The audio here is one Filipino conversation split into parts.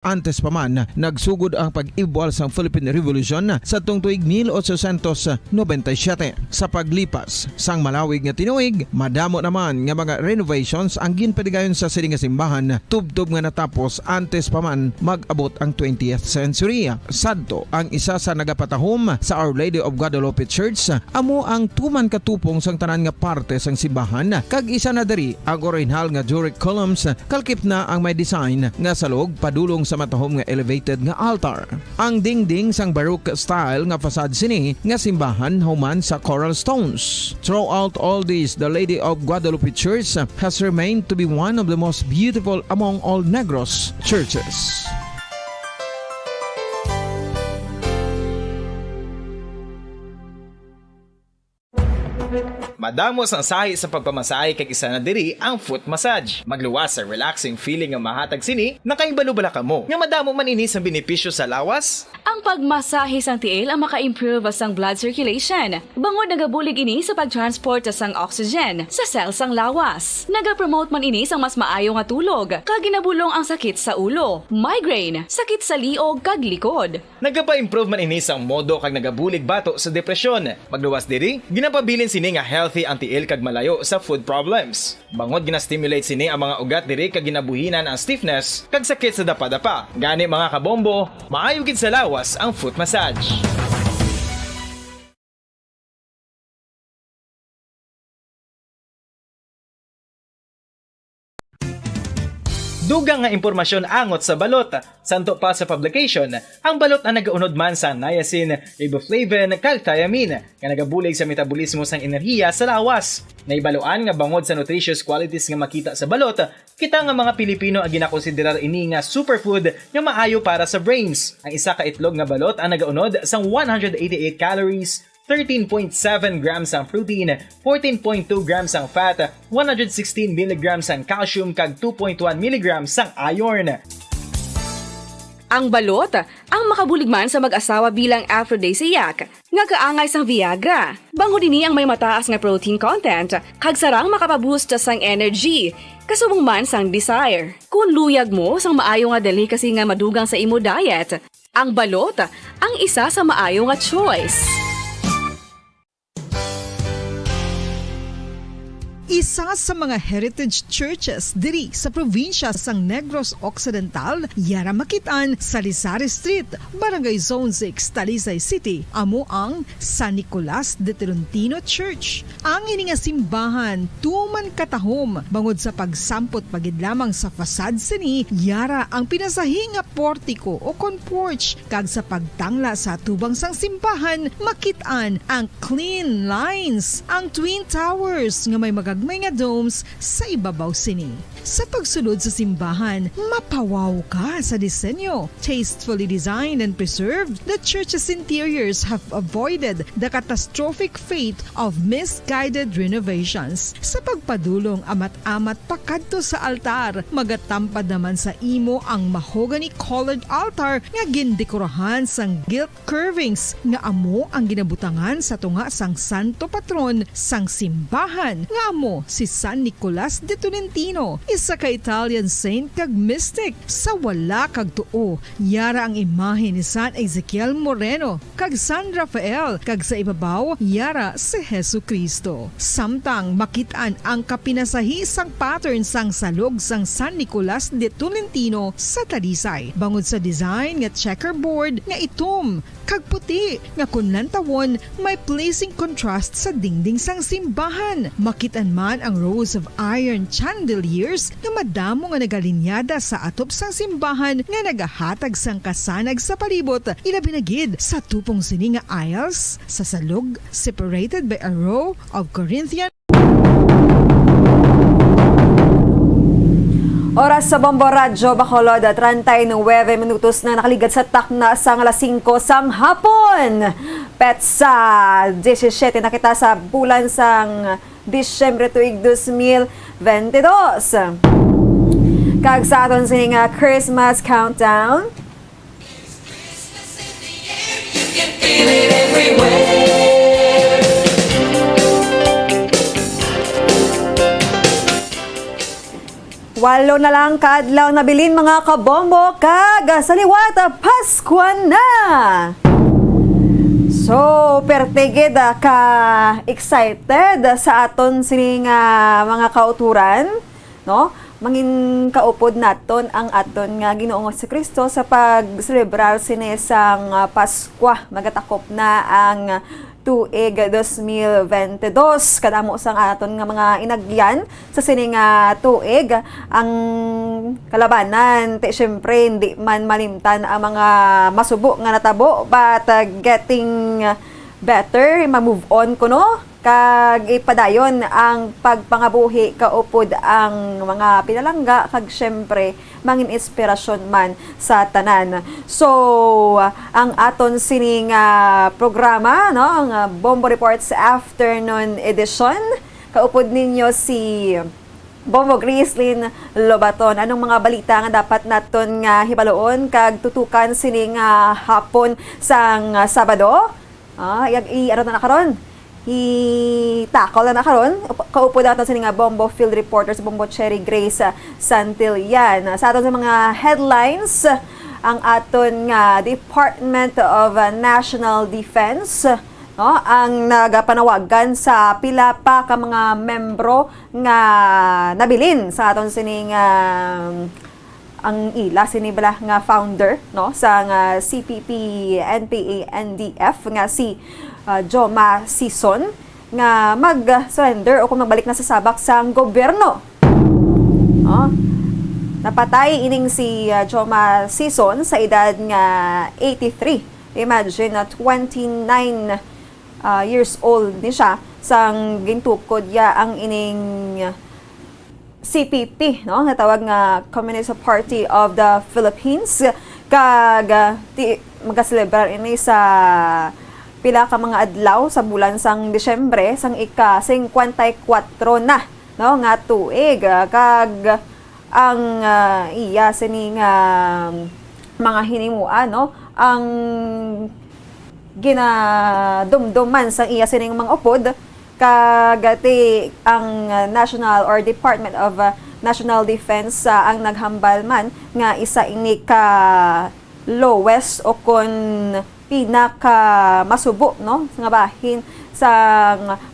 Antes pa man, nagsugod ang pag-ibwal sa Philippine Revolution sa tuig 1897. Sa paglipas sang malawig nga tinuig, madamo naman nga mga renovations ang ginpadigayon sa sining nga simbahan, tubtob nga natapos antes pa man mag-abot ang 20th century. Sadto ang isa sa nagapatahom sa Our Lady of Guadalupe Church, amo ang tuman katupong sang tanan nga parte sang simbahan, kag isa na diri ang original nga Doric columns, kalkip na ang may design nga salog padulong sa matahom nga elevated nga altar. Ang dingding sang Baroque style nga facade sini nga simbahan human sa coral stones. Throughout all this, the Lady of Guadalupe Church has remained to be one of the most beautiful among all Negros churches. Madamo sang sahi sa pagpamasahe kay isa na diri ang foot massage. Magluwas sa relaxing feeling nga mahatag sini, nakaibalo-bala ka mo. Nga madamo man ini sa benepisyo sa lawas. Ang pagmasahe sang tiil ang maka-improve sang blood circulation. Bangod nagabulig ini sa pag-transport sang oxygen sa cells sang lawas. Nagapromote man ini sang mas maayo nga tulog, kag ginabulong ang sakit sa ulo, migraine, sakit sa liog kag likod. Nagapa-improve man ini sang modo kag nagabulig bato sa depresyon. Magluwas diri, ginapabilin sini nga healthy ang tiil kag malayo sa food problems. Bangod gina-stimulate sini ang mga ugat diri kag ginabuhinan ang stiffness kag sakit sa dapa-dapa. Gani mga kabombo, maayo gid sa lawas ang foot massage. Dugang nga impormasyon angot sa balot. Santo pa sa publication, ang balot ang nagaunod man sa niacin, riboflavin, kag thiamine, nga nagabulig sa metabolismo sang enerhiya sa lawas. Naibaluan nga bangod sa nutritious qualities nga makita sa balot, kita nga mga Pilipino ang ginakonsiderar ini nga superfood nga maayo para sa brains. Ang isa ka itlog nga balot ang nagaunod sang 188 calories, 13.7 grams ang protein, 14.2 grams ang fat, 116 mg ang calcium kag 2.1 mg ang iron. Ang balot, ang makabulig man sa mag-asawa bilang aphrodisiac, nga kaangay sang Viagra. Bangod ini ang may mataas nga protein content, kag sarang makapaboost sang energy, kasubong man sang desire. Kung luyag mo sang maayo nga delicacy nga madugang sa imo diet, ang balot, ang isa sa maayo nga choice. Isa sa mga heritage churches diri sa probinsya sang Negros Occidental, yara makitaan sa Rizal Street, Barangay Zone 6, Talisay City, amo ang San Nicolas de Tolentino Church. Ang ini nga simbahan tuman katahom bangod sa pagsampot pagid lamang sa facade sini, yara ang pinasahi nga portico o porch, kag sa pagtangla sa tubang sang simbahan makitaan ang clean lines, ang twin towers nga may magagmay nga domes sa ibabaw sini. Sa pagsulod sa simbahan, mapawaw ka sa disenyo. Tastefully designed and preserved, the church's interiors have avoided the catastrophic fate of misguided renovations. Sa pagpadulong amat-amat pakadto sa altar, magatampad naman sa imo ang mahogany colored altar nga gindekorahan sang gilt curvings nga amo ang ginabutangan sa tunga sang santo patron sang simbahan nga amo si San Nicolas de Tolentino, isa ka Italian saint kag mystic. Sa wala kag tuo, yara ang imahe ni San Ezekiel Moreno kag San Rafael, kag sa ibabaw yara si Hesu Kristo. Samtang makitaan ang kapinasahi sang pattern sang salog sang San Nicolas de Tolentino sa Talisay. Bangod sa design nga checkerboard nga itom kag puti nga kunlantawon may pleasing contrast sa dingding sang simbahan. Makitaan man ang rows of iron chandeliers nga madamo nga nagalinyada sa atop sang simbahan nga nagahatag sang kasanag sa palibot, ilabi na gid sa tupong sini nga aisles sa salog separated by a row of Corinthian. Oras sa Bombo Radyo Bacolod, 39 minutos na nakaligat sa takna sang alas 5 sang hapon. Petsa 17 na kita sa bulan sang Disyembre tuig 2022. Kag sa aton sing Christmas countdown. You can feel it everywhere. Walo na lang kadlaw na bilin mga kabombo kag sa liwat Pasko na. So, pertigid ka excited sa aton sining mga kauturan, no? Mangin kaupod naton ang aton nga Ginoong si Kristo sa pag-celebrar sinesang Pasko. Magatakop na ang tuig 2022 kadamo sang aton nga mga inagyan sa sining tuig ang kalabanan ti syempre hindi man malimtan ang mga masubo nga natabo but getting better ma-move on kuno kag ipadayon ang pagpangabuhi kaupod ang mga pinalangga kag syempre mangin inspirasyon man sa tanan. So ang aton sining programa no ang Bombo Reports Afternoon Edition kaupod ninyo si Bombo Grislin Lobaton. Anong mga balita nga dapat naton nga hibaloon kag tutukan sining hapon sang Sabado? I-ano na karon? I-tackle na karon. Kaupo natin sa nga Bombo Field Reporter sa Bombo Cherry Grace Santillan. Sa aton sa mga headlines, ang aton nga Department of National Defense no, ang nagapanawagan sa pila pa ka mga membro nga nabilin sa aton sining ang ila sinibala nga founder no sa nga CPP NPA NDF nga si Joma Sison nga mag-surrender o kung magbalik na sa sabak sa gobyerno. Napatay ining si Joma Sison sa edad nga 83. Imagine na 29 years old ni siya sang gintukod ya ang ining CPP no nga tawag nga Communist Party of the Philippines kag magaselebrar ini sa pila ka mga adlaw sa bulan sang Disyembre sang ika-54 na no nga tuig kag ang iya sining mga hinimuan no ang ginadumduman sang iya sining mga upod kagati ang National or Department of National Defense ang naghambal man nga isa ini ka lowest o kon pinaka masubo no nga bahin sa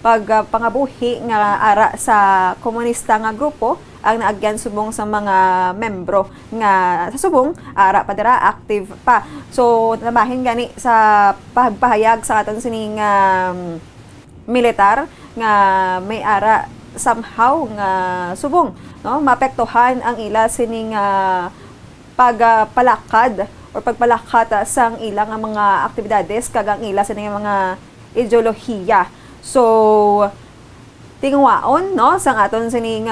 pagpangabuhi nga ara sa komunista nga grupo ang naagyan subong sa mga membro nga sa subong ara pa dira active pa. So nabahin gani sa pagpahayag sa aton sining militar nga may ara somehow nga subong no maapektuhan ang ila sining pagpalakad or pagpalakat sang ilang mga aktibidades kag ang ila sining mga ideolohiya. So tingwaon no sang aton sining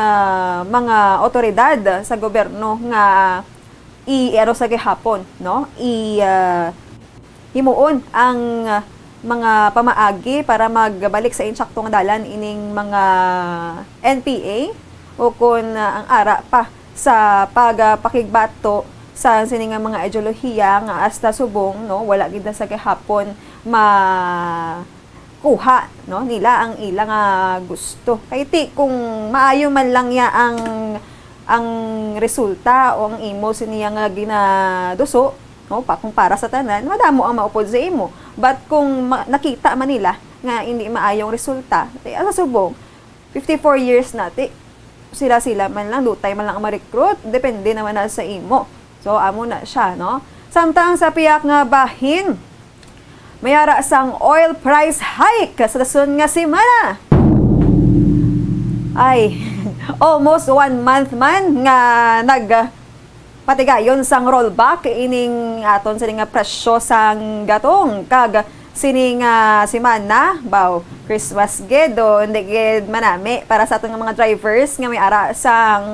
mga otoridad sa gobyerno nga i-ero sa gihapon no himuon ang mga pamaagi para magbalik sa insaktong dalan ining mga NPA o kun ang ara pa sa pagpakigbato sa sining mga ideolohiya nga hasta subong no wala gid sa gihapon kuha no nila ang ilang gusto kay ti kung maayo man lang ya ang resulta o ang imo siniya nga ginaduso no pa kung para sa tanan madamo ang maupod sa imo but kung nakita man nila nga hindi maayong resulta sa subong 54 years nati sila man lang dutay man lang ang ma-recruit depende naman na sa imo. So, amo na siya, no? Samtang sa piyak nga bahin, mayara sang oil price hike sa dason nga semana. Ay, almost 1 month man nga patigayon sang rollback ining aton sining nga presyo sang gatong kag sining semana baw Christmas gid o hindi gid manami para sa aton nga mga drivers nga may ara sang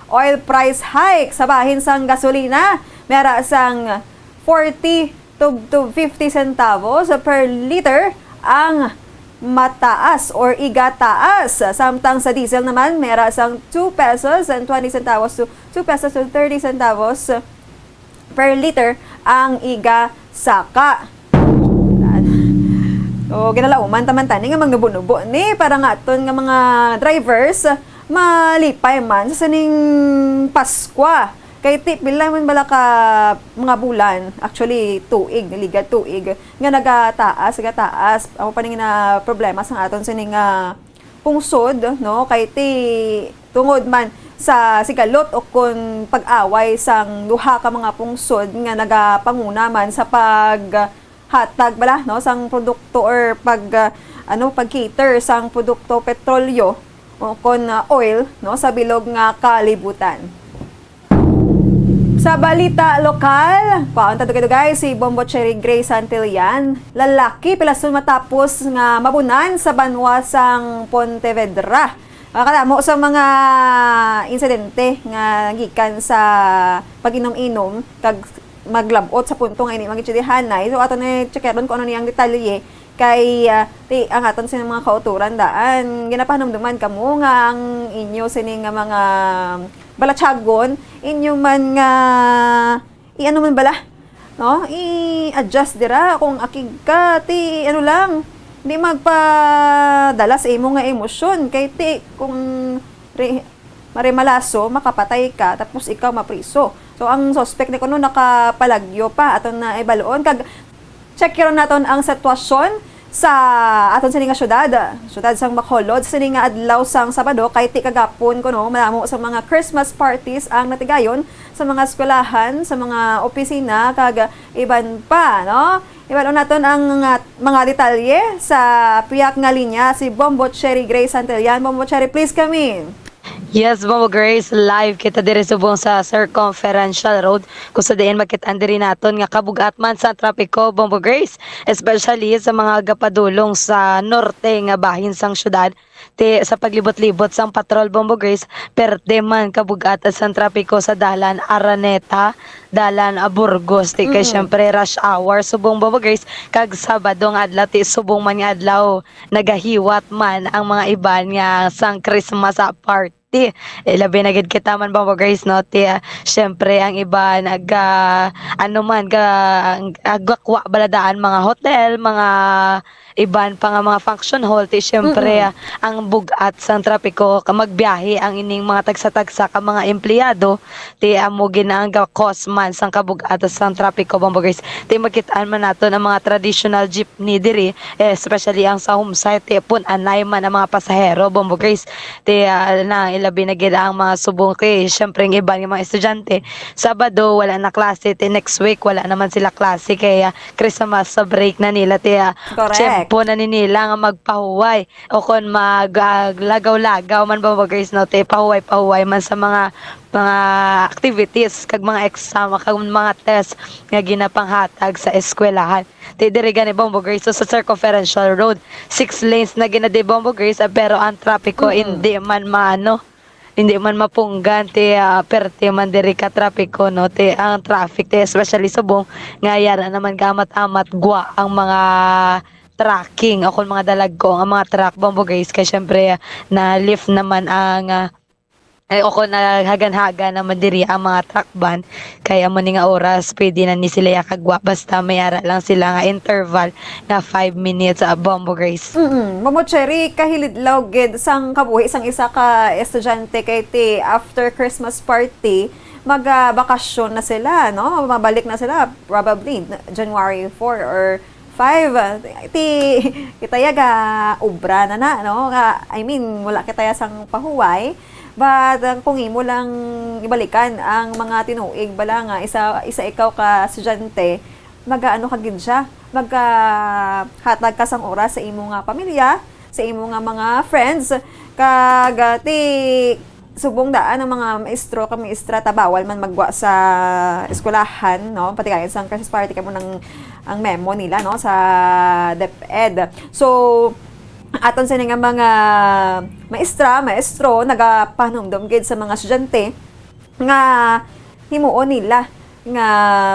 oil price hike sa bahin sang gasolina may ara sang 40 to 50 centavos per liter ang mataas or igataas. Samtang sa diesel naman may ara sang 2 pesos and 20 centavos to 2 pesos to 30 centavos per liter ang igasaka. O ginalauman taman tani nga mga nubo-nubo ni para nga aton nga mga drivers malipay man sa sining Paskwa. Kay ti pila man bala ka mga bulan, actually tuig, niligat tuig nga gataas. Ako pa ning na problema sa aton sining pungsod, no? Kay ti tungod man sa sigalot o kun pag-away sang duha ka mga pungsod nga nagapanguna man sa paghatag bala, no, sang produkto or pag-cater sang produkto petrolyo o kun oil, no, sa bilog nga kalibutan. Sa balita lokal, paunta to guys, si Bombo Cherry Grace Santillan, lalaki pilason matapos nga mabunan sa banwa sang Pontevedra. Kadamo sa mga insidente nga gikan sa pag-inom-inom kag maglabot sa punto nga ini magitsidihanay. So aton ni checkeron kung ano niyang detalye kay ang aton sa mga kauturan daan ginapahamduman kamo nga ang inyo sining nga mga balatsagon inyo man nga iano man bala, no, i-adjust dira kung akig ka ti ano lang di magpadala sa imo nga emosyon kay ti kung marimalaso makapatay ka tapos ikaw mapriso. So ang suspect ni kuno nakapalagyo pa aton na ibaloon kag check naton ang sitwasyon sa aton sa nga syudad sang Bacolod sa nga adlaw sang Sabado kay ti kagapon kuno madamo sa mga Christmas parties ang natigayon sa mga eskwelahan, sa mga opisina kag iban pa, no? Ibalo naton ang mga detalye sa piyak nga linya si Bombo Cherry Grace Santillan. Bombo Cherry, please come in. Yes, Bombo Grace, live kita diri subong sa Circumferential Road kung sa diin makit-an diri naton nga kabugat man sa trapiko, Bombo Grace, especially sa mga gapadulong sa norte nga bahin sang syudad sa paglibot-libot sang patrol, Bombo Grace, perde man kabugat sa trapiko sa dalan Araneta, dalan Burgos kay syempre rush hour subong, Bombo Grace, kag Sabado nga adlaw ti subong man nga adlaw nagahiwat man ang mga iban nga sang Christmas party. Labi na gid kita man, Bombo Grace, no, syempre ang iba agwakwa baladaan mga hotel, mga iban pa nga mga function hall syempre ang bugat sang trapiko magbiyahe ang ining mga tagsa-tagsa ka mga empleyado amo ginaang cause man sang kabugat sang trapiko, Bombo Grace. Magkitaan man nato ang mga traditional jeepney diri, especially ang sa home site pun anay man ang mga pasahero, Bombo Grace. Na ilabi na gid ang mga subong kay syempre ang iban nga mga estudyante Sabado wala na klase, next week wala naman sila klase kaya Christmas sa break na nila Correct. po na nila nga magpahuway o kon maglagaw-lagaw man, Bombo Grace, no, pahuway man sa mga activities kag mga exam kag mga test nga ginapanghatag sa eskwelahan. Diri gani, Bombo Grace, so sa Circumferential Road 6 lanes na ginadi, Bombo Grace, pero ang trapiko hindi man mapunggan perte man diri ka trapiko, no, ang traffic especially subong nga yara naman gamat-amat gwa ang mga tracking o kung mga dalagko ang mga truck, Bombo Grace, kay syempre na lift naman ang o kung naghagan-hagan naman diri ang mga truck ban kaya mo ni nga oras pwede na ni sila yakagwa basta may ara lang sila nga interval na 5 minutes, Bombo Grace. Bombo Cherry, kahilidlaw gid sang kabuhi sang isa ka estudyante kay ti after Christmas party magbakasyon na sila, no, mabalik na sila probably January 4 or 5 kitaya ga ubra na, no, I mean wala kitaya sang pahuway but kung imo lang ibalikan ang mga tinuig bala nga isa ikaw ka estudyante magaano ka gid siya hatag ka sang oras sa imo nga pamilya, sa imo nga mga friends kag subong daan ang mga maestro ka maestra bawal man magwa sa eskwelahan, no, pati kaya sa Christmas party kamo ng ang memo nila, no, sa DepEd. So aton sa nga mga maestro nagapanumdum gid sa mga estudyante nga himuon nila nga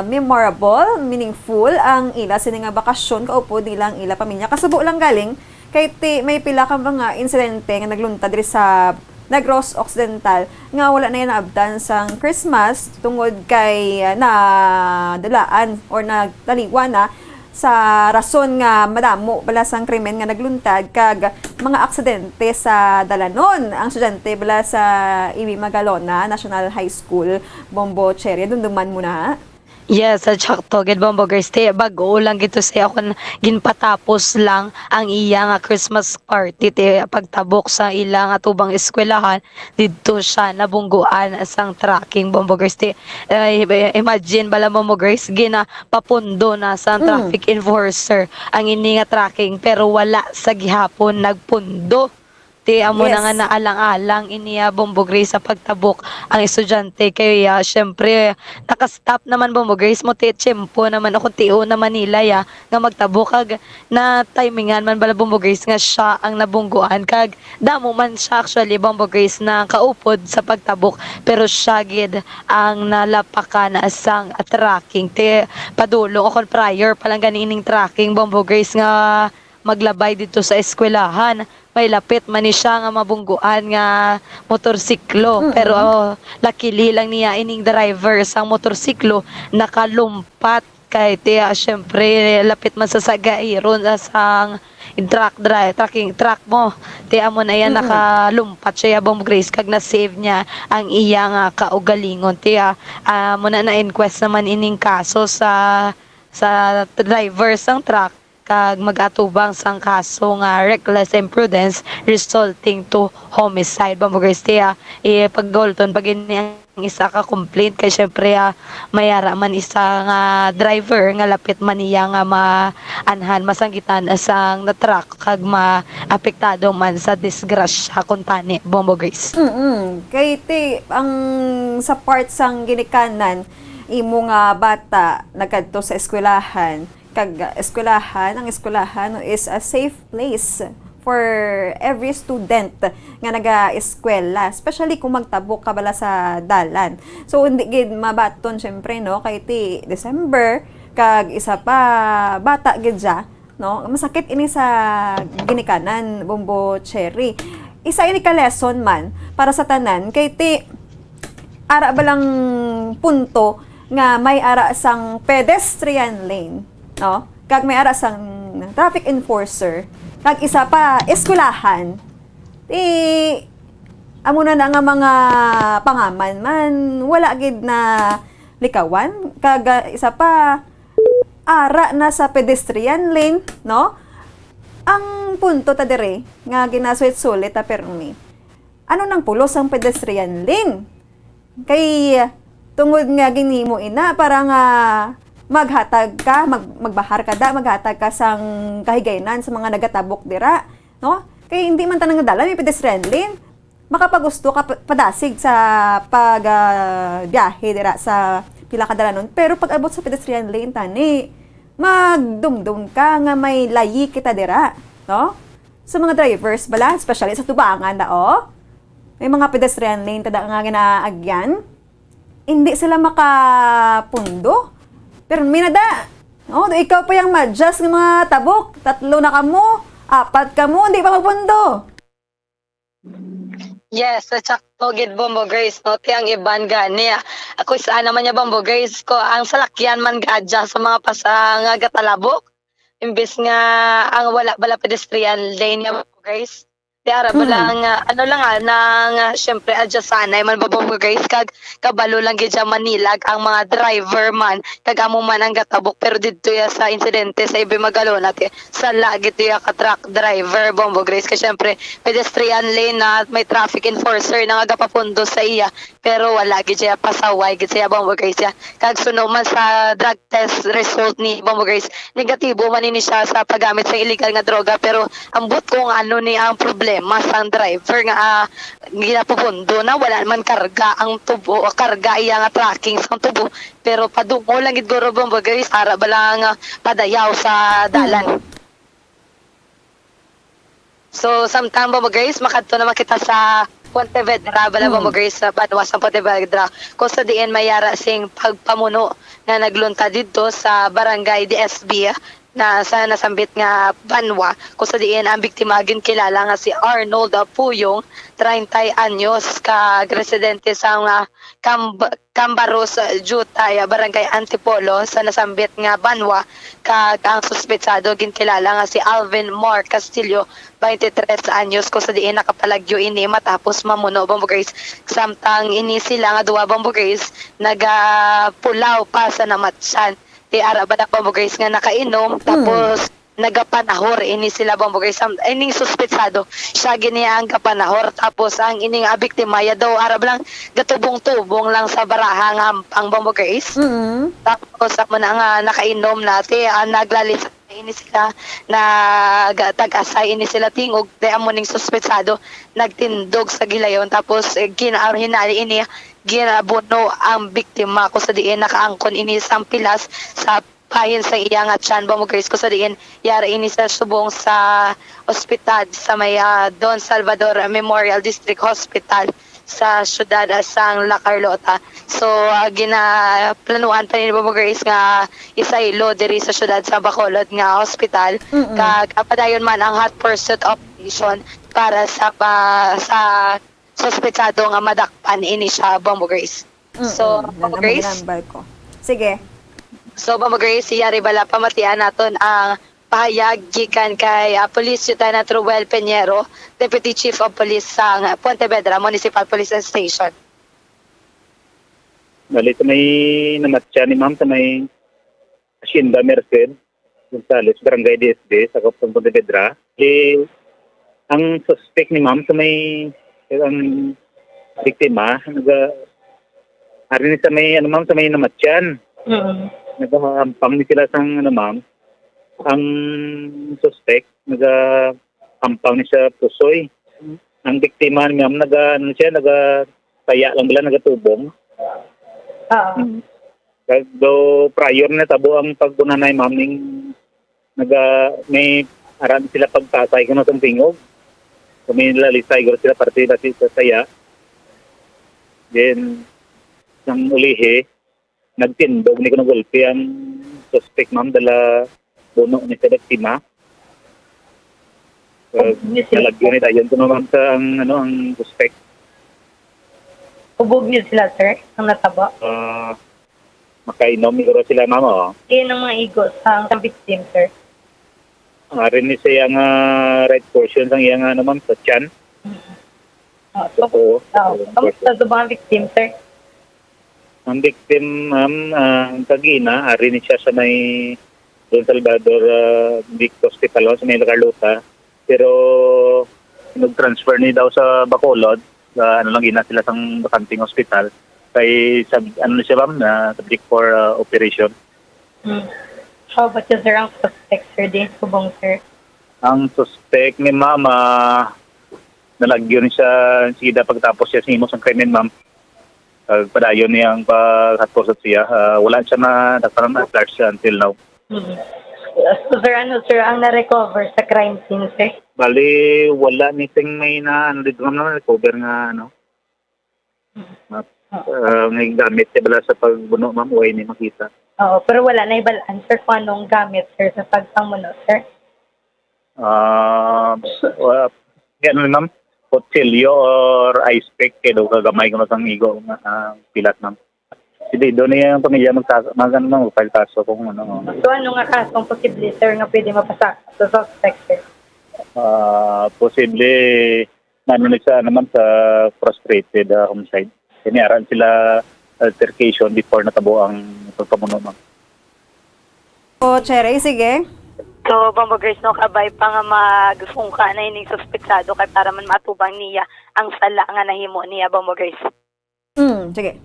memorable, meaningful ang ila sa nga bakasyon kaupo nila ang ila pamilya kasubo lang galing kay may pila ka mga insidente nga nagluntad diri sa Negros Occidental nga wala na yan naabdan sang Christmas tungod kay na dalaan or nagtaliwa na sa rason nga madamo bala sang krimen nga nagluntad kag mga aksidente sa dalanon ang estudyante bala sa Iwi Magalona National High School Bombo Cherry dumduman mo na. Yes, at sakto, gid Bombo girls, te bago lang gito siya ako ginpatapos lang ang iya nga Christmas party te pagtabok sa ilang atubang eskwelahan didto siya nabungguan sang tracking Bombo girls te. Imagine bala Bombo girls gina papundo na sa traffic enforcer ang ini nga tracking pero wala sa gihapon nagpundo. Te amo na nga naalang-alang iniya Bombo Grace sa pagtabok ang estudyante kaya syempre nakastop naman Bombo Grace mo te tiyempo naman ako tiyo na Manila ya nga magtabok kag na timingan man bala Bombo Grace nga siya ang nabungguan kag damo man siya actually Bombo Grace na kaupod sa pagtabok pero siya gid ang nalapakan sang tracking te padulong ako prior pa lang ganining tracking Bombo Grace nga maglabay dito sa eskwelahan may lapit man ni siya nga mabungguan nga motorsiklo pero luckily lang niya ining driver sang motorsiklo nakalumpat kay tiya syempre lapit man sa sagairon sang tracking truck mo tiya mo na yan nakalumpat siya Bombo Grace kag na save niya ang iya nga kaugalingon tiya mo na inquest naman ining kaso sa driver sang truck kag magatubang sang kaso nga reckless imprudence resulting to homicide Bombo Grace tiya paggolton pag ini ang isa ka complaint kay syempre mayara man isa nga driver nga lapit man niya nga maanhan masanggitan sang na truck kag maapektado man sa disgrasya kun tani Bombo Grace. Kay te ang sa part sang ginikanan imo nga bata nagkadto sa eskwelahan kag ang eskwelahan is a safe place for every student nga naga-eskwela, especially kung magtabok ka bala sa dalan. So hindi gid mabaton syempre no kay ti December kag isa pa bata gid siya no masakit ini sa ginikanan Bombo Cherry. Isa ini ka lesson man para sa tanan kay ti ara balang punto nga may ara sang pedestrian lane no? Kag may ara sang traffic enforcer, kag isa pa eskwelahan. Amo na nga mga pangaman man wala gid na likawan, kag isa pa ara na sa pedestrian lane, no? Ang punto ta dire nga ginasulit-sulit ta permi. Ano nang pulos ang pedestrian lane? Kay tungod nga ginhimo ina para nga maghatag ka, magbahar ka maghatag ka sang kahigaynan sa mga nagatabok dira, no? Kay hindi man tanang dalan may pedestrian lane. Makapagusto ka padasig sa biyahe dira sa pila ka dalanon, pero pag abot sa pedestrian lane tani, magdumdum ka nga may layi kita dira, no? Sa mga drivers bala, especially sa tubangan dao, may mga pedestrian lane tada nga ginaagyan, hindi sila makapundo. Pero minada, no, ikaw pa yung ma-adjust ng mga tabok. 3 na kamo, 4 kamo, hindi pa magpundo. Yes, sakto gid Bombo Grace no ti ang iban gani ako isa naman niya Bombo Grace ko ang salakyan man gadya sa mga pasang gatalabok imbes nga ang wala bala pedestrian lane niya Bombo Grace di ara bala ano lang nang syempre adjust sanay man Bombo Grace kag kabalo lang gid sa Manila ang mga driver man kag amo man ang gatabok pero didto ya sa insidente sa Ibi Magalona sa lagi to ya ka truck driver Bombo Grace kay syempre pedestrian lane na may traffic enforcer na nga papundo sa iya pero wala gid siya pasaway gid siya Bombo Grace ya kag suno man sa drug test result ni Bombo Grace negatibo man ini siya sa paggamit sa illegal nga droga pero ambot kung ano ni ang problema sa driver nga ginapupundo na wala man karga ang tubo karga iya nga tracking sa tubo pero padungo lang gid guro Bombo Grace para bala nga padayaw sa dalan. So sometime Bombo Grace makadto na makita sa Pontevedra bala Bombo Grace sa Banwas sa Pontevedra kung sa diin mayara sing pagpamuno na naglunta dito sa barangay DSB na sa nasambit nga banwa kung sa diin ang biktima kilala nga si Arnold Puyong 30 anyos kag residente sa Cambaros Jutay Barangay Antipolo sa nasambit nga banwa kag ang suspetsado kilala nga si Alvin Mar Castillo 23 anyos kung sa diin nakapalagyo ini matapos mamuno Bombo Grace samtang ini sila nga duwa Bombo Grace nagapulaw pa sa namatsan ti araba na Bombo Grace nga nakainom tapos nagapanahor ini sila Bombo Grace ining suspetsado siya gini ang kapanahor tapos ang ining biktima ya daw arab lang gatubong-tubong lang sa baraha nga ang Bombo Grace tapos ako na nga nakainom nati naglalis ini sila tag-asay ini sila tingog di amuning suspetsado nagtindog sa gilayon tapos hinali ini ginabuno ang biktima ko sa diin nakaangkon ini sa pilas sa pahin sa iya nga tiyan Bombo Grace ko sa diin yara ini sa subong sa ospital sa may Don Salvador Memorial District Hospital sa syudad sang La Carlota. So ginaplanuhan pa ni Bombo Grace nga isaylo diri sa syudad sa Bacolod nga hospital kag apadayon man ang hot pursuit operation para sa suspetsado nga madakpan ini siya Bombo Grace. So Bombo Grace. Sige. So Bombo Grace yari bala pamatian naton ang pahayag gikan kay Police Lieutenant Ruel Peñero, Deputy Chief of Police sa Pontevedra Municipal Police Station. Bali sa may namatya ni ma'am sa may Hacienda Merced Gonzales, Barangay DSD sa Kapitang Pontevedra. Ang suspect ni ma'am sa may ang biktima hari sa may ma'am sa may namatyan. Nagahampang ni sila sang ma'am. Ang suspect nagahampang ni siya pusoy. Ang biktima ni ma'am nagataya lang bila nagatubong. Do prior na tabo ang pagbunanay ma'am ning may aran sila pagtasay kuno sa tingog. Kumilalisay ko sila partida sa saya. Then nang ulihi nagtindog ni kuno gulpi ang suspect ma'am dala buno ni sa biktima. Nalagyo ni dayon kuno ma'am sa ang suspect. Ubog niyo sila, sir, ang nataba. Makainom siguro sila ma'am. Iyan ang mga igos sa victim, sir. Rin ni siya nga right portion sang iya nga ma'am sa tiyan. Kamusta ito mga victim, sir? Ang victim ma'am kagina rin ni siya sa may Don Salvador Vic Hospital sa may La Carlota. Pero nag-transfer ni daw sa Bacolod. Lang gina sila sang bakanting hospital. Kay siya ma'am na subject for operation. How about you, sir, ang suspect, sir, din subong, sir? Ang suspect ni ma'am nalagyo ni siya sige pagtapos siya sa imos ang krimen ma'am. Padayon niya ang paghatposot siya. Wala siya na nagkaroon na charge until now. So, sir, sir, ang na-recover sa crime scene, sir? Bali, wala ni sing may dito na recover nga may gamit siya bala sa pagbuno ma'am, way ni makita. Oo, pero wala na ibalaan, sir, kung anong gamit, sir, sa pagpamuno, sir? Yan ma'am, kutsilyo or ice pick, kaya kagamay ko na sang igo pilat ma'am. Hindi, doon niya yung pamilya mag-file kaso kung ano. So, ano nga kasong posible, sir, nga pwede mapasa sa suspect, sir? Posible siya naman sa frustrated homicide. Kiniaran sila altercation before natabo ang pagpamuno ma'am. O, Cherry, sige. So, Bombo Grace, no, kabay pa nga magfungka na ining suspetsado kay para man matubang niya ang sala nga nahimo niya, Bombo Grace. Sige.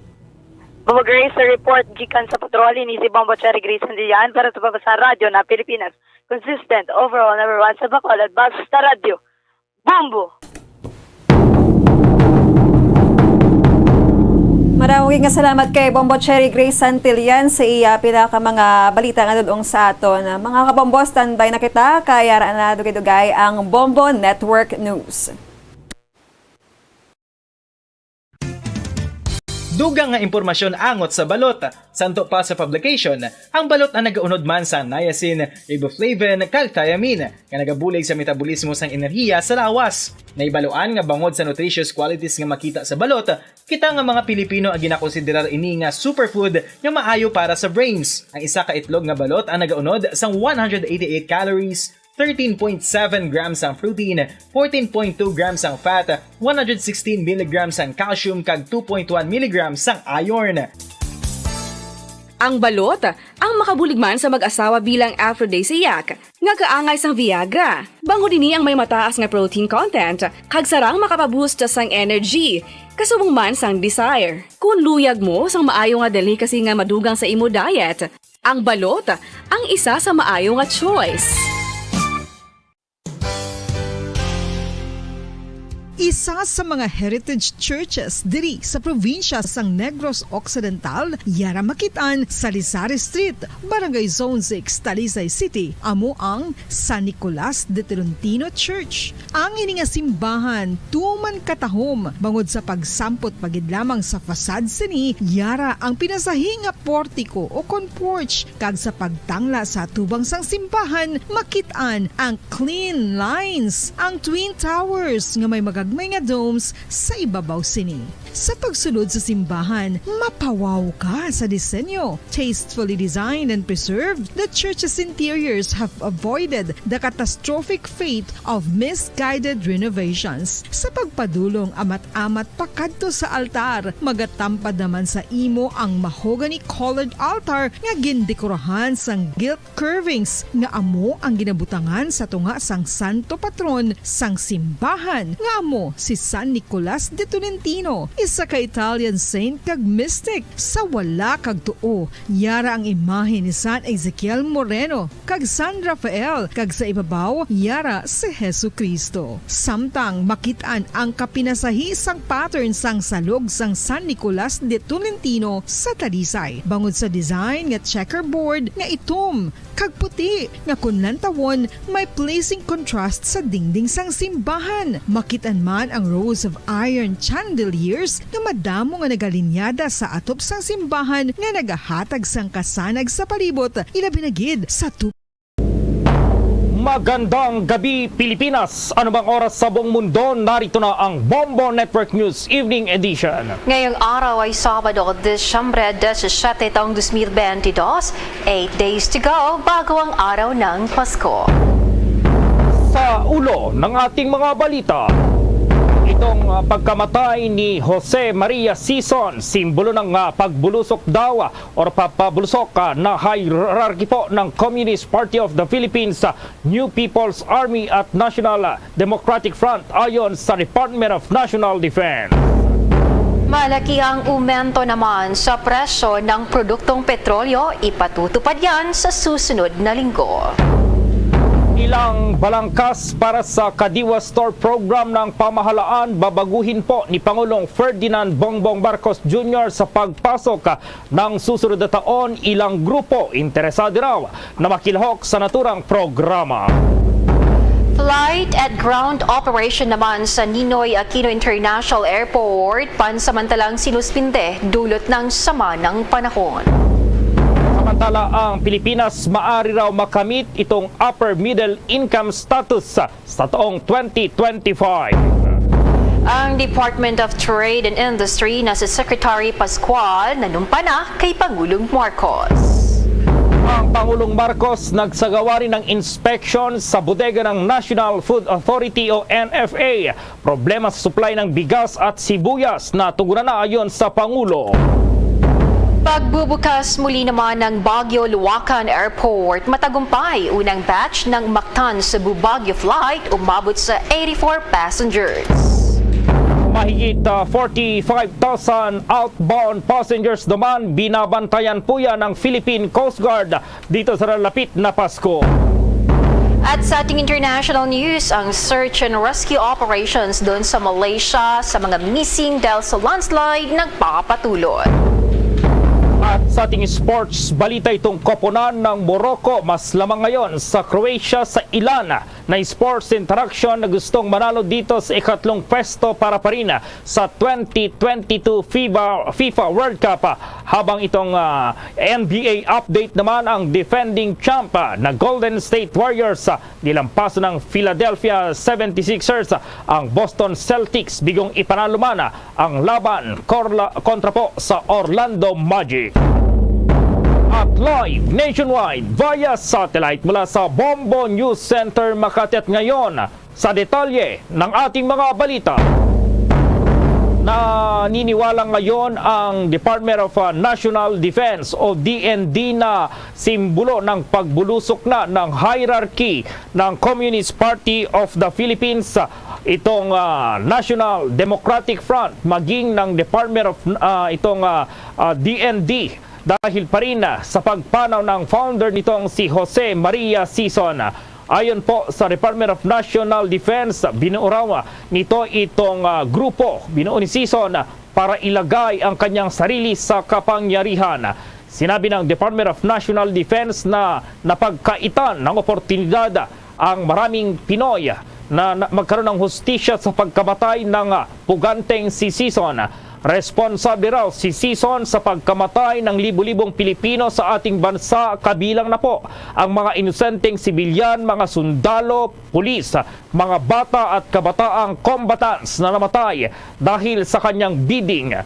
Bombo Grace, sa report gikan sa patrolin ni si Bombo Cherry Grace Sandiyan para sa radyo na Pilipinas. Consistent, overall, number 1 sa Bacolod, basta radyo. Bombo! Maraming salamat kay Bombo Cherry Grace Santillan sa iya pinaka mga balita nga dudong sa aton. Mga kabombo, standby na kita kaya raan na dugay-dugay ang Bombo Network News. Dugang nga impormasyon angot sa balot. Santo pa sa publication, ang balot na nagaunod man sa niacin, riboflavin, kag thiamine, nga nagabulig sa metabolismo sang enerhiya sa lawas. Naibaluan nga bangod sa nutritious qualities nga makita sa balot, kita nga mga Pilipino ang ginakonsiderar ini nga superfood nga maayo para sa brains. Ang isa ka itlog nga balot ang nagaunod sang 188 calories, 13.7 grams ang protein, 14.2 grams ang fat, 116 mg ang calcium kag 2.1 mg ang iron. Ang balot ang makabuligman sa mag-asawa bilang aphrodisiac nga kaangay sang Viagra. Bango dinhi ang may mataas nga protein content kag sarang makapaboost sang energy kasubong man sang desire. Kung luyag mo sang maayo nga delicacy nga madugang sa imo diet, ang balot ang isa sa maayo nga choice. Isa sa mga heritage churches diri sa probinsya sang Negros Occidental, yara makitaan sa Lizares Street, Barangay Zone 6, Talisay City, amo ang San Nicolas de Tolentino Church. Ang ini nga simbahan tuman katahom bangod sa pagsampot pagid lamang sa fasad sini, yara ang pinasahi nga portiko o porch kag sa pagtangla sa tubang sang simbahan makitaan ang clean lines, ang twin towers nga may magagmay nga domes sa ibabaw sini. Sa pagsulod sa simbahan, mapawaw ka sa disenyo. Tastefully designed and preserved, the church's interiors have avoided the catastrophic fate of misguided renovations. Sa pagpadulong amat-amat pakadto sa altar, magatampad naman sa imo ang mahogany colored altar nga gindekorahan sang gilt curvings nga amo ang ginabutangan sa tunga sang santo patron sang simbahan nga amo si San Nicolas de Tolentino, isa ka Italian saint kag mystic. Sa wala kag tuo, yara ang imahe ni San Ezekiel Moreno kag San Rafael, kag sa ibabaw yara si Hesu Kristo. Samtang makitaan ang kapinasahi sang pattern sang salog sang San Nicolas de Tolentino sa Talisay, bangod sa design nga checkerboard nga itom kag puti nga kunlantawon may placing contrast sa dingding sang simbahan. Makitan man ang rows of iron chandeliers nga madamo nga nagalinyada sa atop sang simbahan nga nagahatag sang kasanag sa palibot, ilabi na gid sa Magandang gabi Pilipinas! Ano bang oras sa buong mundo? Narito na ang Bombo Network News Evening Edition. Ngayong araw ay Sabado, Disyembre 17 taong 2022, 8 days to go bago ang araw ng Pasko. Sa ulo ng ating mga balita, itong pagkamatay ni Jose Maria Sison, simbolo ng pagbulusok daw o papabulusok na hierarchy po ng Communist Party of the Philippines, New People's Army at National Democratic Front ayon sa Department of National Defense. Malaki ang umento naman sa presyo ng produktong petrolyo, ipatutupad yan sa susunod na linggo. Ilang balangkas para sa Kadiwa Store program ng pamahalaan babaguhin po ni Pangulong Ferdinand Bongbong Marcos Jr. sa pagpasok ng susunod na taon. Ilang grupo interesado raw na makilahok sa naturang programa. Flight at ground operation naman sa Ninoy Aquino International Airport pansamantalang sinuspinde dulot ng sama ng panahon. Samantala, ang Pilipinas maaari raw makamit itong upper middle income status sa taong 2025. Ang Department of Trade and Industry na si Secretary Pascual nanumpa na kay Pangulong Marcos. Ang Pangulong Marcos nagsagawa rin ng inspection sa bodega ng National Food Authority o NFA. Problema sa supply ng bigas at sibuyas na tugunan na ayon sa Pangulo. Pagbubukas muli naman ng Baguio-Luacan Airport, matagumpay unang batch ng Mactan Cebu Baguio flight umabot sa 84 passengers. Mahigit 45,000 outbound passengers naman binabantayan po yan ng Philippine Coast Guard dito sa lalapit na Pasko. At sa ating international news, ang search and rescue operations doon sa Malaysia sa mga missing dahil sa landslide nagpapatuloy. At sa ating sports balita, itong koponan ng Morocco mas lamang ngayon sa Croatia sa ilan na sports interaction na gustong manalo dito sa ikatlong pwesto para pa rin sa 2022 FIFA World Cup. Habang itong NBA update naman, ang defending champ na Golden State Warriors nilampaso ng Philadelphia 76ers ang Boston Celtics, bigong ipanalo man ang laban kontra po sa Orlando Magic. At live nationwide via satellite mula sa Bombo News Center Makati, at ngayon sa detalye ng ating mga balita. Naniniwala ngayon ang Department of National Defense o DND na simbolo ng pagbulusok na ng hierarchy ng Communist Party of the Philippines itong National Democratic Front, maging ng Department of DND, dahil pa rin sa pagpanaw ng founder nitong si Jose Maria Sison. Ayon po sa Department of National Defense, binuo raw nito itong grupo, binuo ni Sison para ilagay ang kanyang sarili sa kapangyarihan. Sinabi ng Department of National Defense na napagkaitan ng oportunidad ang maraming Pinoy na magkaroon ng hustisya sa pagkamatay ng puganteng si Sison. Responsable raw si Sison sa pagkamatay ng libu-libong Pilipino sa ating bansa, kabilang na po ang mga inosenteng sibilyan, mga sundalo, pulis, mga bata at kabataang combatants na namatay dahil sa kanyang bidding.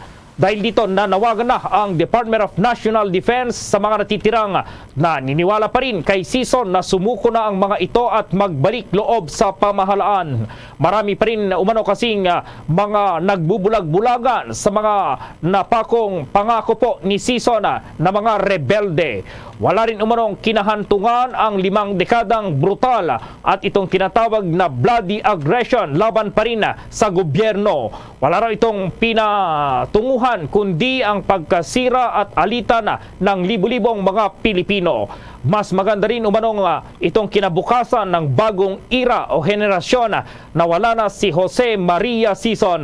Dahil dito, nanawagan na ang Department of National Defense sa mga natitirang naniniwala pa rin kay Sison na sumuko na ang mga ito at magbalik loob sa pamahalaan. Marami pa rin umano kasing mga nagbubulag-bulagan sa mga napakong pangako po ni Sison na mga rebelde. Wala rin umanong kinahantungan ang 5 dekadang brutal at itong tinatawag na bloody aggression laban pa rin sa gobyerno. Wala raw itong pinatunguhan kundi ang pagkasira at alitan ng libu-libong mga Pilipino. Mas maganda rin umanong itong kinabukasan ng bagong era o henerasyon na wala na si Jose Maria Sison.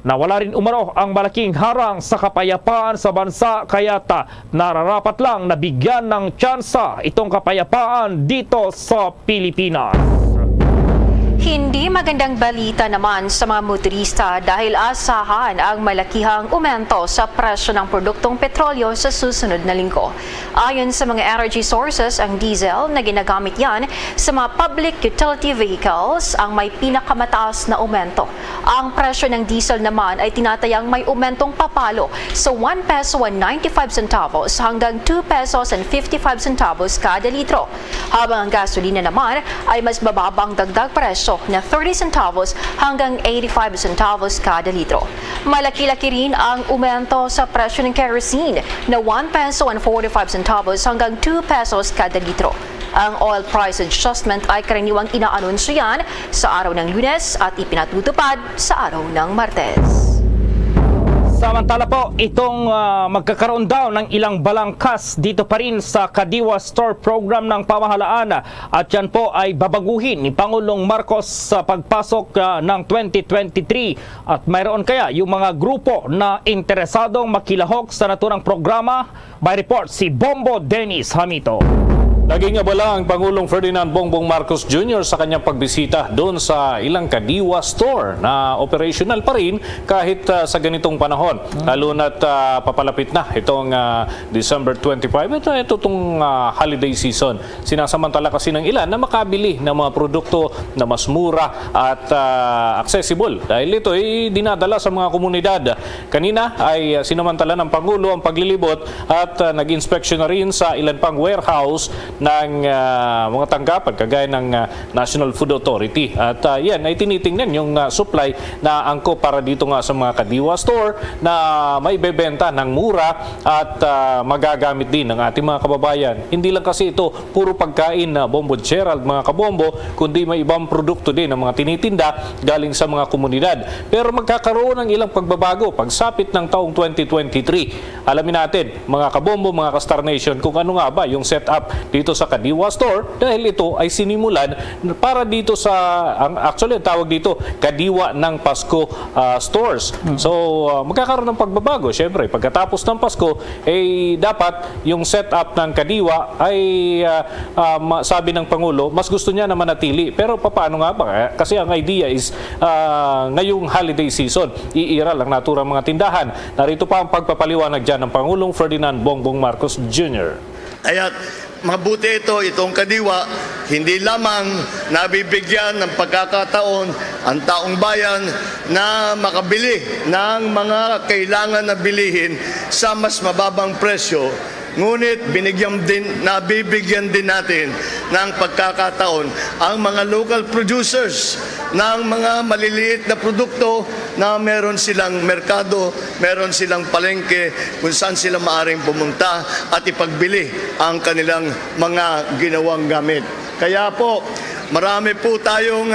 Nawala rin umano ang malaking harang sa kapayapaan sa bansa, kaya't nararapat lang na bigyan ng tsansa itong kapayapaan dito sa Pilipinas. Hindi magandang balita naman sa mga motorista dahil asahan ang malakihang aumento sa presyo ng produktong petrolyo sa susunod na linggo. Ayon sa mga energy sources, ang diesel na ginagamit yan sa mga public utility vehicles ang may pinakamataas na aumento. Ang presyo ng diesel naman ay tinatayang may aumentong papalo sa 1 peso and 95 centavos hanggang 2 pesos and 55 centavos kada litro. Habang ang gasolina naman ay mas bababang dagdag presyo na 30 centavos hanggang 85 centavos kada litro. Malaki-laki rin ang aumento sa presyo ng kerosene na 1 peso and 45 centavos hanggang 2 pesos kada litro. Ang oil price adjustment ay karaniwang inaanunsyo yan sa araw ng Lunes at ipinatutupad sa araw ng Martes. Samantala po, itong magkakaroon daw ng ilang balangkas dito pa rin sa Kadiwa Store program ng pamahalaan, at yan po ay babaguhin ni Pangulong Marcos sa pagpasok ng 2023, at mayroon kaya yung mga grupo na interesadong makilahok sa naturang programa. By report si Bombo Dennis Hamito. Naging abala ang Pangulong Ferdinand Bongbong Marcos Jr. sa kanyang pagbisita doon sa ilang Kadiwa store na operational pa rin kahit sa ganitong panahon. Lalo na't papalapit na itong December 25. Ito itong holiday season. Sinasamantala kasi ng ilan na makabili ng mga produkto na mas mura at accessible. Dahil ito ay dinadala sa mga komunidad. Kanina ay sinamantala ng Pangulo ang paglilibot at nag-inspection na rin sa ilan pang warehouse ng mga tanggapan kagaya ng National Food Authority. At yan ay tinitingnan yung supply na angko para dito nga sa mga Kadiwa store na may bebenta ng mura at magagamit din ng ating mga kababayan. Hindi lang kasi ito puro pagkain na Bombo Gerald, mga kabombo, kundi may ibang produkto din ng mga tinitinda galing sa mga komunidad. Pero magkakaroon ng ilang pagbabago pagsapit ng taong 2023. Alamin natin, mga kabombo, mga ka-Star Nation, kung ano nga ba yung setup dito dito sa Kadiwa Store dahil ito ay sinimulan para dito sa, actually tawag dito, Kadiwa ng Pasko stores. So, magkakaroon ng pagbabago. Siyempre, pagkatapos ng Pasko, dapat yung setup ng Kadiwa ay, sabi ng Pangulo, mas gusto niya na manatili. Pero paano nga ba? Kasi ang idea is, ngayong holiday season, iiral ang naturang mga tindahan. Narito pa ang pagpapaliwanag dyan ng Pangulong Ferdinand Bongbong Marcos Jr. Kaya mabuti itong Kadiwa, hindi lamang nabibigyan ng pagkakataon ang taong bayan na makabili ng mga kailangan na bilihin sa mas mababang presyo, ngunit nabibigyan din natin ng pagkakataon ang mga local producers ng mga maliliit na produkto na meron silang merkado, meron silang palengke kung saan sila maaaring pumunta at ipagbili ang kanilang mga ginawang gamit. Kaya po, marami po tayong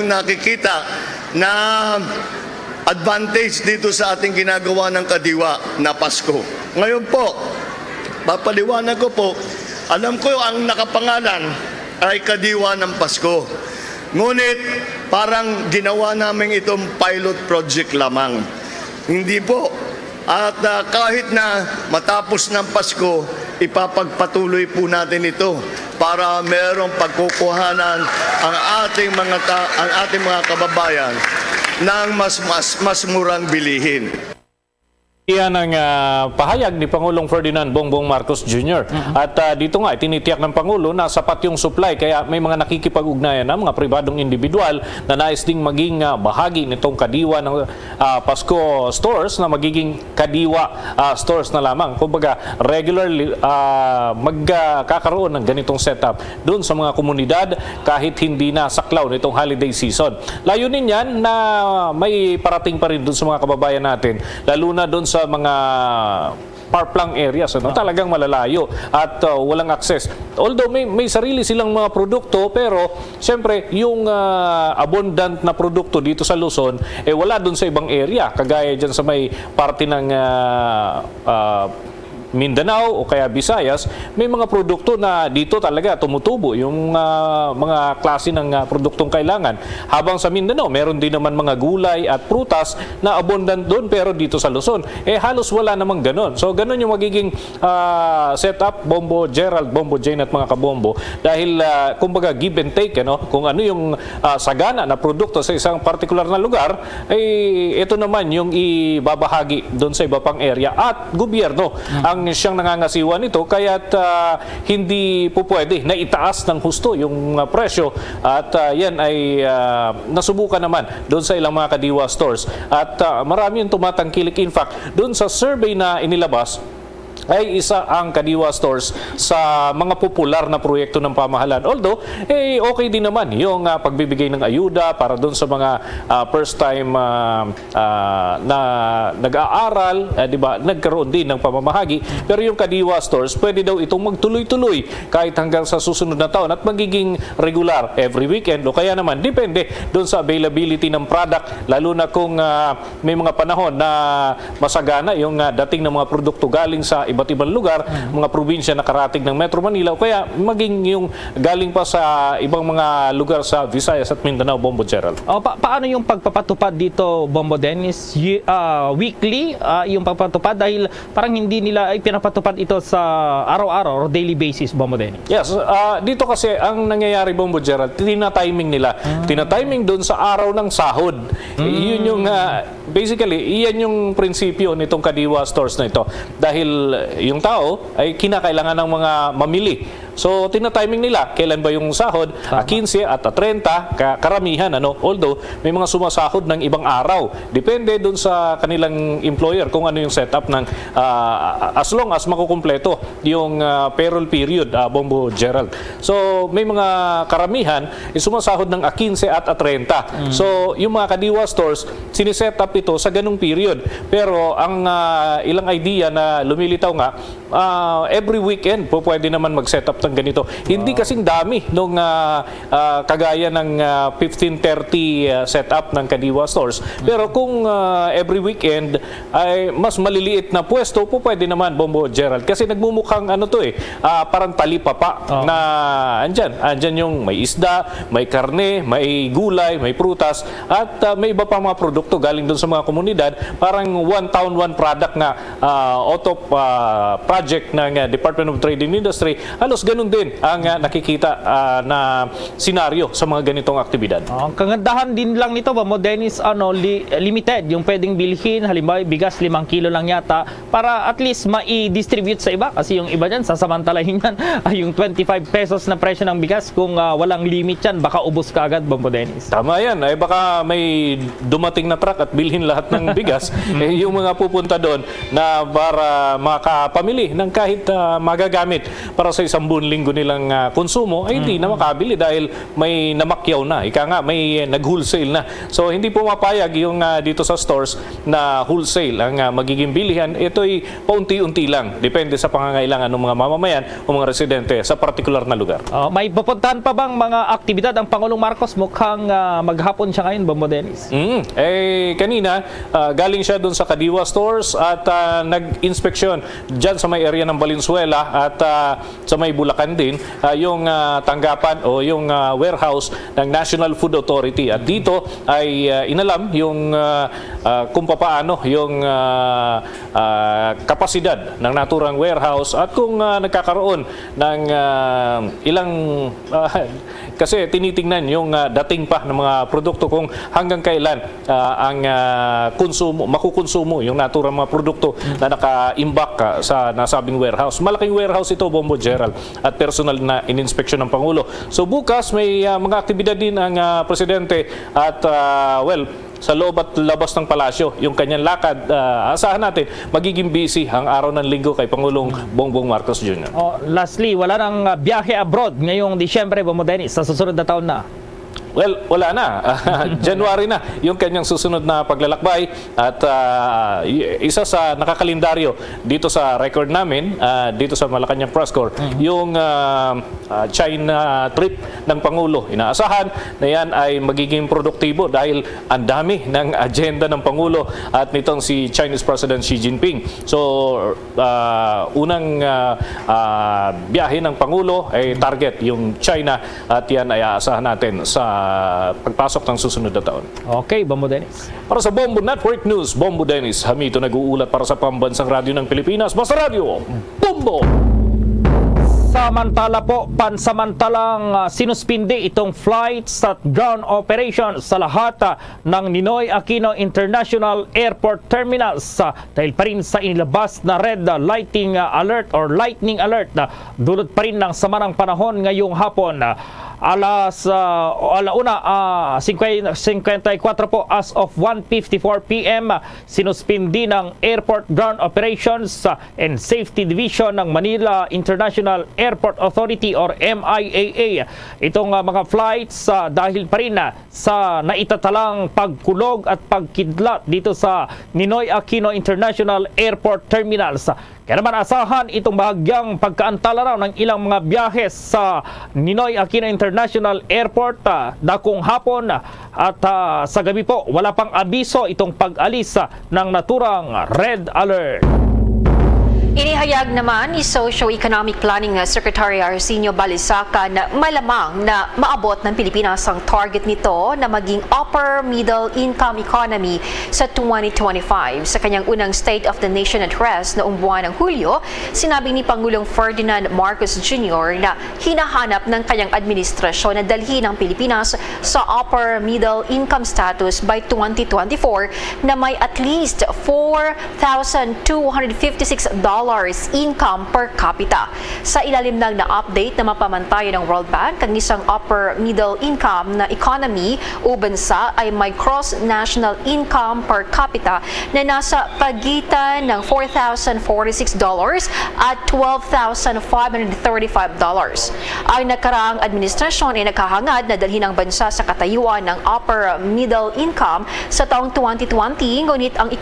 nakikita na advantage dito sa ating ginagawa ng Kadiwa na Pasko. Ngayon po, papaliwanag ko po, alam ko ang nakapangalan ay Kadiwa ng Pasko. Ngunit parang ginawa namin itong pilot project lamang. Hindi po. At kahit na matapos ng Pasko, ipapagpatuloy po natin ito para merong pagkukuhanan ang ating mga kababayan ng mas murang bilihin. Iyan ang pahayag ni Pangulong Ferdinand Bongbong Marcos Jr. At dito nga, tinitiyak ng Pangulo na sapat yung supply kaya may mga nakikipag-ugnayan na mga pribadong individual na nais ding maging bahagi nitong Kadiwa ng Pasko stores na magiging Kadiwa stores na lamang. Kumbaga, regularly magkakaroon ng ganitong setup doon sa mga komunidad kahit hindi na saklaw nitong holiday season. Layunin yan na may parating pa rin doon sa mga kababayan natin, lalo na doon sa mga far-flung areas, talagang malalayo at walang access. Although may sarili silang mga produkto, pero siyempre yung abundant na produkto dito sa Luzon, wala doon sa ibang area. Kagaya dyan sa may parte ng Mindanao o kaya Visayas, may mga produkto na dito talaga tumutubo yung mga klase ng produktong kailangan. Habang sa Mindanao, meron din naman mga gulay at prutas na abundant doon, pero dito sa Luzon, halos wala namang ganon. So, ganon yung magiging setup, Bombo Gerald, Bombo Jane at mga kabombo. Dahil, kumbaga, give and take, kung ano yung sagana na produkto sa isang particular na lugar, ito naman yung ibabahagi doon sa iba pang area. At gobyerno ang siyang nangangasiwa nito, kaya't hindi po pwede na itaas ng husto yung presyo at yan ay nasubukan naman doon sa ilang mga Kadiwa stores at marami yung tumatangkilik. In fact, doon sa survey na inilabas ay isa ang Kadiwa stores sa mga popular na proyekto ng pamahalaan. Although, okay din naman yung pagbibigay ng ayuda para doon sa mga first time na nag-aaral, di ba, nagkaroon din ng pamamahagi. Pero yung Kadiwa stores, pwede daw itong magtuloy-tuloy kahit hanggang sa susunod na taon at magiging regular every weekend o kaya naman, depende doon sa availability ng product, lalo na kung may mga panahon na masagana yung dating ng mga produkto galing sa iba't ibang lugar, mga probinsya na karating ng Metro Manila o kaya maging yung galing pa sa ibang mga lugar sa Visayas at Mindanao, Bombo Gerald. Paano yung pagpapatupad dito, Bombo Dennis? Weekly yung pagpapatupad dahil parang hindi nila pinapatupad ito sa araw-araw or daily basis, Bombo Dennis? Yes, dito kasi ang nangyayari, Bombo Gerald, tina-timing nila. Tina-timing doon sa araw ng sahod. Yun yung, basically, iyan yung prinsipyo nitong Kadiwa stores na ito. Dahil yung tao ay kinakailangan ng mga mamili. So, tina-timing nila kailan ba yung sahod, 15 at 30, karamihan, although may mga sumasahod ng ibang araw. Depende dun sa kanilang employer kung ano yung setup ng as long as makukumpleto yung payroll period, Bombo Gerald. So, may mga karamihan sumasahod ng 15 at 30. So, yung mga Kadiwa stores, siniset up ito sa ganung period. Pero ang ilang idea na lumilitaw nga, every weekend po pwede naman mag-set up ng ganito. Hindi kasing dami nung kagaya ng 1530 setup ng Kadiwa stores. Pero kung every weekend ay mas maliliit na pwesto po pwede naman, Bombo Gerald. Kasi nagmumukhang parang talipapa na andyan yung may isda, may karne, may gulay, may prutas at may iba pa mga produkto galing doon sa mga komunidad. Parang one town, one product na auto project ng Department of Trade and Industry. Halos ganun din ang nakikita na senaryo sa mga ganitong aktibidad. Ang kagandahan din lang nito, Bombo Dennis, limited yung pwedeng bilhin. Halimbawa, bigas 5 kilo lang yata para at least mai-distribute sa iba. Kasi yung iba dyan, sasamantalahin yan ay yung 25 pesos na presyo ng bigas. Kung walang limit yan, baka ubos ka agad, Bombo Dennis. Tama yan. Ay baka may dumating na truck at bilhin lahat ng bigas. Yung mga pupunta doon na para makapamili ng kahit magagamit para sa isang buong linggo nilang konsumo, ay hindi na makabili dahil may namakyaw na. Ika nga, may nag-wholesale na. So, hindi pumapayag yung dito sa stores na wholesale ang magiging bilihan. Ito'y paunti-unti lang. Depende sa pangangailangan ng mga mamamayan o mga residente sa partikular na lugar. May pupuntahan pa bang mga aktibidad ang Pangulong Marcos? Mukhang maghapon siya ngayon, Bombo Dennis. Kanina, galing siya doon sa Kadiwa stores at nag-inspeksyon dyan sa may area ng Valenzuela at sa may Bulacan din, yung tanggapan o yung warehouse ng National Food Authority. At dito ay inalam yung kung paano yung kapasidad ng naturang warehouse at kung nagkakaroon ng ilang kasi tinitingnan yung dating pa ng mga produkto kung hanggang kailan ang makukonsumo yung naturang mga produkto na naka-imbak sa nasabing warehouse. Malaking warehouse ito, Bombo Gerald, at personal na ininspeksyon ng Pangulo. So bukas may mga aktibidad din ang Presidente at sa loob at labas ng palasyo, yung kanyang lakad, asahan natin, magiging busy ang araw ng linggo kay Pangulong Bongbong Marcos Jr. Lastly, wala nang biyahe abroad ngayong Disyembre, Bombo Dennis, sa susunod na taon na. Well, wala na. January na yung kanyang susunod na paglalakbay at isa sa nakakalendaryo dito sa record namin, dito sa Malacanang Press Corps, yung China trip ng Pangulo. Inaasahan na yan ay magiging produktibo dahil ang dami ng agenda ng Pangulo at nitong si Chinese President Xi Jinping. So, unang biyahe ng Pangulo ay target yung China at yan ay aasahan natin sa pagpasok ng susunod na taon. Okay, Bombo Dennis. Para sa Bombo Network News, Bombo Dennis, Hamito nag-uulat para sa Pambansang Radyo ng Pilipinas. Basta Radio, Bombo! Samantala po, pansamantalang sinuspindi itong flights at ground operations sa lahat ng Ninoy Aquino International Airport Terminals dahil pa rin sa inilabas na red lightning alert or lightning alert. Dulot pa rin ng sama ng panahon ngayong hapon. Alas 1:54 po as of 1:54 p.m. sinuspindi ng Airport Ground Operations and Safety Division ng Manila International Airport Authority or MIAA itong mga flights dahil pa rin sa naitatalang pagkulog at pagkidlat dito sa Ninoy Aquino International Airport Terminals. Kaya naman asahan itong bahagyang pagkaantala raw ng ilang mga biyahe sa Ninoy Aquino International Airport dakong hapon at sa gabi po wala pang abiso itong pag-alis ng naturang red alert. Inihayag naman ni Socio-Economic Planning Secretary Arsenio Balisaca na malamang na maabot ng Pilipinas ang target nito na maging upper middle income economy sa 2025. Sa kanyang unang State of the Nation address noong buwan ng Hulyo, sinabi ni Pangulong Ferdinand Marcos Jr. na hinahanap ng kanyang administrasyon na dalhin ang Pilipinas sa upper middle income status by 2024 na may at least $4,256 income per capita. Sa ilalim ng na-update na mapamantayan ng World Bank, ang isang upper middle income na economy o bansa ay may gross national income per capita na nasa pagitan ng $4,046 at $12,535. Ang nakaraang administrasyon ay nakahangad na dalhin ang bansa sa katayuan ng upper middle income sa taong 2020, ngunit ang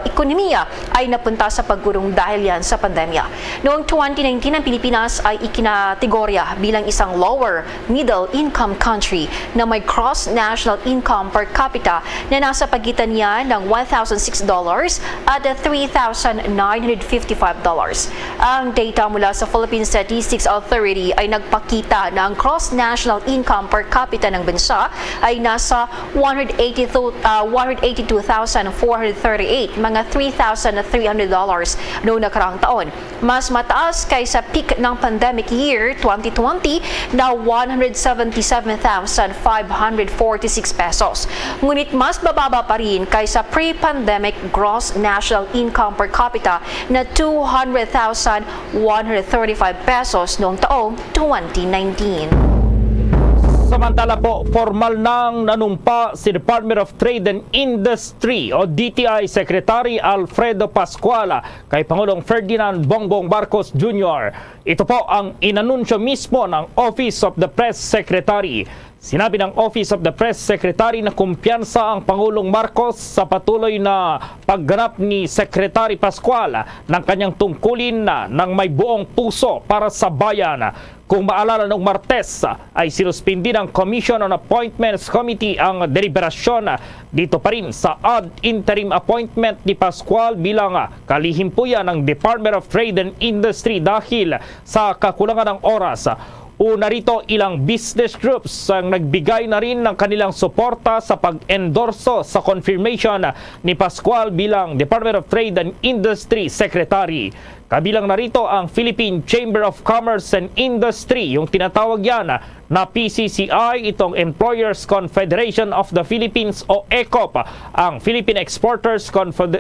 ekonomiya ay napunta sa pagurong dahil yan laban sa pandemya. Noong 2019, ang Pilipinas ay ikinategorya bilang isang lower middle income country na may gross national income per capita na nasa pagitan niya ng $1,006 at $3,955. Ang data mula sa Philippine Statistics Authority ay nagpakita na ang gross national income per capita ng bansa ay nasa $182,438, mga $3,300 noong nakaraang taon. Mas mataas kaysa peak ng pandemic year 2020 na $177,546 pesos. Ngunit mas bababa pa rin kaysa pre-pandemic gross national income per capita na $200,135 pesos noong taong 2019. Samantala po, formal nang nanumpa si Department of Trade and Industry o DTI Secretary Alfredo Pascuala kay Pangulong Ferdinand Bongbong Marcos Jr. Ito po ang inanunsyo mismo ng Office of the Press Secretary. Sinabi ng Office of the Press Secretary na kumpiyansa ang Pangulong Marcos sa patuloy na pagganap ni Secretary Pascuala ng kanyang tungkulin ng may buong puso para sa bayan. Kung maalala noong Martes ay sinuspindi ng Commission on Appointments Committee ang deliberasyon dito pa rin sa ad interim appointment ni Pascual bilang kalihimpuyan ng Department of Trade and Industry dahil sa kakulangan ng oras. Una rito, ilang business groups ang nagbigay na rin ng kanilang suporta sa pag-endorso sa confirmation ni Pascual bilang Department of Trade and Industry Secretary. Kabilang na rito ang Philippine Chamber of Commerce and Industry, yung tinatawag yan na PCCI, itong Employers Confederation of the Philippines o ECOP, ang Philippine Exporters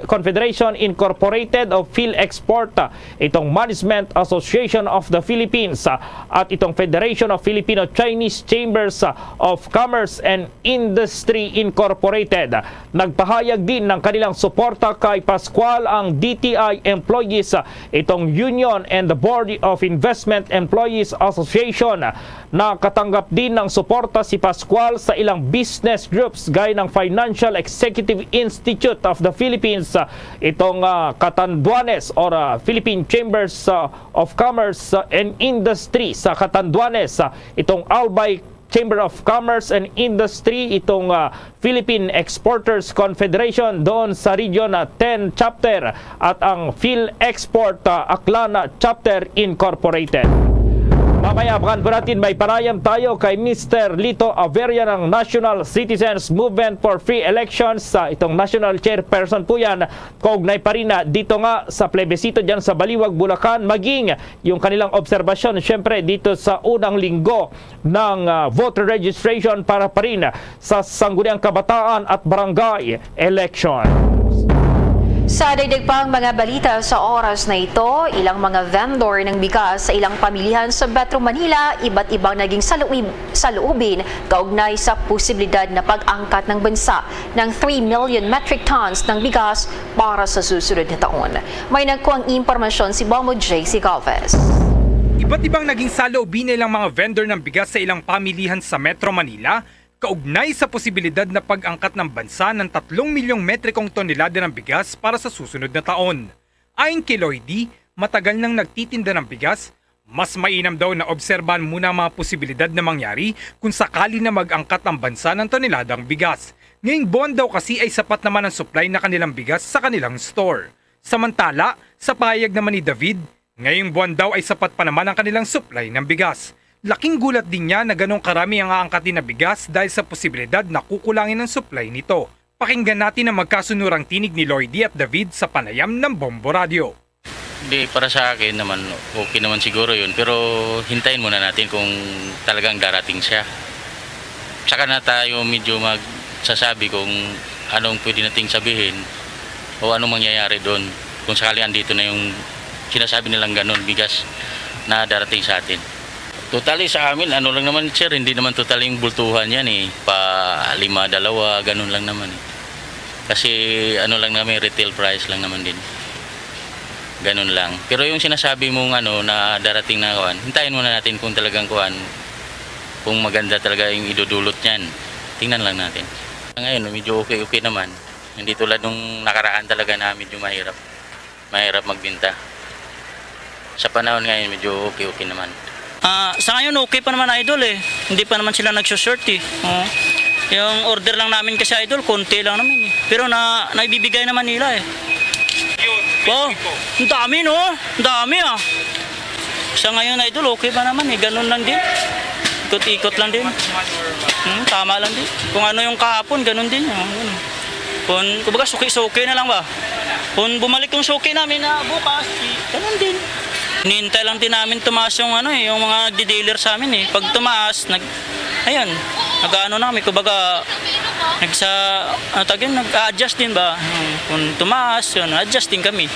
Confederation Incorporated o PhilExport, itong Management Association of the Philippines at itong Federation of Filipino-Chinese Chambers of Commerce and Industry Incorporated. Nagpahayag din ng kanilang suporta kay Pascual ang DTI employees, itong Union and the Board of Investment Employees Association. Nakatanggap din ng suporta si Pascual sa ilang business groups gaya ng Financial Executive Institute of the Philippines, itong Catanduanes or Philippine Chambers of Commerce and Industry sa Catanduanes, itong Albay Chamber of Commerce and Industry, itong Philippine Exporters Confederation doon sa Region 10 Chapter at ang PhilExport Aklan Chapter Incorporated. Mamaya bakan po natin may panayam tayo kay Mr. Lito Averia ng National Citizens Movement for Free Elections. Itong national chairperson po yan. Kaugnay pa rin dito nga sa plebisito dyan sa Baliwag, Bulacan. Maging yung kanilang obserbasyon syempre dito sa unang linggo ng voter registration para pa rin sa Sangguniang Kabataan at Barangay Election. Sa dagdag pang mga balita sa oras na ito, ilang mga vendor ng bigas sa ilang pamilihan sa Metro Manila, iba't ibang naging saloobin kaugnay sa posibilidad na pag-angkat ng bansa ng 3 million metric tons ng bigas para sa susunod na taon. May nagkuhang impormasyon si Bomo J.C. Galvez. Iba't ibang naging saloobin nilang mga vendor ng bigas sa ilang pamilihan sa Metro Manila kaugnay sa posibilidad na pag-angkat ng bansa ng 3 milyong metrikong tonelada ng bigas para sa susunod na taon. Ayon kay Lloydie, matagal nang nagtitinda ng bigas, mas mainam daw na obserbahan muna ang mga posibilidad na mangyari kung sakali na mag-angkat ang bansa ng toneladang bigas. Ngayong buwan daw kasi ay sapat naman ang supply na kanilang bigas sa kanilang store. Samantala, sa pahayag naman ni David, ngayong buwan daw ay sapat pa naman ang kanilang supply ng bigas. Laking gulat din niya na ganong karami ang aangkatin na bigas dahil sa posibilidad na kukulangin ang supply nito. Pakinggan natin ang magkasunurang tinig ni Lloydie at David sa panayam ng Bombo Radio. Hindi, para sa akin naman, okay naman siguro yun. Pero hintayin muna natin kung talagang darating siya. Tsaka na tayo medyo magsasabi kung anong pwede nating sabihin o anong mangyayari doon. Kung sakali andito na yung sinasabi nilang ganun, bigas na darating sa atin. Totally sa amin, ano lang naman sir, hindi naman totally yung bultuhan yan eh. Pa 5, 2, ganun lang naman eh. Kasi ano lang namin, retail price lang naman din. Ganun lang. Pero yung sinasabi mong ano na darating na kuwan, hintayin muna natin kung talagang kuwan, kung maganda talaga yung idudulot niyan. Tingnan lang natin. Ngayon, medyo okay naman. Hindi tulad nung nakaraan talaga na medyo mahirap. Mahirap magbenta. Sa panahon ngayon, medyo okay naman. Sa ngayon, okay pa naman, Idol eh. Hindi pa naman sila nagsusort eh. Yung order lang namin kasi, Idol, konti lang naman eh. Pero naibibigay naman nila eh. Ang dami no? Ang dami ah. Sa ngayon, Idol, okay pa naman eh. Ganun lang din. Ikot-ikot lang din. Tama lang din. Kung ano yung kahapon, ganun din. Kung kumbaga, suki-suki na lang ba? Kung bumalik yung suki namin na bukas, ganun din. Hinihintay lang din namin tumaas yung yung mga nagdi-dealer sa amin eh. Pag tumaas, nag-ano na kami, kumbaga nag-adjust din ba? Kung tumaas, adjust din kami.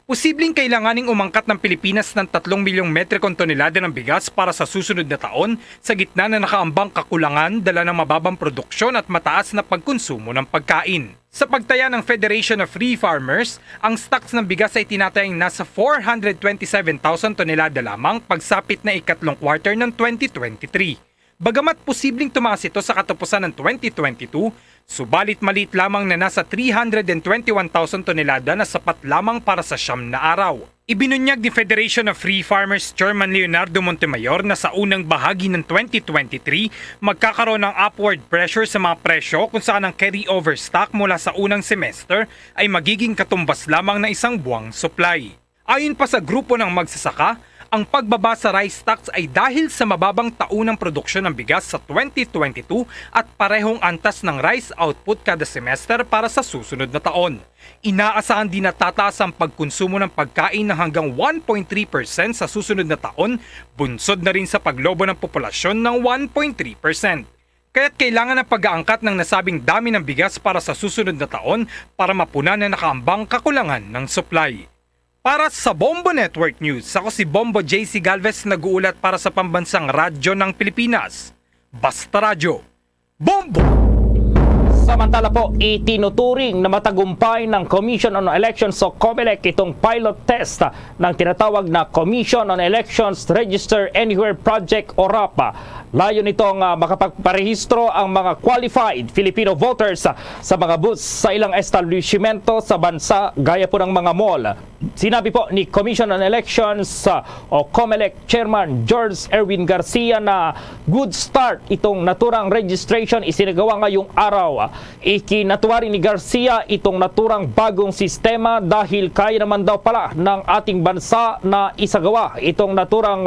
Posibleng kailanganing umangkat ng Pilipinas ng 3 milyong metrikong tonelada ng bigas para sa susunod na taon sa gitna na nakaambang kakulangan dala ng mababang produksyon at mataas na pagkonsumo ng pagkain. Sa pagtaya ng Federation of Free Farmers, ang stocks ng bigas ay tinatayang nasa 427,000 tonelada lamang pagsapit na ikatlong quarter ng 2023. Bagamat posibleng tumaas ito sa katapusan ng 2022, subalit maliit lamang na nasa 321,000 tonelada na sapat lamang para sa 9 na araw. Ibinunyag ni Federation of Free Farmers Chairman Leonardo Montemayor na sa unang bahagi ng 2023, magkakaroon ng upward pressure sa mga presyo kung saan ang carry-over stock mula sa unang semester ay magiging katumbas lamang na isang buwang supply. Ayon pa sa grupo ng magsasaka, ang pagbaba sa rice stocks ay dahil sa mababang taunang produksyon ng bigas sa 2022 at parehong antas ng rice output kada semester para sa susunod na taon. Inaasahan din na tataas ang pagkonsumo ng pagkain ng hanggang 1.3% sa susunod na taon, bunsod na rin sa paglobo ng populasyon ng 1.3%. Kaya't kailangan ng pag-aangkat ng nasabing dami ng bigas para sa susunod na taon para mapunan na nakaambang kakulangan ng supply. Para sa Bombo Network News, ako si Bombo JC Galvez, nag-uulat para sa Pambansang Radyo ng Pilipinas. Basta Radyo, Bombo! Samantala po, itinuturing na matagumpay ng Commission on Elections o COMELEC itong pilot test ng tinatawag na Commission on Elections Register Anywhere Project o RAPA. Layo nitong makapagparehistro ang mga qualified Filipino voters sa mga booths sa ilang establishmento sa bansa gaya po ng mga mall. Sinabi po ni Commission on Elections o COMELEC Chairman George Erwin Garcia na good start itong naturang registration isinagawa ngayong araw. Ikinatuwa rin ni Garcia itong naturang bagong sistema dahil kaya naman daw pala ng ating bansa na isagawa itong naturang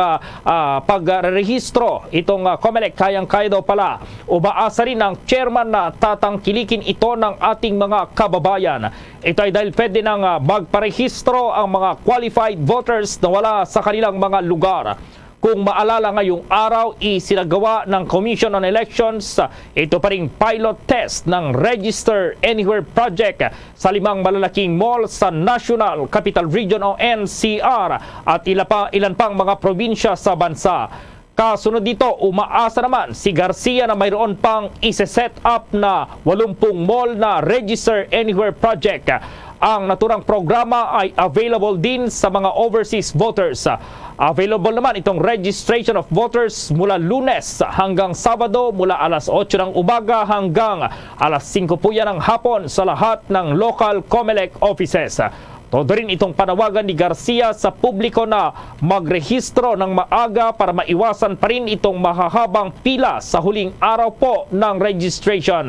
pagrehistro. Itong COMELEC kayang-kaya daw pala. Umaasa rin ang chairman na tatangkilikin ito ng ating mga kababayan. Ito ay dahil pwede nang magparehistro ang mga qualified voters na wala sa kanilang mga lugar. Kung maalala ngayong araw, isinagawa ng Commission on Elections ito pa ring pilot test ng Register Anywhere Project sa 5 malalaking mall sa National Capital Region o NCR at ilan pang mga probinsya sa bansa. Kasunod dito, umaasa naman si Garcia na mayroon pang ise-set up na 80 mall na Register Anywhere Project. Ang naturang programa ay available din sa mga overseas voters. Available naman itong registration of voters mula Lunes hanggang Sabado mula alas 8 ng umaga hanggang alas 5 po yan ng hapon sa lahat ng local COMELEC offices. Todo rin itong panawagan ni Garcia sa publiko na magrehistro ng maaga para maiwasan pa rin itong mahahabang pila sa huling araw po ng registration.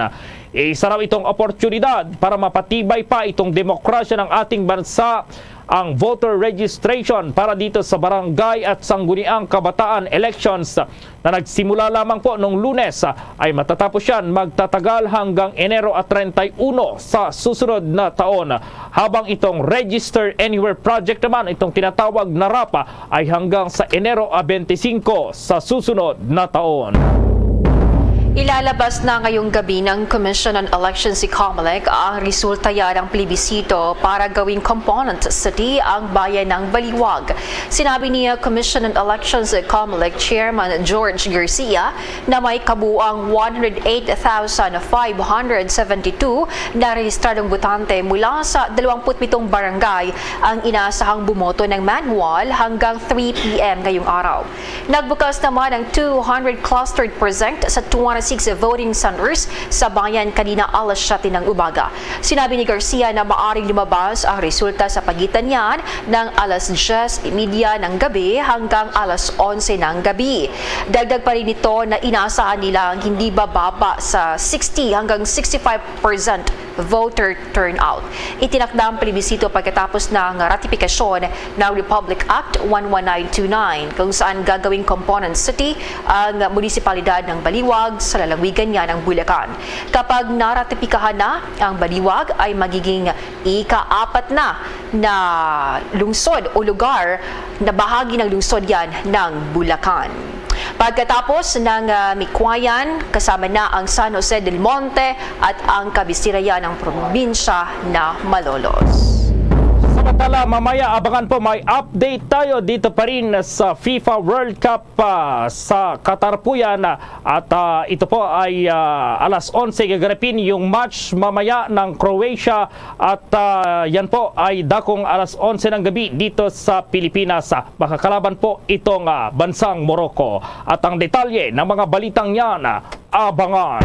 Isa raw itong oportunidad para mapatibay pa itong demokrasya ng ating bansa. Ang voter registration para dito sa barangay at sangguniang kabataan elections na nagsimula lamang po noong Lunes ay matatapos yan magtatagal hanggang Enero at 31 sa susunod na taon. Habang itong Register Anywhere Project naman, itong tinatawag na RAPA ay hanggang sa Enero 25 sa susunod na taon. Ilalabas na ngayong gabi ng Commission on Elections si COMELEC ang resulta ng plebisito para gawing component city ang bayan ng Baliwag. Sinabi ni Commission on Elections COMELEC Chairman George Garcia na may kabuang 108,572 na rehistradong botante mula sa 27 barangay ang inaasahang bumoto ng manual hanggang 3 p.m. ngayong araw. Nagbukas naman ang 200 clustered precinct sa 200 para 6 voting centers sa bayan kanina alas 7 ng umaga. Sinabi ni Garcia na maaring lumabas ang resulta sa pagitan niyan ng alas 10:30 ng gabi hanggang alas 11 ng gabi. Dagdag pa rin ito na inaasahan nilang hindi bababa sa 60 hanggang 65% voter turnout. Itinakda ang plebisito pagkatapos ng ratifikasyon ng Republic Act 11929 kung saan gagawing component city ang munisipalidad ng Baliwag sa lalawigan niya ng Bulacan. Kapag naratipikahan na ang Baliwag ay magiging ika-4 na lungsod o lugar na bahagi ng lungsod yan ng Bulacan. Pagkatapos ng Mikwayan, kasama na ang San Jose del Monte at ang kabisirayan ng probinsya na Malolos. Samantala, mamaya abangan po, may update tayo dito pa rin sa FIFA World Cup sa Qatar po yan. At ito po ay alas 11 gaganapin yung match mamaya ng Croatia at yan po ay dakong alas 11 ng gabi dito sa Pilipinas. Makakalaban po itong bansang Morocco. At ang detalye ng mga balitang yan, abangan.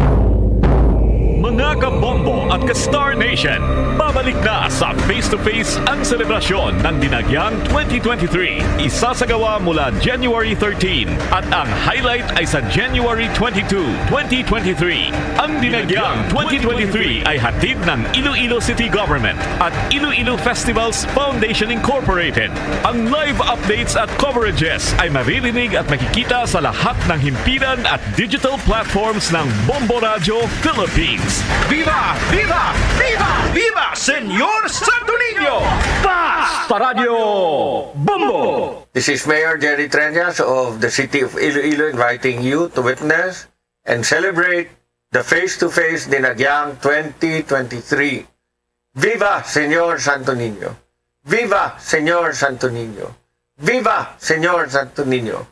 Mga kabombo at ka-Star Nation, babalik na sa face-to-face ang selebrasyon ng Dinagyang 2023. Isasagawa mula January 13 at ang highlight ay sa January 22, 2023. Ang Dinagyang 2023 ay hatid ng Iloilo City Government at Iloilo Festivals Foundation Incorporated. Ang live updates at coverages ay maririnig at makikita sa lahat ng himpilan at digital platforms ng Bombo Radio Philippines. Viva! Viva! Viva! Viva! Senyor Santo Niño! Basta Radio Bombo! This is Mayor Jerry Treñas of the City of Iloilo inviting you to witness and celebrate the face-to-face Dinagyang 2023. Viva Senyor Santo Niño! Viva Senyor Santo Niño! Viva Senyor Santo Niño!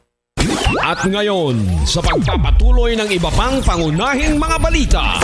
At ngayon, sa pagpapatuloy ng iba pang pangunahing mga balita,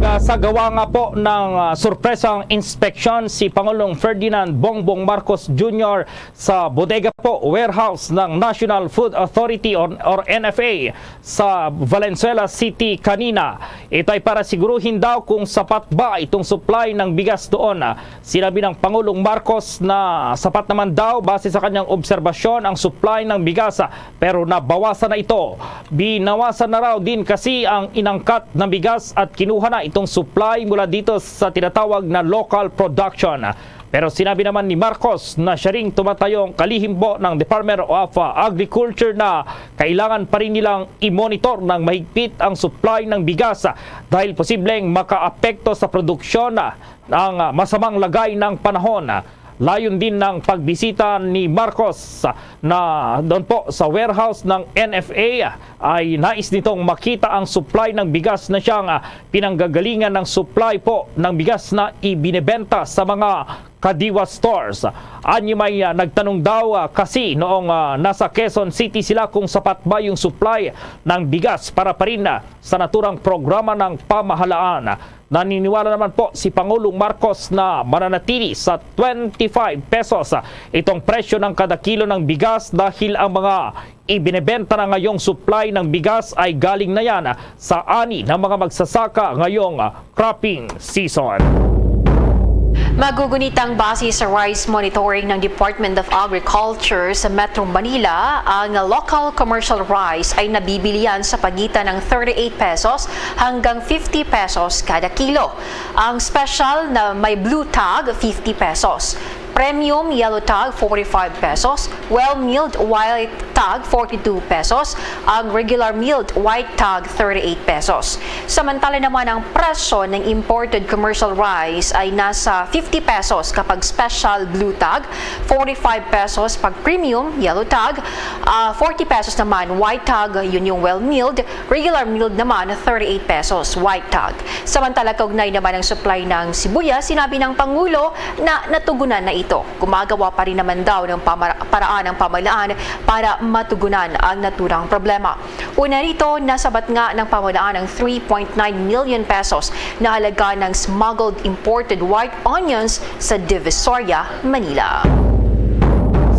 Nagsagawa nga po ng surpresang inspeksyon si Pangulong Ferdinand Bongbong Marcos Jr. sa bodega po, warehouse ng National Food Authority or NFA sa Valenzuela City kanina. Ito ay para siguruhin daw kung sapat ba itong supply ng bigas doon. Sinabi ng Pangulong Marcos na sapat naman daw base sa kanyang obserbasyon ang supply ng bigas pero nabawasan na ito. Binawasan na raw din kasi ang inangkat na bigas at kinuha na itong supply mula dito sa tinatawag na local production. Pero sinabi naman ni Marcos na siya ring tumatayong kalihim po ng Department of Agriculture na kailangan pa rin nilang i-monitor ng mahigpit ang supply ng bigas dahil posibleng makaapekto sa produksyon ng masamang lagay ng panahon. Layon din ng pagbisita ni Marcos na doon po sa warehouse ng NFA ay nais nitong makita ang supply ng bigas na siyang pinanggagalingan ng supply po ng bigas na ibinebenta sa mga Kadiwa stores. Anyo may nagtanong daw kasi noong nasa Quezon City sila kung sapat ba yung supply ng bigas para pa rin sa naturang programa ng pamahalaan. Naniniwala naman po si Pangulong Marcos na mananatili sa 25 pesos itong presyo ng kada kilo ng bigas dahil ang mga ibinebenta na ngayong supply ng bigas ay galing na yan sa ani ng mga magsasaka ngayong cropping season. Magugunitang base sa rice monitoring ng Department of Agriculture sa Metro Manila, ang local commercial rice ay nabibilihan sa pagitan ng 38 pesos hanggang 50 pesos kada kilo. Ang special na may blue tag, 50 pesos. Premium yellow tag, 45 pesos. Well-milled white tag, 42 pesos. Ang regular milled white tag, 38 pesos. Samantala naman ang presyo ng imported commercial rice ay nasa 50 pesos kapag special blue tag, 45 pesos pag premium yellow tag, 40 pesos naman white tag, yun yung well-milled. Regular milled naman, 38 pesos white tag. Samantala kaugnay naman ang supply ng sibuyas, sinabi ng Pangulo na natugunan na ito. Gumagawa pa rin naman daw ng paraan ng pamahalaan para matugunan ang naturang problema. Una rito, nasabat nga ng pamahalaan ng 3.9 million pesos na halaga ng smuggled imported white onions sa Divisoria, Manila.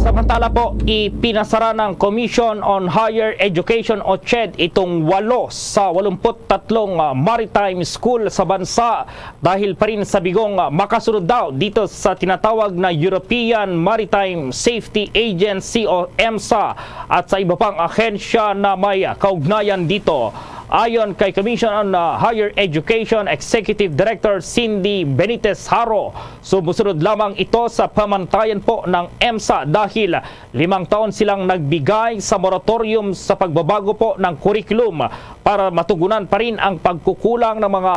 Samantala po, ipinasara ng Commission on Higher Education o CHED itong 8 sa 83 maritime school sa bansa dahil pa rin sa bigong makasunod daw dito sa tinatawag na European Maritime Safety Agency o EMSA at sa iba pang ahensya na may kaugnayan dito. Ayon kay Commission on Higher Education Executive Director Cindy Benitez Haro, sumusunod lamang ito sa pamantayan po ng EMSA dahil 5 taon silang nagbigay sa moratorium sa pagbabago po ng curriculum para matugunan pa rin ang pagkukulang ng mga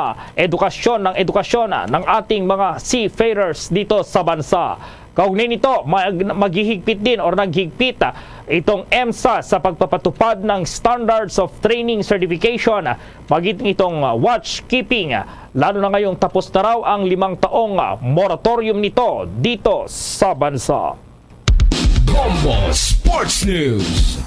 edukasyon ng ating mga seafarers dito sa bansa. Kaugnay nito, maghihigpit din o naghigpit itong EMSA sa pagpapatupad ng Standards of Training Certification magiting itong watchkeeping, lalo na ngayong tapos na raw ang 5 taong moratorium nito dito sa bansa. Bombo Sports News.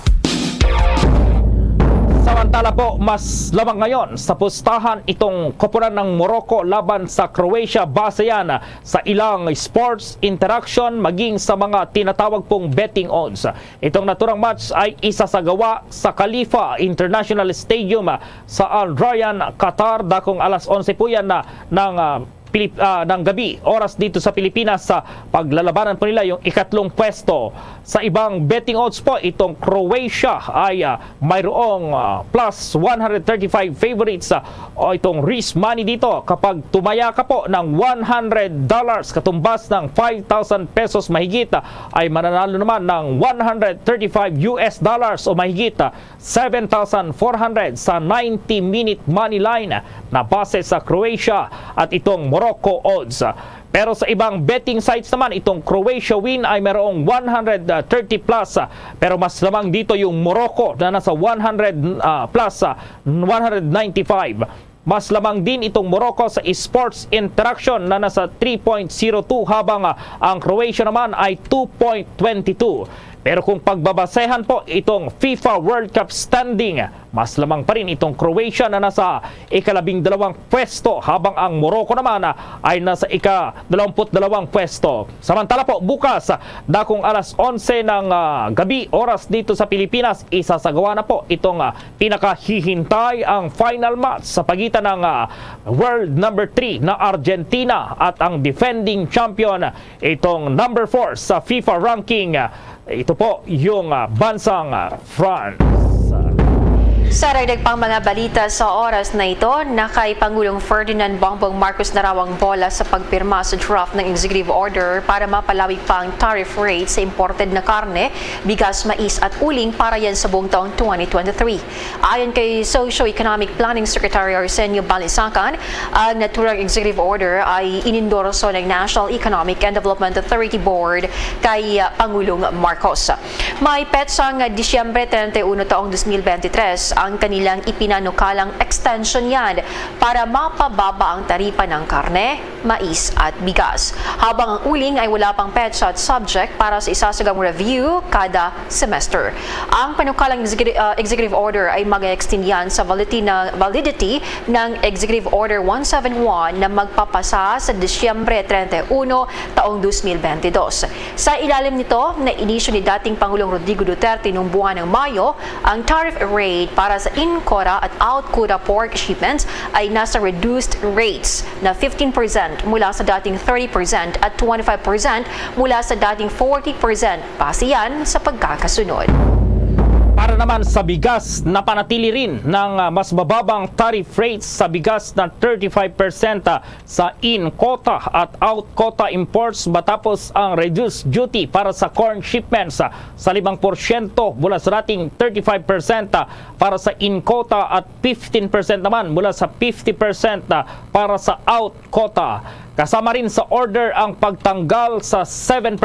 Samantala po, mas lamang ngayon sa pustahan itong koponan ng Morocco laban sa Croatia base yan sa ilang sports interaction maging sa mga tinatawag pong betting odds. Itong naturang match ay isasagawa sa Khalifa International Stadium sa Al Rayyan, Qatar. Dakong alas 11 po yan ng gabi, oras dito sa Pilipinas sa paglalabanan po nila yung ikatlong pwesto. Sa ibang betting odds po, itong Croatia ay mayroong plus 135 favorites o itong risk money dito kapag tumaya ka po ng $100 katumbas ng 5,000 pesos mahigit ay mananalo naman ng $135 o mahigit 7,400 sa 90-minute money line na base sa Croatia at itong Morocco odds. Pero sa ibang betting sites naman, itong Croatia win ay mayroong 130 plus. Pero mas lamang dito yung Morocco na nasa 100 plus 195. Mas lamang din itong Morocco sa sports interaction na nasa 3.02 habang ang Croatia naman ay 2.22. Pero kung pagbabasehan po itong FIFA World Cup standing, mas lamang pa rin itong Croatia na nasa ika-12 pwesto habang ang Morocco naman ay nasa ika-22 pwesto. Samantala po bukas, dakong alas 11 ng gabi oras dito sa Pilipinas, isasagawa na po itong pinakahihintay ang final match sa pagitan ng world number 3 na Argentina at ang defending champion itong number 4 sa FIFA ranking. Ito po yung bansang France. Sa dagdag pang mga balita sa oras na ito, na kay Pangulong Ferdinand Bongbong Marcos na raw ang bola sa pagpirma sa draft ng executive order para mapalawig pa ang tariff rate sa imported na karne, bigas, mais at uling para yan sa buong taong 2023. Ayon kay Socio-Economic Planning Secretary Arsenio Balisacan, ang naturang executive order ay inendorso ng National Economic and Development Authority Board kay Pangulong Marcos. May petsang Disyembre 31 taong 2023 ang kanilang ipinanukalang extension yan para mapababa ang taripa ng karne, mais at bigas. Habang ang uling ay wala pang petsa at subject para sa isasagang review kada semester. Ang panukalang executive order ay mag-extend yan sa validity ng Executive Order 171 na magpapasa sa Disyembre 31 taong 2022. Sa ilalim nito, na inisyo ni dating Pangulong Rodrigo Duterte noong buwan ng Mayo, ang tariff rate para sa in-quota at out-quota pork shipments ay nasa reduced rates na 15% mula sa dating 30% at 25% mula sa dating 40%. Base yan sa pagkakasunod. Para naman sa bigas, napanatili rin ng mas mababang tariff rates sa bigas na 35% sa in-quota at out-quota imports matapos ang reduced duty para sa corn shipments sa 5% mula sa dating 35% para sa in-quota at 15% naman mula sa 50% para sa out-quota. Kasama rin sa order ang pagtanggal sa 7%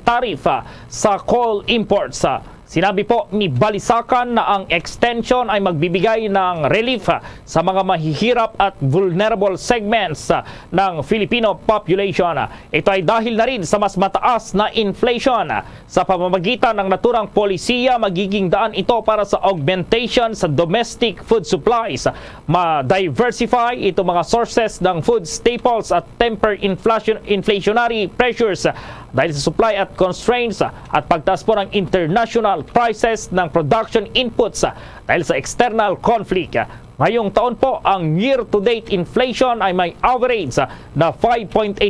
tariff sa coal imports. Sinabi po ni Balisacan na ang extension ay magbibigay ng relief sa mga mahihirap at vulnerable segments ng Filipino population. Ito ay dahil na rin sa mas mataas na inflation. Sa pamamagitan ng naturang polisiya, magiging daan ito para sa augmentation sa domestic food supplies, ma-diversify itong mga sources ng food staples at temper inflationary pressures dahil sa supply at constraints at pagtaas po ng international prices ng production inputs dahil sa external conflict. Ngayong taon po, ang year-to-date inflation ay may average na 5.8%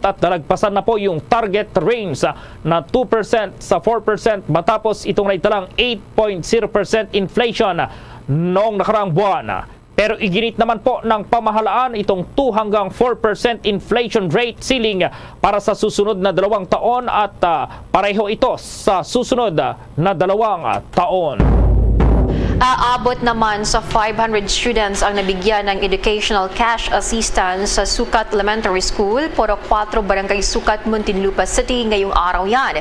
at nalagpasan na po yung target range na 2% sa 4% matapos itong naitalang 8.0% inflation noong nakaraang buwan. Pero iginit naman po ng pamahalaan itong 2 hanggang 4% inflation rate ceiling para sa susunod na 2 taon at pareho ito sa susunod na 2 taon. Aabot naman sa 500 students ang nabigyan ng educational cash assistance sa Sukat Elementary School, Poro 4, Barangay Sukat, Muntinlupa City ngayong araw yan.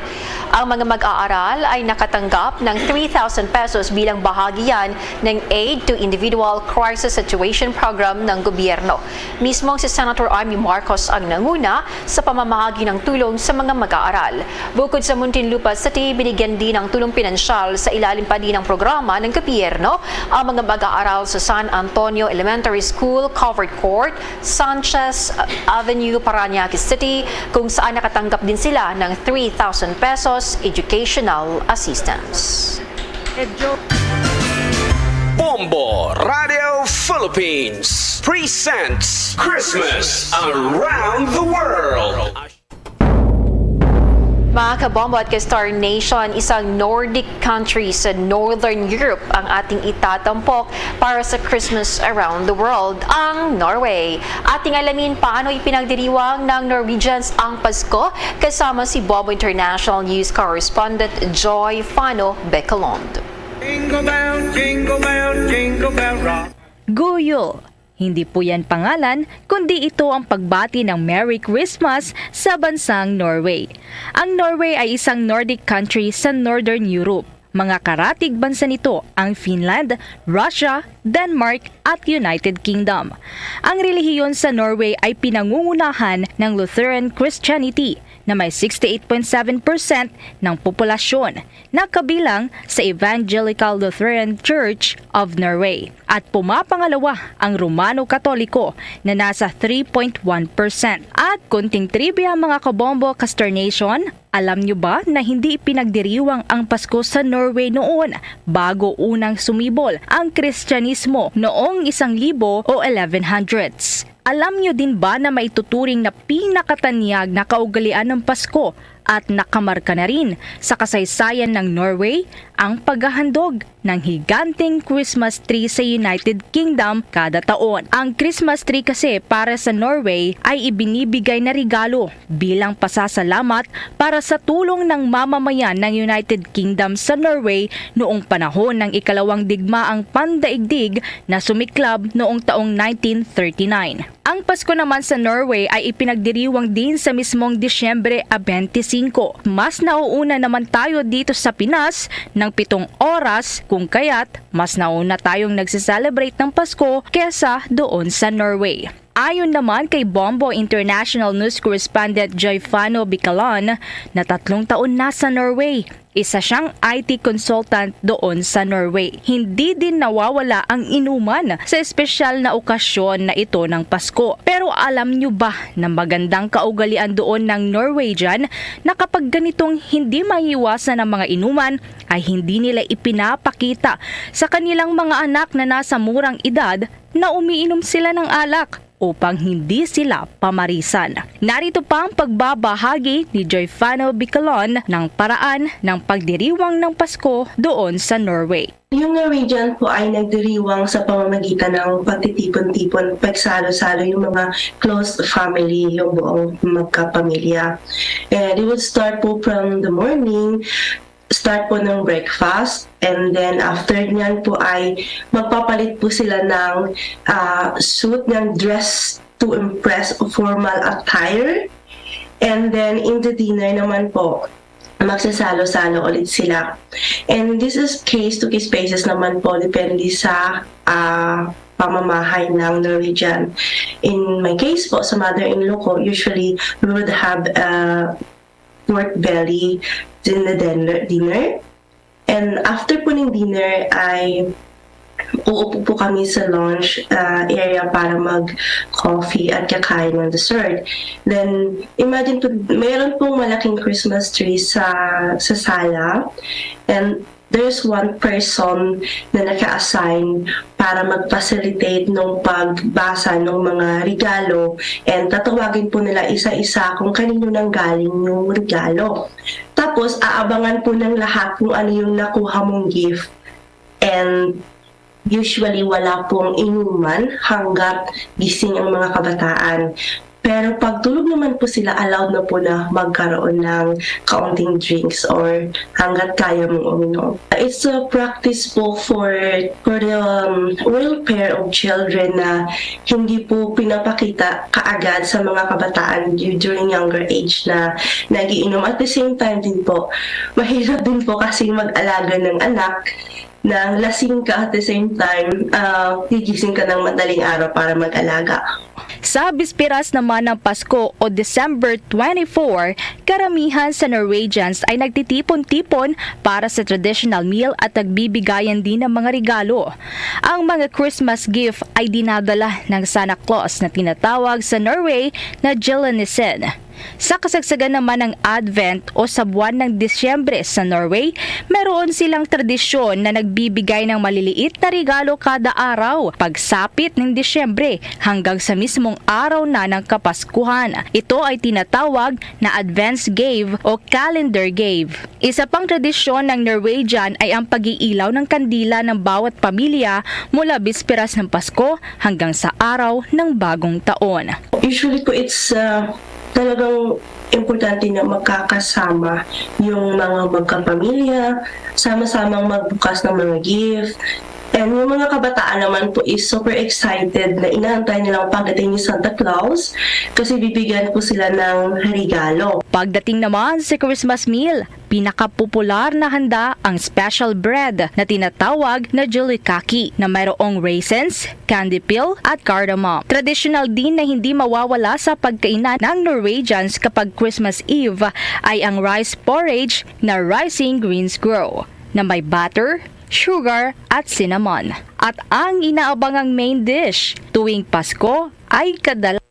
Ang mga mag-aaral ay nakatanggap ng 3,000 pesos bilang bahagi yan ng Aid to Individual Crisis Situation Program ng gobyerno. Mismong si Senator Amy Marcos ang nanguna sa pamamahagi ng tulong sa mga mag-aaral. Bukod sa Muntinlupa City, binigyan din ng tulong pinansyal sa ilalim pa din ng programa ng gobyerno ang mga mag-aaral sa San Antonio Elementary School, Covered Court, Sanchez Avenue, Parañaque City, kung saan nakatanggap din sila ng 3,000 pesos educational assistance. Bombo Radio Philippines presents Christmas Around the World. Mga kabombo at ka-Star Nation, isang Nordic country sa Northern Europe ang ating itatampok para sa Christmas Around the World, ang Norway. Ating alamin paano ipinagdiriwang ng Norwegians ang Pasko kasama si Bombo International News Correspondent Joy Fano Bekalond. Jingle bell, jingle bell, jingle bell rock. Guyul. Hindi po yan pangalan, kundi ito ang pagbati ng Merry Christmas sa bansang Norway. Ang Norway ay isang Nordic country sa Northern Europe. Mga karatig bansa nito ang Finland, Russia, Denmark at United Kingdom. Ang relihiyon sa Norway ay pinangungunahan ng Lutheran Christianity na may 68.7% ng populasyon na kabilang sa Evangelical Lutheran Church of Norway. At pumapangalawa ang Romano Katoliko na nasa 3.1%. At kunting trivia mga kabombo ka-Star Nation, alam nyo ba na hindi ipinagdiriwang ang Pasko sa Norway noon bago unang sumibol ang Kristyanismo noong 1000 o 1100s? Alam nyo din ba na maituturing na pinakatanyag na kaugalian ng Pasko at nakamarka na rin sa kasaysayan ng Norway ang paghahandog ng higanteng Christmas tree sa United Kingdom kada taon. Ang Christmas tree kasi para sa Norway ay ibinibigay na regalo bilang pasasalamat para sa tulong ng mamamayan ng United Kingdom sa Norway noong panahon ng ikalawang digmaang pandaigdig na sumiklab noong taong 1939. Ang Pasko naman sa Norway ay ipinagdiriwang din sa mismong Disyembre 25. Mas nauuna naman tayo dito sa Pinas ng 7 oras kung kaya't mas nauna tayong nagsiselebrate ng Pasko kesa doon sa Norway. Ayon naman kay Bombo International News Correspondent Joy Fano Bekalond na 3 taon na sa Norway. Isa siyang IT consultant doon sa Norway. Hindi din nawawala ang inuman sa espesyal na okasyon na ito ng Pasko. Pero alam nyo ba na magandang kaugalian doon ng Norwegian na kapag ganitong hindi maiiwasan ng mga inuman ay hindi nila ipinapakita sa kanilang mga anak na nasa murang edad na umiinom sila ng alak upang hindi sila pamarisan. Narito pa ang pagbabahagi ni Joy Fano Bekalond ng paraan ng pagdiriwang ng Pasko doon sa Norway. Yung Norwegian po ay nagdiriwang sa pamamagitan ng pagtitipon-tipon, pagsalo-salo yung mga close family, yung buong magkapamilya. And it would start po from the morning, start po ng breakfast, and then after nyan po ay magpapalit po sila ng suit, ng dress to impress, formal attire. And then in the dinner naman po, magsasalo-salo ulit sila. And this is case-to-case basis naman po, depende sa pamamahay ng Norwegian. In my case po, sa mother-in-law ko, usually we would have pork belly in the dinner. And after po ng dinner ay uupo po kami sa lounge area para mag-coffee at kakain ng dessert. Then, imagine po, mayroon pong malaking Christmas tree sa sala, and there's one person na naka-assign para mag-facilitate ng pagbasa ng mga regalo, and tatawagin po nila isa-isa kung kanino nang galing yung regalo. Tapos, aabangan po ng lahat kung ano yung nakuha mong gift. And usually, wala pong inuman hanggat gising ang mga kabataan. Pero pag tulog naman po sila, allowed na po na magkaroon ng kaunting drinks or hanggat kaya mong uminom. It's a practice po for the welfare of children na hindi po pinapakita kaagad sa mga kabataan during younger age na nagiinom. At the same time din po, mahirap din po kasi mag-alaga ng anak na lasing ka at the same time, gigising ka ng madaling araw para mag-alaga. Sa bisperas naman ng Pasko o December 24, karamihan sa Norwegians ay nagtitipon-tipon para sa traditional meal at nagbibigayan din ng mga regalo. Ang mga Christmas gift ay dinadala ng Santa Claus na tinatawag sa Norway na Julenissen. Sa kasagsagan naman ng Advent o sa buwan ng Disyembre sa Norway, meron silang tradisyon na nagbibigay ng maliliit na regalo kada araw pagsapit ng Disyembre hanggang sa mismong araw na ng Kapaskuhan. Ito ay tinatawag na Advance Gave o Calendar Gave. Isa pang tradisyon ng Norwegian ay ang pag-iilaw ng kandila ng bawat pamilya mula bisperas ng Pasko hanggang sa araw ng Bagong Taon. Usually po it's talagang importante na magkakasama yung mga magkapamilya, sama-samang magbukas ng mga gift. And yung mga kabataan naman po is super excited na inaantay nilang pagdating ni Santa Claus kasi bibigyan po sila ng regalo. Pagdating naman sa Christmas meal, pinakapopular na handa ang special bread na tinatawag na julikaki na mayroong raisins, candy peel at cardamom. Traditional din na hindi mawawala sa pagkainan ng Norwegians kapag Christmas Eve ay ang rice porridge na Rising Greens Grow na may butter, sugar at cinnamon. At ang inaabangang main dish tuwing Pasko ay kadalasan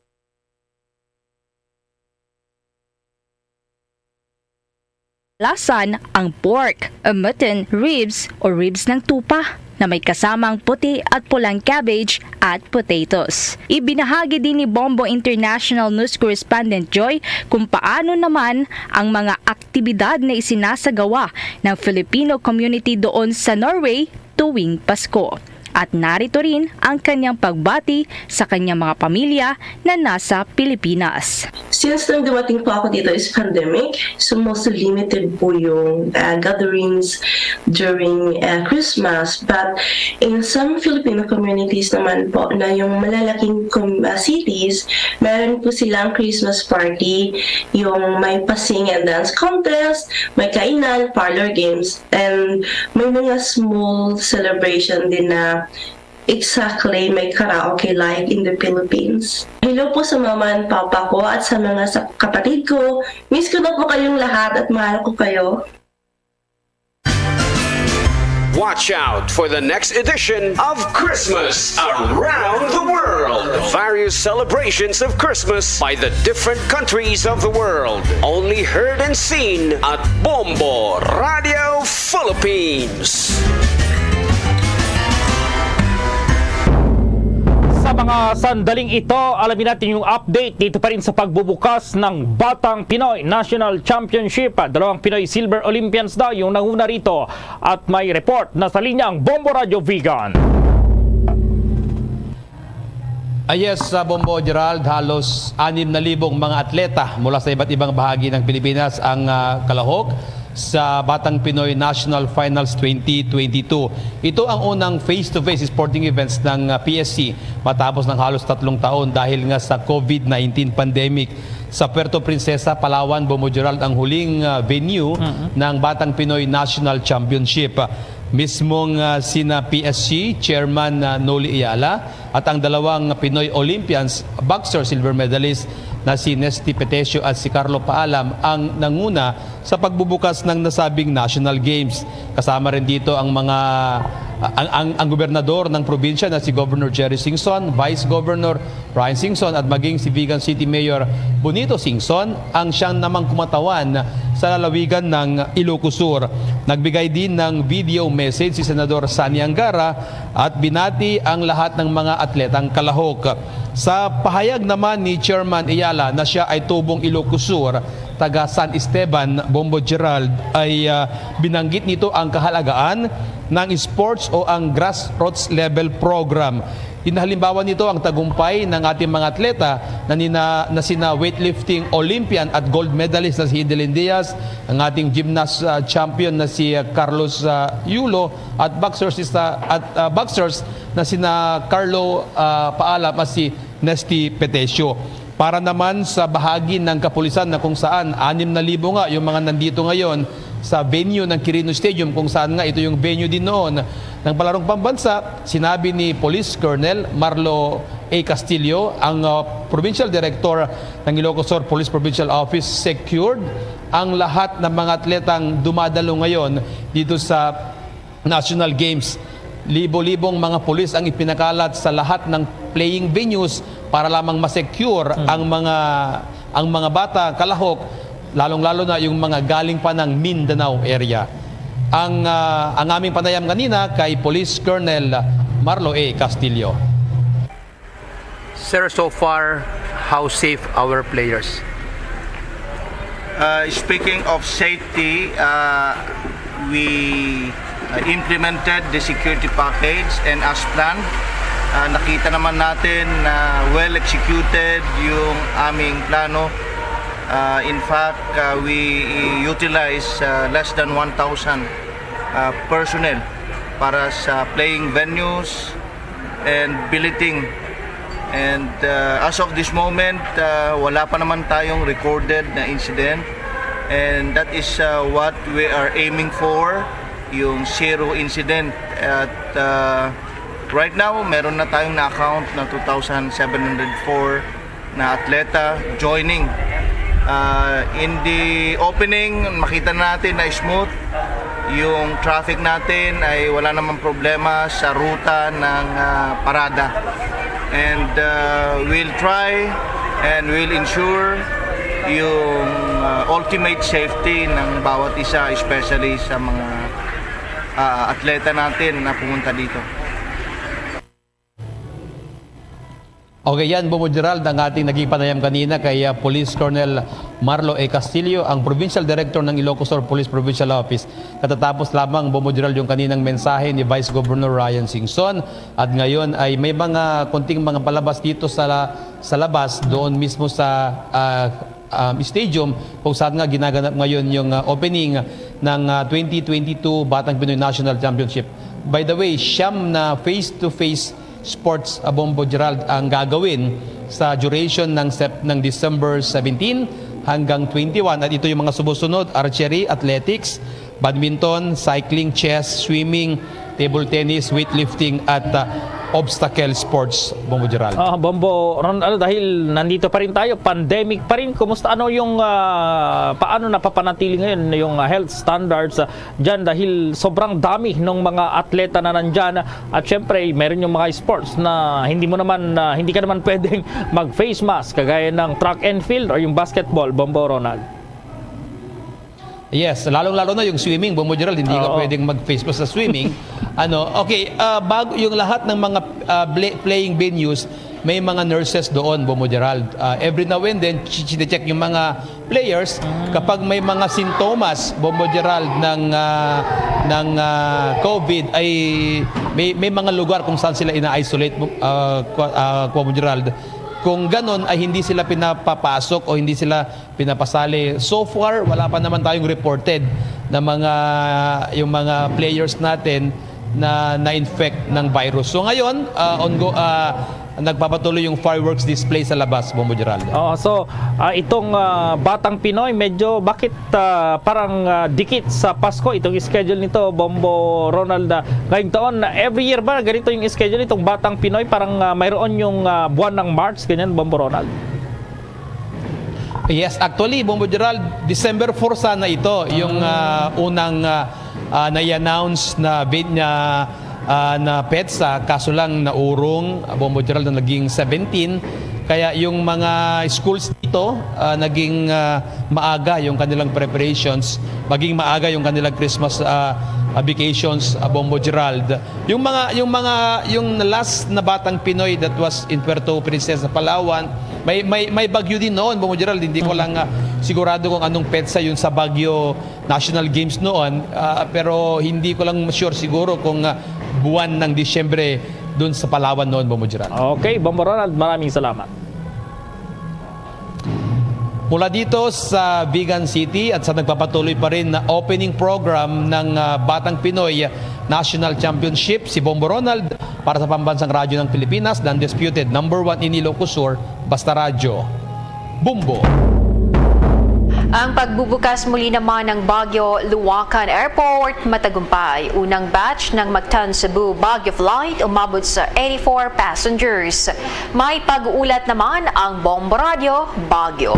ang pork, mutton, ribs o ribs ng tupa na may kasamang puti at pulang cabbage at potatoes. Ibinahagi din ni Bombo International News Correspondent Joy kung paano naman ang mga aktibidad na isinasagawa ng Filipino community doon sa Norway tuwing Pasko. At narito rin ang kanyang pagbati sa kanyang mga pamilya na nasa Pilipinas. Since nang dumating po ako dito is pandemic, so mostly limited po yung gatherings during Christmas. But in some Filipino communities naman po na yung malalaking cities, meron po silang Christmas party, yung may passing and dance contest, may kainan, parlor games, and may mga small celebration din na exactly may karaoke like in the Philippines. Hello po sa mama and papa ko at sa mga kapatid ko. Miss ko na po kayong lahat at mahal ko kayo. Watch out for the next edition of Christmas Around the World. Various celebrations of Christmas by the different countries of the world. Only heard and seen at Bombo Radio Philippines. Sa mga sandaling ito, alamin natin yung update dito pa rin sa pagbubukas ng Batang Pinoy National Championship. Dalawang Pinoy Silver Olympians daw yung nanguna rito at may report na sa linyang Bombo Radio Vegan. Yes, Bombo Gerald, halos 6,000 mga atleta mula sa iba't ibang bahagi ng Pilipinas ang kalahok sa Batang Pinoy National Finals 2022. Ito ang unang face-to-face sporting events ng PSC matapos ng halos 3 taon dahil nga sa COVID-19 pandemic. Sa Puerto Princesa, Palawan, Bombo Gerald ang huling venue ng Batang Pinoy National Championship. Mismong sina PSC Chairman Noli Ayala at ang dalawang Pinoy Olympians boxer silver medalist na si Nesty Petesio at si Carlo Paalam ang nanguna sa pagbubukas ng nasabing National Games. Kasama rin dito ang mga ang gobernador ng probinsya na si Governor Jerry Singson, Vice Governor Ryan Singson at maging si Vigan City Mayor Bonito Singson ang siyang namang kumatawan sa lalawigan ng Ilocos Sur. Nagbigay din ng video message si Senador Sani Angara at binati ang lahat ng mga atletang kalahok. Sa pahayag naman ni Chairman Ayala na siya ay tubong Ilocos Sur, taga San Esteban, Bombo Gerald, ay binanggit nito ang kahalagaan ng sports o ang grassroots level program. Inahalimbawa nito ang tagumpay ng ating mga atleta na sina weightlifting Olympian at gold medalist na si Hidelin Diaz, ang ating gymnast champion na si Carlos Yulo at boxers na sina Carlo Paalam at si Nesty Petesio. Para naman sa bahagi ng kapulisan na kung saan 6,000 nga yung mga nandito ngayon sa venue ng Quirino Stadium, kung saan nga ito yung venue din noon ng palarong pambansa, sinabi ni Police Colonel Marlo A. Castillo, ang Provincial Director ng Ilocos Sur Police Provincial Office, secured ang lahat ng mga atletang dumadalo ngayon dito sa National Games. Libo-libong mga pulis ang ipinakalat sa lahat ng playing venues para lamang ma-secure ang mga bata kalahok, lalong-lalo na yung mga galing pa ng Mindanao area. Ang aming panayam kanina kay Police Colonel Marlo A. Castillo. Sir, so far, how safe our players? Speaking of safety, we implemented the security package and as planned, nakita naman natin na well executed yung aming plano. In fact, we utilize less than 1,000 personnel para sa playing venues and billeting. And as of this moment, wala pa naman tayong recorded na incident. And that is what we are aiming for, yung zero incident. At right now, meron na tayong na-account na 2,704 na atleta joining. In the opening, makita natin na smooth. Yung traffic natin ay wala namang problema sa ruta ng parada. And we'll try and we'll ensure yung ultimate safety ng bawat isa, especially sa mga atleta natin na pumunta dito. Okay, yan, Bombo Gerald, ang ating naging panayam kanina kay Police Colonel Marlo A. Castillo, ang Provincial Director ng Ilocos Sur Police Provincial Office. Katatapos lamang, Bombo Gerald, yung kaninang mensahe ni Vice Governor Ryan Singson. At ngayon ay may mga konting mga palabas dito sa labas, doon mismo sa stadium, kung saan nga ginaganap ngayon yung opening ng 2022 Batang Pinoy National Championship. By the way, siyam na face-to-face sports, Bombo Gerald, ang gagawin sa duration ng December 17 hanggang 21. At ito yung mga sumusunod: archery, athletics, badminton, cycling, chess, swimming, table tennis, weightlifting at obstacle sports, Bombo Gerald. Bombo, dahil nandito pa rin tayo, pandemic pa rin, kumusta yung paano napapanatili ngayon yung health standards dyan, dahil sobrang dami ng mga atleta na nandyan, at syempre meron yung mga sports na hindi ka naman pwedeng mag face mask, kagaya ng track and field or yung basketball, Bombo Ronald. Yes, lalong-lalo na yung swimming, Bombo Gerald, hindi ka pwedeng mag-face mask sa swimming. Bago yung lahat ng mga playing venues, may mga nurses doon, Bombo Gerald. Every now and then, check yung mga players. Kapag may mga sintomas, Bombo Gerald, ng COVID, ay may mga lugar kung saan sila ina-isolate, Bombo Gerald. Kung ganon ay hindi sila pinapapasok o hindi sila pinapasali. So far, wala pa naman tayong reported na yung mga players natin na na-infect ng virus. So ngayon, nagpapatuloy yung fireworks display sa labas, Bombo Gerald. Itong Batang Pinoy, medyo bakit parang dikit sa Pasko itong schedule nito, Bombo Ronald? Ngayong taon, every year ba ganito yung schedule nitong Batang Pinoy? Parang mayroon yung buwan ng March, ganyan, Bombo Ronald? Yes, actually, Bombo Gerald, December 4 sana ito, yung unang na-announce na na PEDSA, kaso lang naurong Bombo Gerald na naging 17. Kaya yung mga schools dito naging maaga yung kanilang preparations, maging maaga yung kanilang Christmas vacations, Bombo Gerald. Yung last na batang Pinoy that was in Puerto Princesa, Palawan, may bagyo din noon, Bombo Gerald. Hindi ko lang sigurado kung anong PEDSA yun sa Baguio National Games noon, pero hindi ko lang sure siguro kung buwan ng Disyembre doon sa Palawan noon, Bombo Gerald. Okay, Bombo Ronald, maraming salamat. Mula dito sa Vigan City at sa nagpapatuloy pa rin na opening program ng Batang Pinoy National Championship, si Bombo Ronald para sa Pambansang Radyo ng Pilipinas, the undisputed #1 in Ilocos Sur, Basta Radyo. Bombo! Ang pagbubukas muli naman ng Baguio-Luacan Airport matagumpay. Unang batch ng Mactan Cebu Baguio flight umabot sa 84 passengers. May pag-uulat naman ang Bombo Radio Baguio.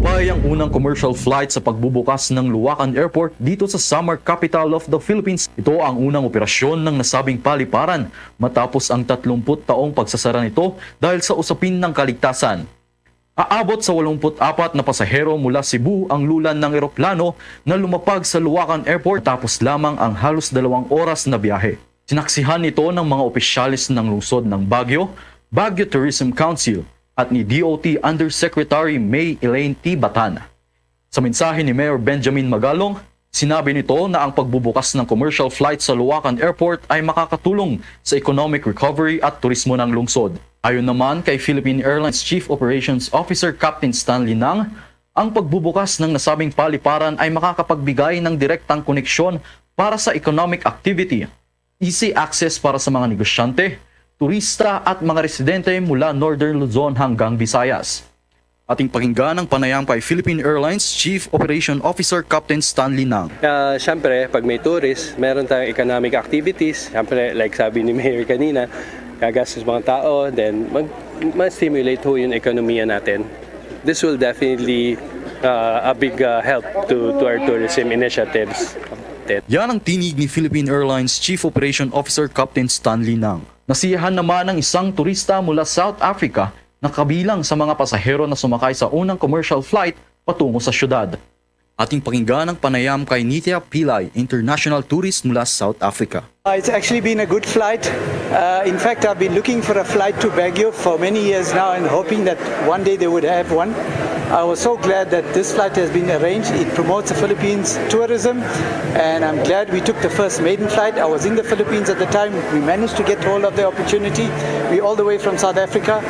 Tagumpay ang unang commercial flight sa pagbubukas ng Luacan Airport dito sa summer capital of the Philippines. Ito ang unang operasyon ng nasabing paliparan matapos ang 30 taong pagsasara nito dahil sa usapin ng kaligtasan. Aabot sa 84 na pasahero mula Cebu ang lulan ng eroplano na lumapag sa Luacan Airport tapos lamang ang halos 2 oras na biyahe. Sinaksihan nito ng mga opisyalis ng lungsod ng Baguio, Baguio Tourism Council at ni DOT Undersecretary May Elaine T. Batan. Sa mensahe ni Mayor Benjamin Magalong, sinabi nito na ang pagbubukas ng commercial flight sa Luacan Airport ay makakatulong sa economic recovery at turismo ng lungsod. Ayon naman kay Philippine Airlines Chief Operations Officer Captain Stanley Nang, ang pagbubukas ng nasabing paliparan ay makakapagbigay ng direktang koneksyon para sa economic activity, easy access para sa mga negosyante, turista at mga residente mula Northern Luzon hanggang Visayas. Ating pakinggan ang panayam kay Philippine Airlines Chief Operation Officer Captain Stanley Nang. Siyempre, pag may tourist, meron tayong economic activities. Siyempre, like sabi ni Mayor kanina, gagastos mga tao, then mag-stimulate ho yung ekonomiya natin. This will definitely a big help to our tourism initiatives. Yan ang tinig ni Philippine Airlines Chief Operation Officer Captain Stanley Nang. Nasiyahan naman ng isang turista mula South Africa na kabilang sa mga pasahero na sumakay sa unang commercial flight patungo sa syudad. Ating pakinggan ang panayam kay Nithya Pillay, international tourist mula South Africa. It's actually been a good flight. In fact, I've been looking for a flight to Baguio for many years now and hoping that one day they would have one. I was so glad that this flight has been arranged. It promotes the Philippines tourism, and I'm glad we took the first maiden flight. I was in the Philippines at the time. We managed to get hold of the opportunity. We're all the way from South Africa,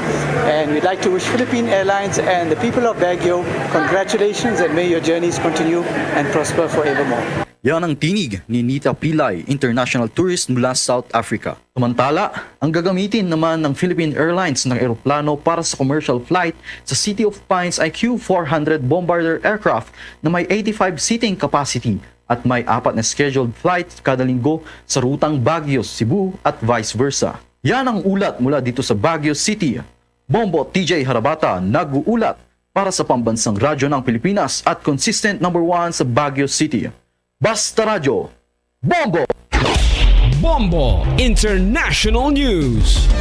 and we'd like to wish Philippine Airlines and the people of Baguio congratulations, and may your journeys continue and prosper forevermore. Yan ang tinig ni Nithya Pillay, international tourist mula South Africa. Samantala, ang gagamitin naman ng Philippine Airlines ng eroplano para sa commercial flight sa City of Pines ay Q400 Bombardier aircraft na may 85 seating capacity at may 4 na scheduled flight kada linggo sa rutang Baguio, Cebu at vice versa. Yan ang ulat mula dito sa Baguio City. Bombo TJ Harabata nag-uulat para sa Pambansang Radyo ng Pilipinas at consistent #1 sa Baguio City. Basta Radyo, Bombo! Bombo International News.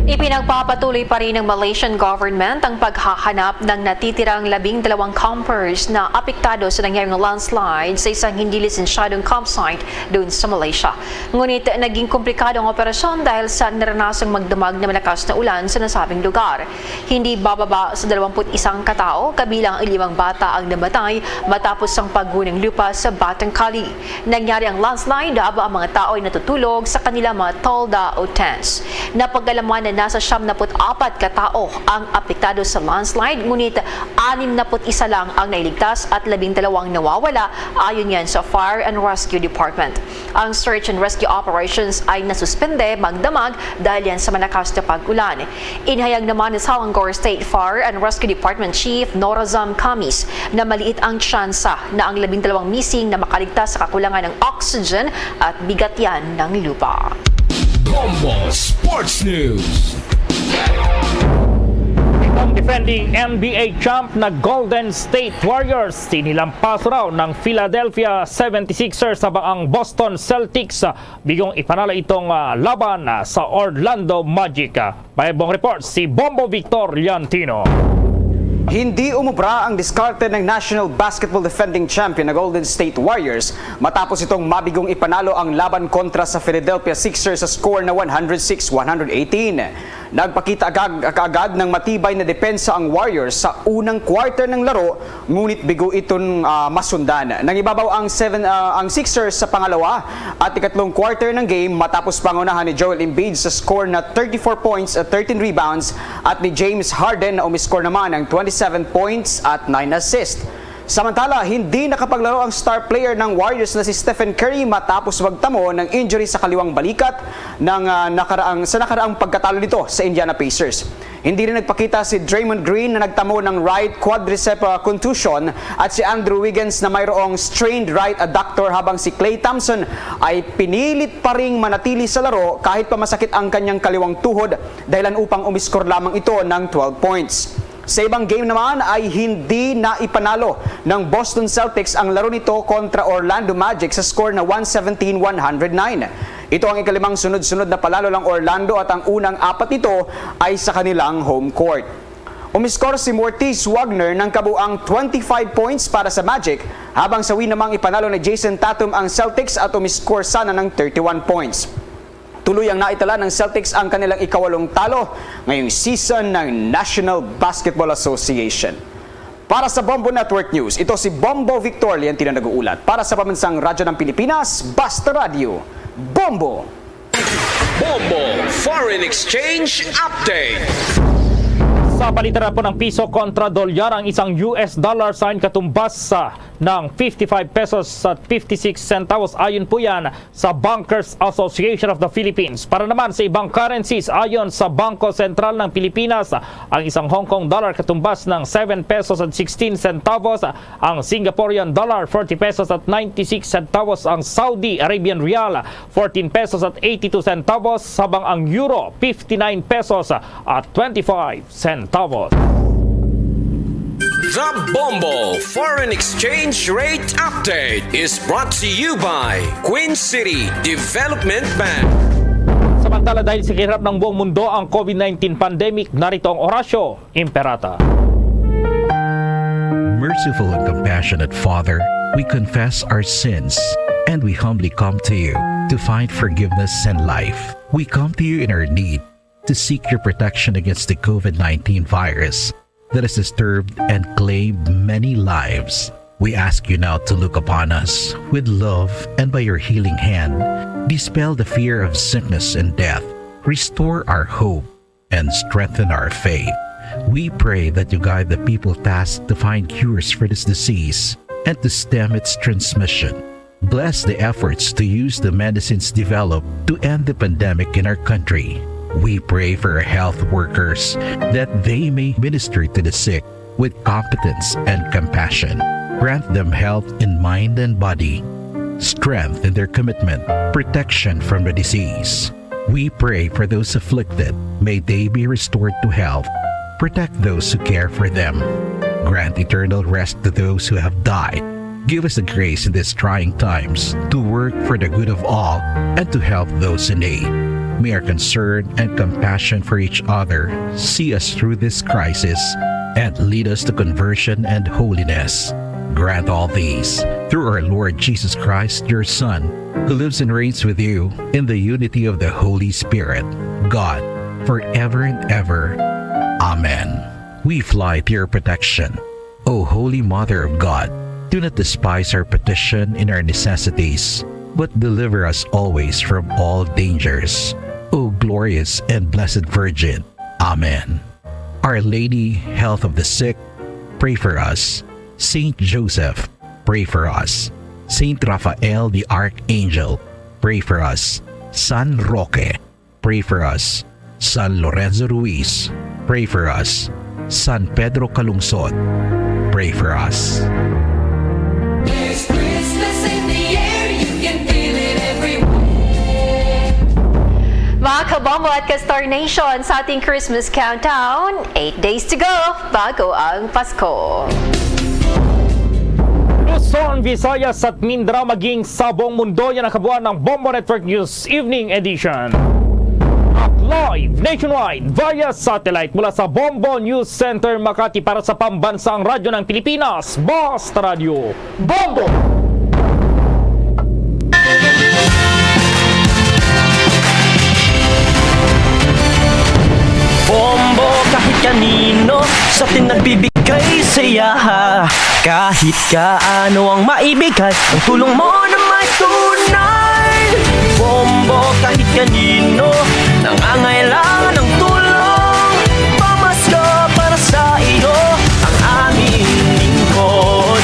Ipinagpapatuloy pa rin ng Malaysian government ang paghahanap ng natitirang 12 campers na apektado sa nangyaring landslide sa isang hindi lisensyadong campsite doon sa Malaysia. Ngunit naging komplikado ang operasyon dahil sa naranasang magdamag na malakas na ulan sa nasabing lugar. Hindi bababa sa 21 katao, kabilang ang 5 bata ang namatay matapos ang paggunang lupa sa Batang Kali. Nangyari ang landslide habang ang mga tao ay natutulog sa kanilang mga tolda o tents. Napag-alaman na nasa 74 katao ang apektado sa landslide, ngunit 61 lang ang nailigtas at 12 nawawala ayon yan sa Fire and Rescue Department. Ang search and rescue operations ay nasuspende magdamag dahil yan sa malakas na pag-ulan. Inihayag naman ni Selangor State Fire and Rescue Department Chief Norazam Kamis na maliit ang tsansa na ang 12 missing na makaligtas sa kakulangan ng oxygen at bigat yan ng lupa. Bombo Sports News. Ang defending NBA champ na Golden State Warriors sinilampas raw ng Philadelphia 76ers habang ang Boston Celtics bigong ipanalo itong laban sa Orlando Magic. May buong report si Bombo Victor Liantino. Hindi umubra ang diskarte ng National Basketball defending champion na Golden State Warriors matapos itong mabigong ipanalo ang laban kontra sa Philadelphia Sixers sa score na 106-118. Nagpakita kaagad ng matibay na depensa ang Warriors sa unang quarter ng laro, ngunit bigo itong masundan. Nangibabaw ang Sixers sa pangalawa at ikatlong quarter ng game matapos pangunahan ni Joel Embiid sa score na 34 points at 13 rebounds at ni James Harden na umiscore naman ng 27 points at 9 assists. Samantala, hindi nakapaglaro ang star player ng Warriors na si Stephen Curry matapos magtamo ng injury sa kaliwang balikat sa nakaraang pagkatalo nito sa Indiana Pacers. Hindi rin nagpakita si Draymond Green na nagtamo ng right quadricep contusion at si Andrew Wiggins na mayroong strained right adductor habang si Klay Thompson ay pinilit pa ring manatili sa laro kahit pa masakit ang kanyang kaliwang tuhod dahilan upang umiskor lamang ito ng 12 points. Sa ibang game naman ay hindi na ipanalo ng Boston Celtics ang laro nito kontra Orlando Magic sa score na 117-109. Ito ang ikalimang sunod-sunod na palalo ng Orlando at ang unang apat nito ay sa kanilang home court. Umiskor si Mortiz Wagner ng kabuang 25 points para sa Magic habang sa win namang ipanalo ni Jason Tatum ang Celtics at umiskor sana ng 31 points. Tuloy ang naitala ng Celtics ang kanilang ikawalong talo ngayong season ng National Basketball Association. Para sa Bombo Network News, ito si Bombo Victor Liantino nag-uulat. Para sa Pambansang Radyo ng Pilipinas, Basta Radio, Bombo! Bombo Foreign Exchange Update. Sa palitan po ng piso kontra dolyar, ang isang US dollar sign katumbas ng 55 pesos at 56 centavos. Ayon po yan sa Bankers Association of the Philippines. Para naman sa ibang currencies, ayon sa Bangko Sentral ng Pilipinas, ang isang Hong Kong dollar katumbas ng 7 pesos at 16 centavos. Ang Singaporean dollar, 40 pesos at 96 centavos. Ang Saudi Arabian Rial, 14 pesos at 82 centavos. Habang ang Euro, 59 pesos at 25 centavos. The Bombo Foreign Exchange Rate Update is brought to you by Queen City Development Bank. Samantala, dahil sa hirap ng buong mundo ang COVID-19 pandemic, narito ang Orasyo Imperata. Merciful and compassionate Father, we confess our sins and we humbly come to you to find forgiveness and life. We come to you in our need to seek your protection against the COVID-19 virus that has disturbed and claimed many lives. We ask you now to look upon us with love and by your healing hand, dispel the fear of sickness and death, restore our hope, and strengthen our faith. We pray that you guide the people tasked to find cures for this disease and to stem its transmission. Bless the efforts to use the medicines developed to end the pandemic in our country. We pray for our health workers that they may minister to the sick with competence and compassion. Grant them health in mind and body, strength in their commitment, protection from the disease. We pray for those afflicted. May they be restored to health. Protect those who care for them. Grant eternal rest to those who have died. Give us the grace in these trying times to work for the good of all and to help those in need. May our concern and compassion for each other see us through this crisis and lead us to conversion and holiness. Grant all these through our Lord Jesus Christ, your Son, who lives and reigns with you in the unity of the Holy Spirit, God, forever and ever. Amen. We fly to your protection. O Holy Mother of God, do not despise our petition in our necessities, but deliver us always from all dangers. O glorious and blessed Virgin. Amen. Our Lady, health of the sick, pray for us. Saint Joseph, pray for us. Saint Raphael the Archangel, pray for us. San Roque, pray for us. San Lorenzo Ruiz, pray for us. San Pedro Calungsod, pray for us. There's Christmas in the air, you can feel it everywhere. Mga Kabombo at Ka-Star Nation, sa ating Christmas countdown, 8 days to go bago ang Pasko. Luzon, Visayas at Mindanao maging sa buong mundo, yan ang kabuuan ng Bombo Network News Evening Edition. At live nationwide via satellite mula sa Bombo News Center Makati para sa pambansang radyo ng Pilipinas, Basta Radio Bombo! Bombo kahit kanino sa atin nagbibigay saya. Kahit kaano ang maibigay, ang tulong mo na may tunay. Bombo kahit kanino nangangailangan ng tulong. Pamasko para sa iyo ang aming lingkod.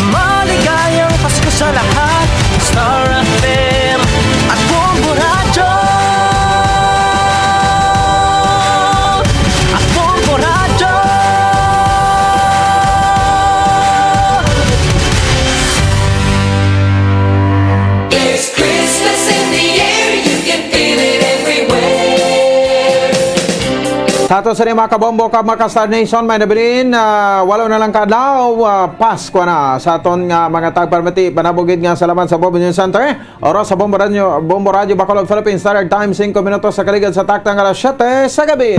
Maligayang Pasko sa lahat, Star FM at Bombo Radio. Sa ato sa mga kabombo ka mga Ka-Star Nation, may nabilin, walo na lang kadlaw, Pasko na sa aton nga mga tagparmati, panabugid nga salamat sa Bombo News Center. Oras sa Bombo Radio Bacolod, Philippines, Standard Time, 5 minutos sa kaligid sa taktang alas 7 sa gabi.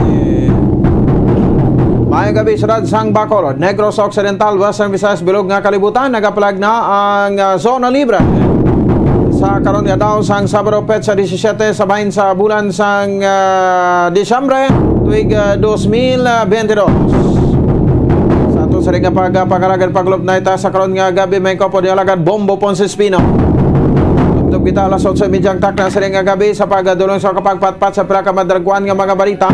Mayong gabi, Syudad sang Bacolod, Negros Occidental, Western Visayas, Bilog nga kalibutan, nagapalag na ang zona libre. Sa karon nga daw sang Sabado Petsa 17 sa bahin sa bulan sang Disyembre tuig 2022. Sa ato sa ring pagalagan paglob na ita sa karon nga gabi may kopo di alagad Bombo Ponce Espino. Tugtog kita alas 8:30 takna sa ring nga gabi sa pagadulong sa kapagpatpat sa pila ka madragwan nga mga balita.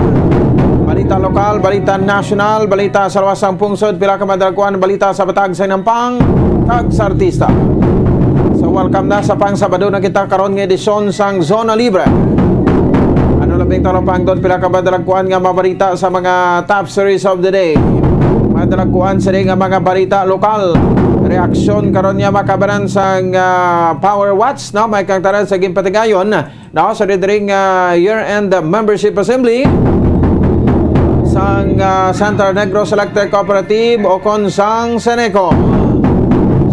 Balita lokal, balita nasyonal, balita sa luwas sang pungsod, pila ka madragwan, balita sa Batag sa Nampang, kag sa artista. So welcome na sa pang Sabado na kita karon nga edisyon sang Zona Libre. Ano labing talapang doon pila ka madalagkuan nga mabalita sa mga top series of the day. Madalagkuan sa nga mga balita lokal. Reaksyon karon nga makabanan sang Power Watch, no? May kang taran sa gimpatigayon, no? Sa didring year-end membership assembly sang Central Negros Electric Cooperative o kon sang Seneco.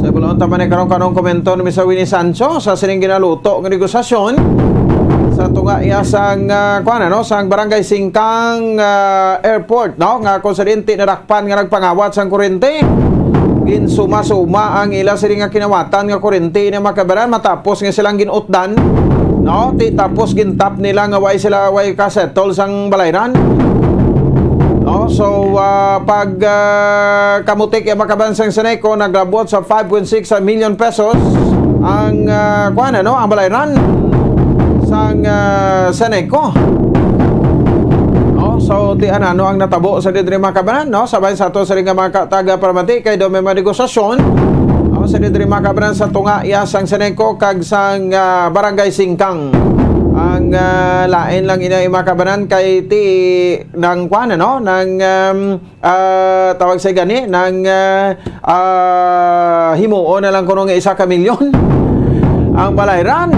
Sa bulon taman ni karong komento ni Mr. Winnie Sancho sa sining ginaluto ng negosasyon sa tunga iya sang sang Barangay Singkang Airport, no, nga konsidente na dakpan nga nagpangawat sang kuryente. Ginsuma-suma ang ila sining nga kinawatan nga kuryente na makabaran matapos nga silang ginutdan, no, tapos gintap nila nga way kasetol sang balayran. No, so pag kamutik yung makabansang Seneco naglabot sa 5.6 million pesos ang ang balayran sang Seneco. No, so di ano ang natabo sa didri makabanan, no, sabay sa to sa ring mga taga paramati kay do may negosasyon, no, sa didri makabanan sa tunga iya sang Seneco kag sang Barangay Singkang. Ang lain lang ina makabanan kay ti nang nang tawag sa gani nang himuon na lang kuno nga 1 milyon ang balayran.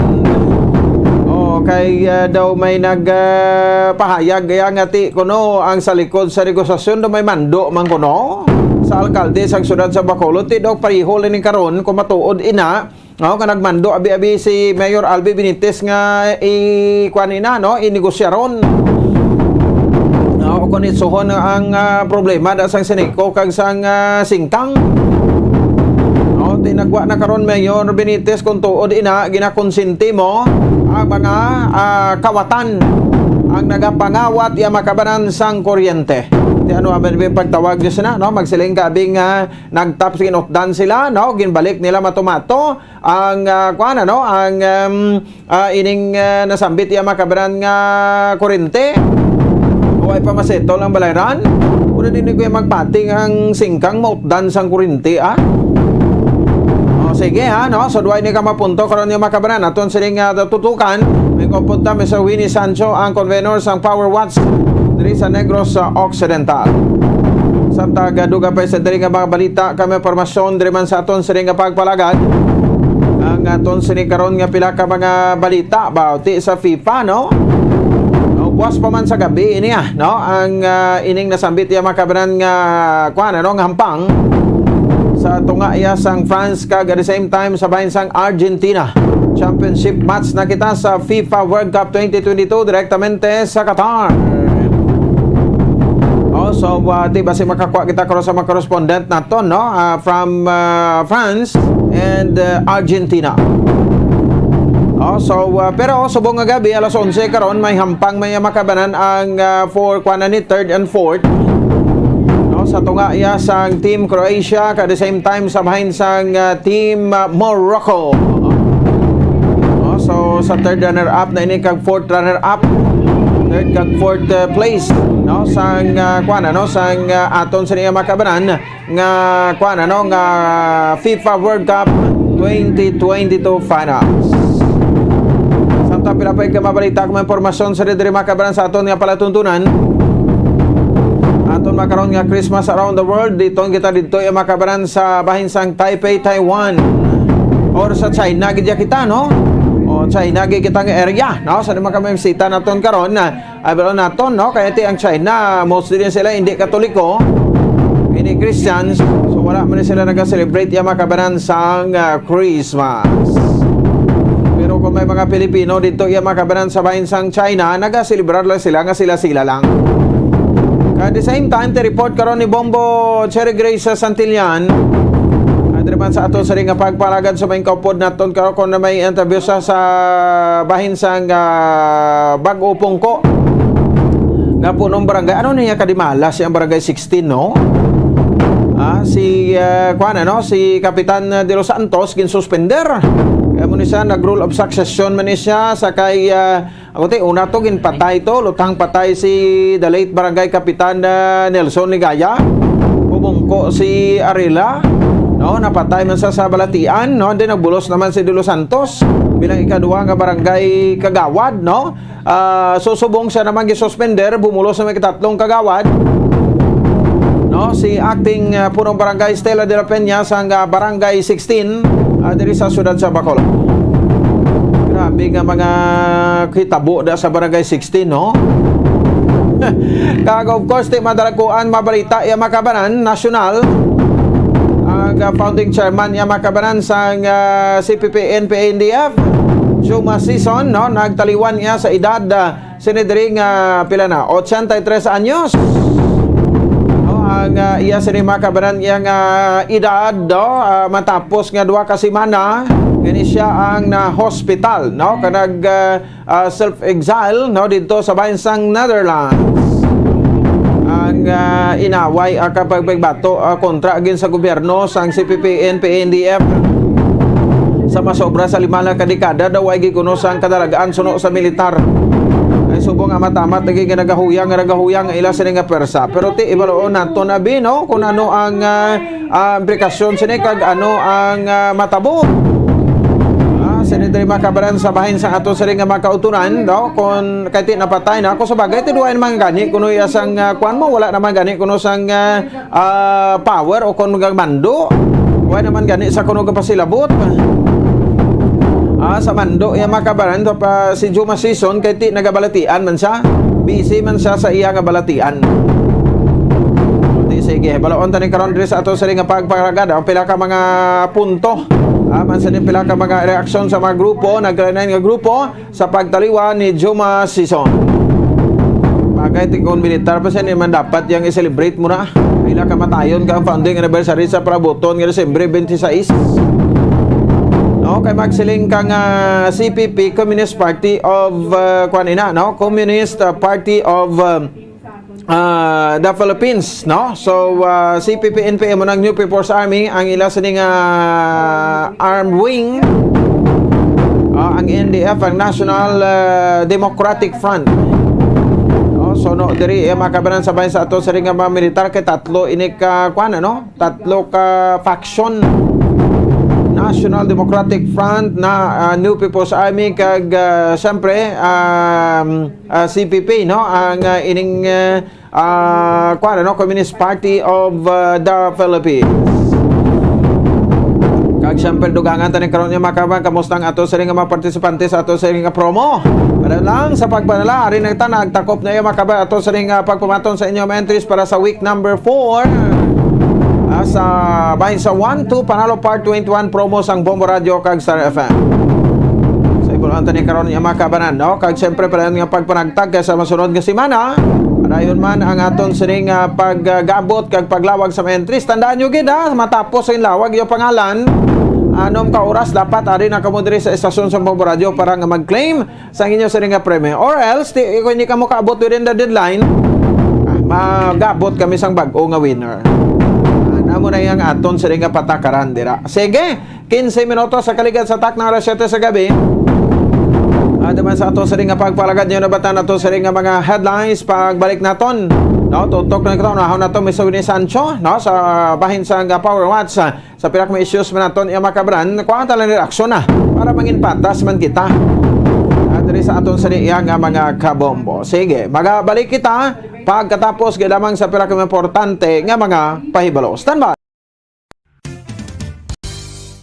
O kay daw may nagpahayag kaya nga ti kuno ang sa likod sa negosasyon do may mando man kuno sa alkalde sang syudad sa Bacolod ti daw pareho ni karon kung matuod ina. No, nga nagmando abi-abi si Mayor Albi Benitez nga inegosyaron. No, kung itsuhon ang problema da sang Seneco kag sang Singkang. No, tinagwa na karon Mayor Benitez kung tuod ina ginakonsinti mo ang mga kawatan ang nagapangawat iya makabanan sang kuryente. Di ano abin pagtawag niyo sila, no, magsiling kabing nagtap sinutdan sila, no, ginbalik nila matumato ang ang ining nasambit iya makabanan nga kuryente. Huwag pa masetol ang balayran. Una din ko magpating ang Singkang mautdan sang kuryente, O sige no, so duay ni ka mapunto karon yung makabanan aton siling tutukan. May kompunta Mr. Winnie Sancho ang convenor sang Power Watch diri sa Negros Occidental. Samtang duga pa sa diri nga mga balita kami impormasyon diri man sa aton siling nga pagpalagad. Ang aton sining karon nga pila ka mga balita about sa FIFA, no? buwas pa man sa gabi niya, no? Ang ining nasambit iya makabanan nga kuan ano nga hampang sa tunga iya sang France kag at the same time sa bahin sang Argentina. Championship match na kita sa FIFA World Cup 2022 direktamente sa Qatar. So di basi makakuha kita karon sa mga correspondent nato, no? From France and Argentina. Pero subong nga gabi alas 11 karon may hampang may makabanan ang for kuanani third and fourth, no, sa tunga iya sang team Croatia at the same time sa bahin sang team Morocco. So sa third runner up na ini kag fourth runner up, third kag fourth place, no, sang kuan ano sang aton sa niya makabanan nga kuan ano nga FIFA World Cup 2022 finals. Pilapay ka mabalita kung may impormasyon sa diri makabaran sa aton nga palatuntunan. Aton makaroon nga Christmas around the world. Dito kita dito yung makabaran sa bahin sang Taipei, Taiwan. Or sa China gidya kita, no? O China gid kita nga area, no? Sa naman kami bisita naton karon na abalo naton, no? Kaya ti ang China mostly din sila hindi Katoliko, hindi Christians. So wala man sila naga-celebrate yung makabaran sang Christmas. Pero kung may mga Pilipino dito yung makabanan sa bahin sang China, nagaselebrar lang sila nga sila lang. At the same time, report karon ni Bombo Cherry Grace sa Santillan. At naman sa ato sa ring pagpalagad sa may kaupod naton karon kung na may interview sa bahin sang Bag-o Pungko. Nga po nung barangay, ano niya kadimala siyang barangay 16, no? Si Kapitan De Los Santos ginsuspender. Kaya mo ni siya nag-rule of succession man ni siya sa kay una to ginpatay to, lutang patay si the late barangay Kapitan Nelson Ligaya. Bumungko si Arila, no, napatay man sa Balatian, no, then nagbulos naman si De Los Santos bilang ikaduwa nga barangay kagawad, no. Susubong siya naman gisuspender, bumulos na may katatlong kagawad. No, si acting punong barangay Stella de la Peña sa barangay 16 diri sa siyudad sa Bacolod. Grabe nga mga kitabo da sa barangay 16, no? Kag of course ti madalakuan mabalita ya makabanan national ang founding chairman ya makabanan sa CPP NPA-NDF Juma Season, no, nagtaliwan niya sa edad sinidring pila na 83 anyos. Ang iya sini makabanan iyang edad, do, matapos nga duha ka semana kini siya ang na hospital, no, kanag self-exile, no, dito sa bahin sang Netherlands. Ang inaway kapag pagbato kontra agin sa gobyerno sang CPP NPA-NDF sa masobra sa 5 na kadekada daw ay gikuno sang kadalagaan suno sa militar. Ay subong nga matamat naging nagahuyang ila sini nga persa. Pero ti ibaloon nato na no kung ano ang implikasyon sini kag ano ang matabo. Sini diri makabaran sa bahin sa ato sini nga makautunan, no, kung kay ti napatay na ako sa bagay ti duay man gani kuno sang kuan mo wala naman gani kuno sang power o kun mando. Wala naman gani sa kuno pasilabot. Sa mando iya makabaran to pa si Juma Season kay ti nagabalatian man siya. Busy man siya sa iya nga balatian. Di sige, balaon tani karon diri sa ato sa nga pagparagada ang pila ka mga punto. Man sa pila ka mga reaksyon sa mga grupo, naglain nga grupo sa pagtaliwa ni Juma Season. Bagay ti kon militar pa siya ni man dapat yang i-celebrate mo na. Pila ka matayon ka ang founding anniversary sa Prabuton nga Disyembre 26. Okay, magsiling kang CPP, Communist Party of Communist Party of the Philippines, no? So CPP NPA mo ng New People's Army ang ila sining armed wing, ang NDF ang National Democratic Front. So no diri makabanan sabay sa ato sa ring mga militar kay tatlo ini ka tatlo ka faction. National Democratic Front na New People's Army kag siyempre CPP, no, ang ining Communist Party of the Philippines. Kag Kag siyempre dugangan tanin karon niya makabang kamusta ang ato sa ring nga mga partisipante sa ato sa ring nga promo. Para lang sa pagpanala ari nagtanag takop na iya makabang ato sa ring nga pagpamaton sa inyong entries para sa week number 4. Sa bahin sa 1-2 panalo part 21 promos ang Bombo Radio kag Star FM. Sa ibulhan tanin karon niya makabanan no kag siyempre para nga pagpanagtag sa masunod nga semana. Dayon man ang aton sining paggabot kag paglawag sa entries. Tandaan nyo gid matapos ang lawag yung pangalan. Anom ka oras dapat ari na kamo diri sa estasyon sa Bombo Radio para nga mag-claim sa inyo sining nga premyo. Or else kung hindi ka mo kaabot within the deadline, magabot kami sang bag-o nga winner. Namo na yang aton sining nga patakaran dira. Sige, 15 minutos sa kaligad sa tak ng alas 7 sa gabi. Daman sa ato sa ring nga pagpalagad nyo na bata na to sa ring nga mga headlines pagbalik naton. No, tutok na ito, nahaw na to Mr. Winnie Sancho, no, sa bahin sa Power Watch sa pirak may issues man naton iya makabran, kuha talang reaksyon na para mangin patas man kita. Diri sa aton sa iya nga mga kabombo. Sige, magabalik kita pagkatapos lamang sa pirak may importante nga mga pahibalo. Stand by.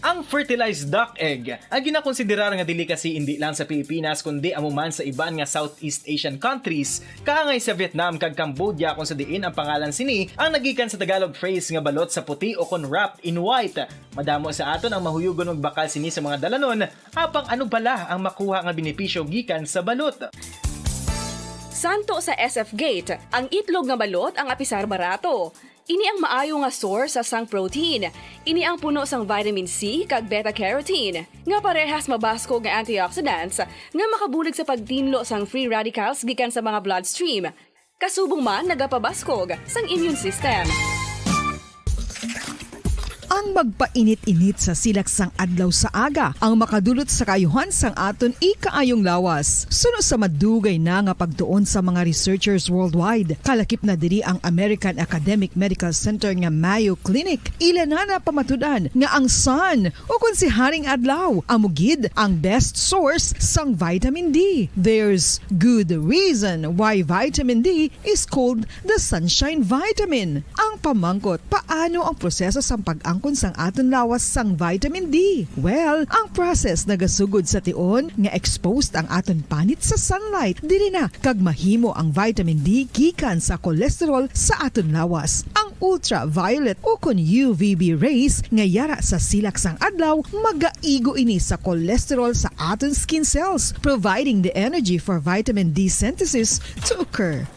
Ang fertilized duck egg ang ginakonsiderar nga delicacy hindi lang sa Pilipinas kundi amuman sa iban nga Southeast Asian countries kaangay sa Vietnam kag Cambodia kung sa diin ang pangalan sini ang nagikan sa Tagalog phrase nga balot sa puti o kon wrapped in white. Madamo sa aton ang mahuyugon og bakal sini sa mga dalanon apang ano bala ang makuha nga benepisyo gikan sa balot. Santo sa SF Gate, ang itlog nga balot ang apisar barato. Ini ang maayo nga source sa sang protein. Ini ang puno sang vitamin C kag beta-carotene. Nga parehas mabasko nga antioxidants nga makabulig sa pagtinlo sang free radicals gikan sa mga bloodstream. Kasubong man nagapabaskog sang immune system. Ang magpainit-init sa silaksang adlaw sa aga ang makadulot sa kayuhan sang aton ikaayong lawas. Suno sa madugay na nga pagtuon sa mga researchers worldwide, kalakip na diri ang American Academic Medical Center nga Mayo Clinic. Ila na pamatudan nga ang sun o kung si Haring Adlaw amugid ang best source sang vitamin D. There's good reason why vitamin D is called the sunshine vitamin. Ang pamangkot, paano ang proseso sa pag-angkon sang aton lawas sang vitamin D? Well, ang process nagasugod sa tion nga exposed ang aton panit sa sunlight dili na kag mahimo ang vitamin D gikan sa cholesterol sa aton lawas. Ang ultraviolet o kon UVB rays nga yara sa silak sang adlaw magaigo ini sa cholesterol sa aton skin cells, providing the energy for vitamin D synthesis to occur.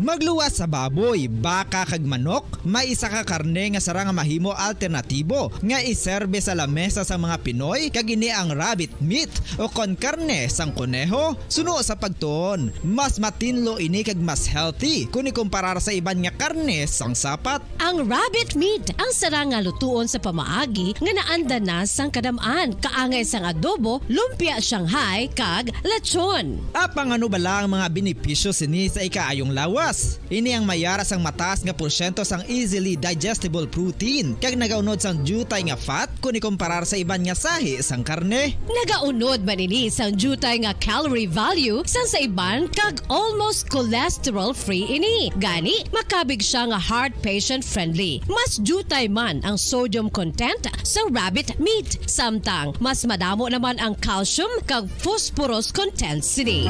Magluwas sa baboy, baka kag manok, may isa ka karne nga sarang mahimo alternatibo nga iserbe sa lamesa sa mga Pinoy kag ini ang rabbit meat o kon karne sang kuneho. Suno sa pagtuon, mas matinlo ini kag mas healthy kung ikumparar sa iban nga karne sang sapat. Ang rabbit meat ang sarang nga lutuon sa pamaagi nga naanda na sang kadamaan, kaangay sang adobo, lumpia Shanghai kag lechon. Apang ano bala ang mga benepisyo sini sa ikaayong lawas? Ini ang mayara sang mataas nga porsyento sang easily digestible protein kag nagaunod sang jutay nga fat kung ikumparar sa iban nga sahi sang karne. Nagaunod man ini sang jutay nga calorie value sang sa iban kag almost cholesterol free ini. Gani makabig siya nga heart patient friendly. Mas jutay man ang sodium content sa rabbit meat, samtang mas madamo naman ang calcium kag phosphorus content sini.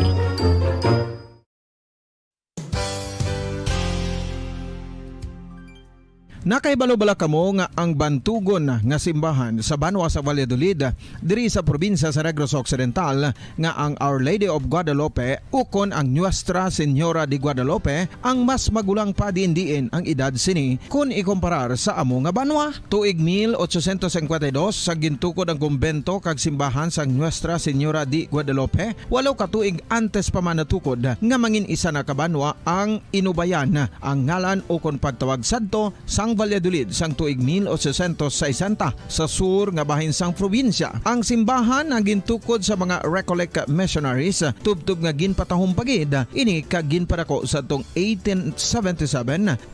Nakaibalo-bala kamo nga ang bantugon nga simbahan sa Banwa sa Valladolid diri sa probinsya sa Negros Occidental nga ang Our Lady of Guadalupe ukon ang Nuestra Señora de Guadalupe ang mas magulang pa diin ang edad sini kung ikumparar sa amo nga banwa. Tuig 1852 sa gintukod ang kumbento kag simbahan sa Nuestra Señora de Guadalupe, walaw ka tuig antes pa man natukod nga mangin isa na kabanwa ang inubayan ang ngalan ukon pagtawag sadto sang Valladolid sang tuig 1860 sa sur nga bahin sang probinsya. Ang simbahan ang gintukod sa mga Recollect missionaries tubtub nga ginpatahong pagid ini kag ginpadako sa tong 1877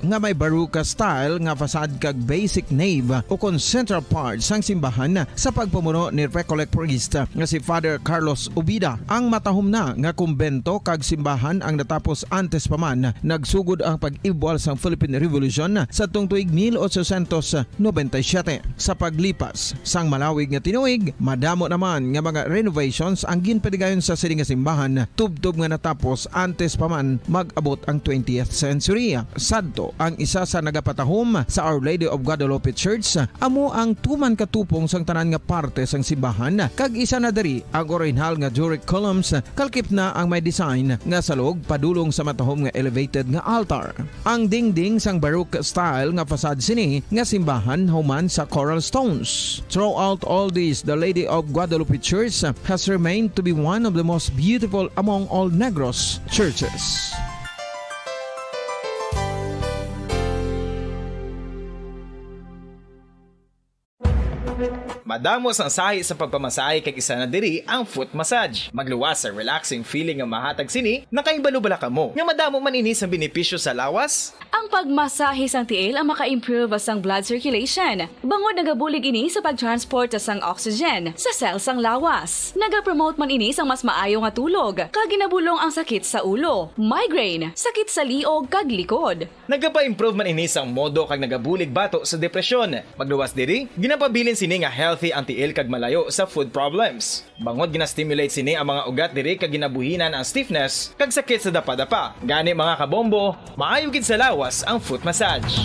nga may baruka style nga fasad kag basic nave o kon central part sang simbahan sa pagpamuno ni Recollect priest nga si Father Carlos Ubida. Ang matahom na nga kumbento kag simbahan ang natapos antes pa man nagsugod ang pag-ibwal sang Philippine Revolution sa tong tuig tuig 1897. Sa paglipas sang malawig nga tinuig, madamo naman nga mga renovations ang ginpadigayon sa sini nga simbahan, tubtob nga natapos antes pa man mag-abot ang 20th century. Sadto ang isa sa nagapatahom sa Our Lady of Guadalupe Church, amo ang tuman katupong sang tanan nga parte sang simbahan, kag isa na dari ang original nga Doric columns, kalkip na ang may design nga salog padulong sa matahom nga elevated nga altar. Ang dingding sang Baroque style nga facade sini nga simbahan human sa coral stones. Throughout all this, the Lady of Guadalupe Church has remained to be one of the most beautiful among all Negros churches. Madamos ang sahi sa pagpamasahe kag isa na diri ang foot massage. Magluwas sa relaxing feeling nga mahatag sini, nakaibalo-bala ka mo. Nga madamo man ini sa benepisyo sa lawas. Ang pagmasahe sang tiil ang maka-improve sang blood circulation. Bangod nagabulig ini sa pag-transport sang oxygen sa cells sang lawas. Nagapromote man ini sang mas maayo nga tulog, kag ginabulong ang sakit sa ulo, migraine, sakit sa liog kag likod. Nagapa-improve man ini sang modo kag nagabulig bato sa depresyon. Magluwas diri, ginapabilin sini nga healthy ang tiil kag malayo sa food problems. Bangod gina-stimulate sini ang mga ugat diri kag ginabuhinan ang stiffness kag sakit sa dapa-dapa. Gani mga kabombo, maayo gid sa lawas ang foot massage.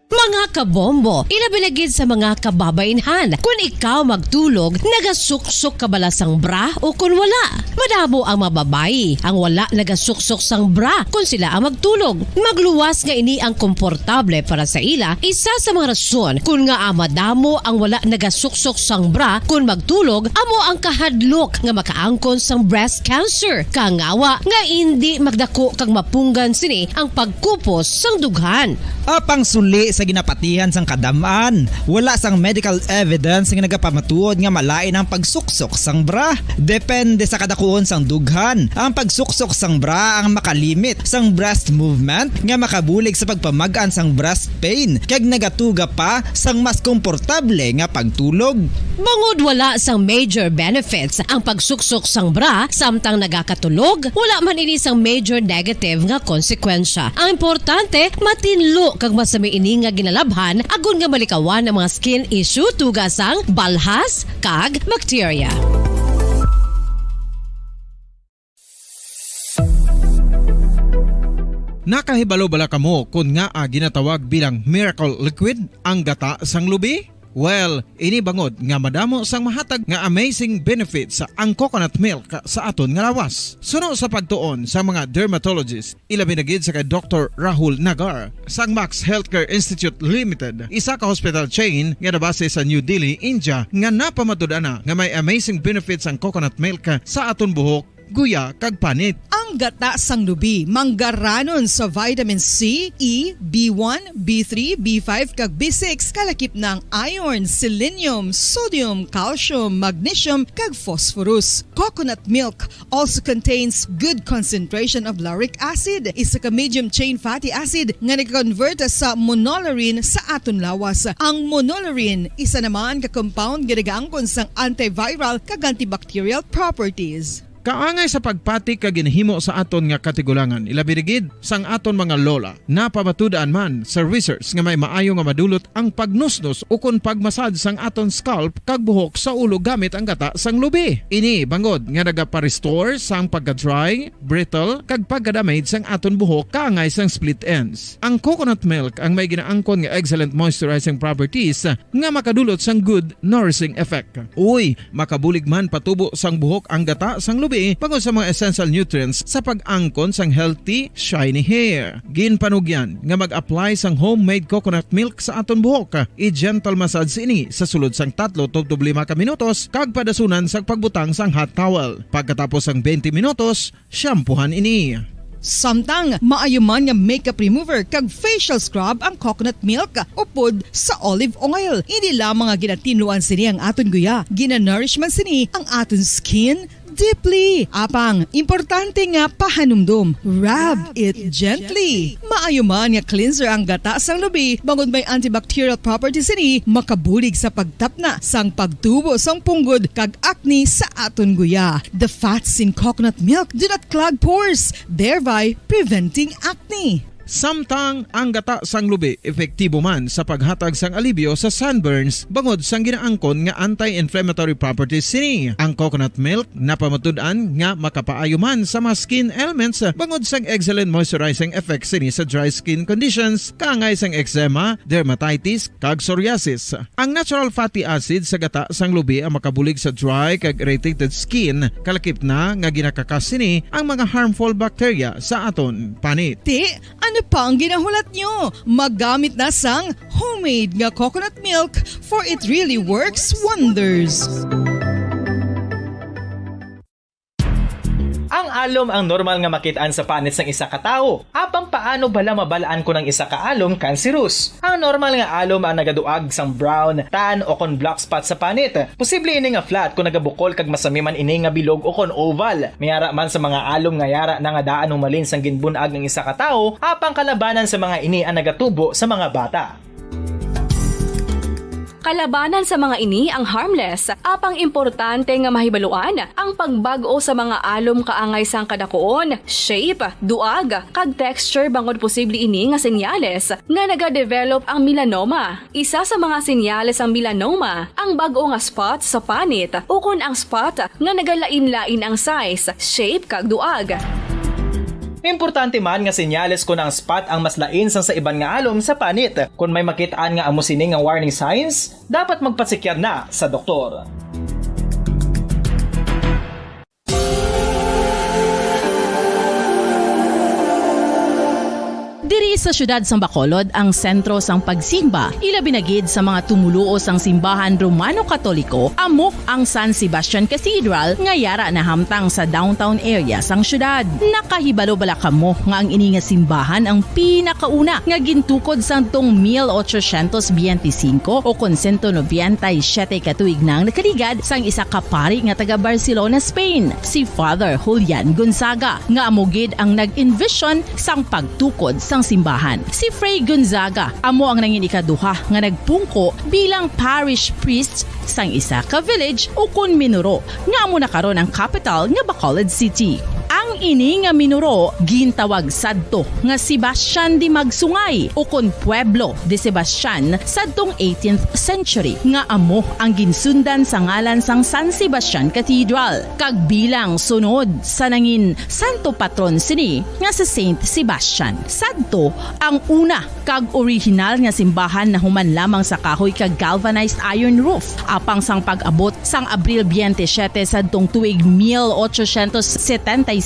Mga kabombo, ilabilagid sa mga kababainhan. Kung ikaw magtulog, nagasuksok ka bala sang bra o kung wala. Madamo ang mababayi ang wala nagasuksok sang bra kung sila ang magtulog. Magluwas nga ini ang komportable para sa ila, isa sa mga rason kung nga madamo ang wala nagasuksok sang bra kung magtulog, amo ang kahadlok nga makaangkon sang breast cancer. Kangawa nga hindi magdako kag mapunggan sini ang pagkupos sang dughan. Apang suli sa ginapatihan sang kadamaan, wala sang medical evidence nga nagapamatuod nga malain ang pagsuksok sang bra. Depende sa kadakuon sang dughan. Ang pagsuksok sang bra ang makalimit sang breast movement nga makabulig sa pagpamagaan sang breast pain kag nagatuga pa sang mas komportable nga pagtulog. Bangod wala sang major benefits ang pagsuksok sang bra samtang nagakatulog, wala man ini sang major negative nga konsekwensya. Ang importante, matinlo kag masami ini nga ginalabhan agon nga malikawan ang mga skin issue tugasang balhas kag bacteria. Nakahibalo bala kamo kung nga ginatawag bilang miracle liquid ang gata sang lubi? Well, ini bangod nga madamo sang mahatag nga amazing benefits sa ang coconut milk sa aton nga lawas. Suno sa pagtuon sa mga dermatologist, ilabi na gid sa kay Dr. Rahul Nagar sang Max Healthcare Institute Limited, isa ka hospital chain nga nabase sa New Delhi, India, nga napamatud-ana nga may amazing benefits ang coconut milk sa aton buhok, guya kag panit. Ang gata sang lubi manggaranon sa vitamin C, E, B1, B3, B5 kag B6 kalakip ng iron, selenium, sodium, calcium, magnesium kag phosphorus. Coconut milk also contains good concentration of lauric acid, isa ka medium chain fatty acid nga nag-convert sa monolaurin sa aton lawas. Ang monolaurin isa naman ka compound nga nagaangkon sang antiviral kag antibacterial properties. Kaangay sa pagpati kag ginhimo sa aton nga katigulangan, ilabirigid sang aton mga lola, napamatudan man sa research nga may maayo nga madulot ang pagnusnos o kon pagmasad sang aton scalp kag buhok sa ulo gamit ang gata sang lubi. Ini bangod nga nagapa-restore sang pagka-dry, brittle kag pagka-damage sang aton buhok kaangay sang split ends. Ang coconut milk ang may ginaangkon nga excellent moisturizing properties nga makadulot sang good nourishing effect. Uy, makabulig man patubo sang buhok ang gata sang lubi pagod sa mga essential nutrients sa pag-angkon sang healthy, shiny hair. Ginpanugyan nga mag-apply sang homemade coconut milk sa aton buhok. I-gentle massage ini sa sulod sang 3-5 ka minutos kag padasunan sang pagbutang sang hot towel. Pagkatapos sang 20 minutos, shampoohan ini. Samtang maayuman nga makeup remover kag facial scrub ang coconut milk upod sa olive oil. Hindi lamang nga ginatinluan sini ang aton guya, gina-nourish man sini ang aton skin, deeply. Apang, importante nga pahanumdum. Rub it gently. Maayo man nga cleanser ang gata sang lubi, bangod may antibacterial properties ini, makabulig sa pagtapna sang pagtubo sang punggod kag acne sa aton guya. The fats in coconut milk do not clog pores, thereby preventing acne. Samtang ang gata sang lubi epektibo man sa paghatag sang alibyo sa sunburns bangod sang ginaangkon nga anti-inflammatory properties sini. Ang coconut milk napamatud-an nga makapaayo man sa mga skin ailments bangod sang excellent moisturizing effect sini sa dry skin conditions kaangay sang eczema, dermatitis kag psoriasis. Ang natural fatty acid sa gata sang lubi ang makabulig sa dry kag irritated skin, kalakip na nga ginakakas sini ang mga harmful bacteria sa aton panit. Ano pa ang ginahulat nyo? Maggamit na sang homemade nga coconut milk for it really works wonders. Ang alom ang normal nga makitaan sa panit ng isa ka tawo. Apang paano bala mabalaan ko ng isa ka alom cancerous? Ang normal nga alom ang nagaduag sang brown, tan o kon black spot sa panit. Posible ini nga flat kung nagabukol kag masami man ini nga bilog o kon oval. Mayara man sa mga alom nga yara na nga daan humalin sang ginbunag ng isa ka tawo, apang kalabanan sa mga ini ang nagatubo sa mga bata. Kalabanan sa mga ini ang harmless, apang importante nga mahibaluan ang pagbago sa mga alom kaangay sang kadakuon, shape, duag, kag texture bangod posible ini nga senyales nga nagadevelop ang melanoma. Isa sa mga senyales ang melanoma, ang bago nga spot sa panit o kun ang spot nga nagalain-lain ang size, shape kag duag. Importante man nga senyales kung ang spot ang mas lain sang sa iban nga alom sa panit. Kung may makitaan nga amo sini nga warning signs, dapat magpasikyar na sa doktor. Diri sa syudad sang Bacolod ang sentro sang pagsimba, ilabi na gid sa mga tumuluo sang simbahan Romano-Katoliko, amo ang San Sebastian Cathedral nga yara na hamtang sa downtown area sang syudad. Nakahibalo bala kamo nga ang ini nga simbahan ang pinakauna nga gintukod sang tong 1825 o kon 197 katuig nang nakaligad sang isa ka pari nga taga Barcelona, Spain, si Father Julian Gonzaga, nga amo gid ang nag-envision sang pagtukod sang simbahan. Si Fray Gonzaga amo ang nangin ikaduha nga nagpungko bilang parish priest sang isa ka village o kun minuro nga amo na karon ang capital nga Bacolod City. Ang ini nga minuro gintawag sadto nga Sebastian de Magsungay o kon Pueblo de Sebastian sadtong 18th century nga amo ang ginsundan sa ngalan sang San Sebastian Cathedral kag bilang sunod sa nangin santo patron sini nga si Saint Sebastian. Sadto ang una kag original nga simbahan na human lamang sa kahoy kag galvanized iron roof apang sang pag-abot sang Abril 27 sadtong tuig 1876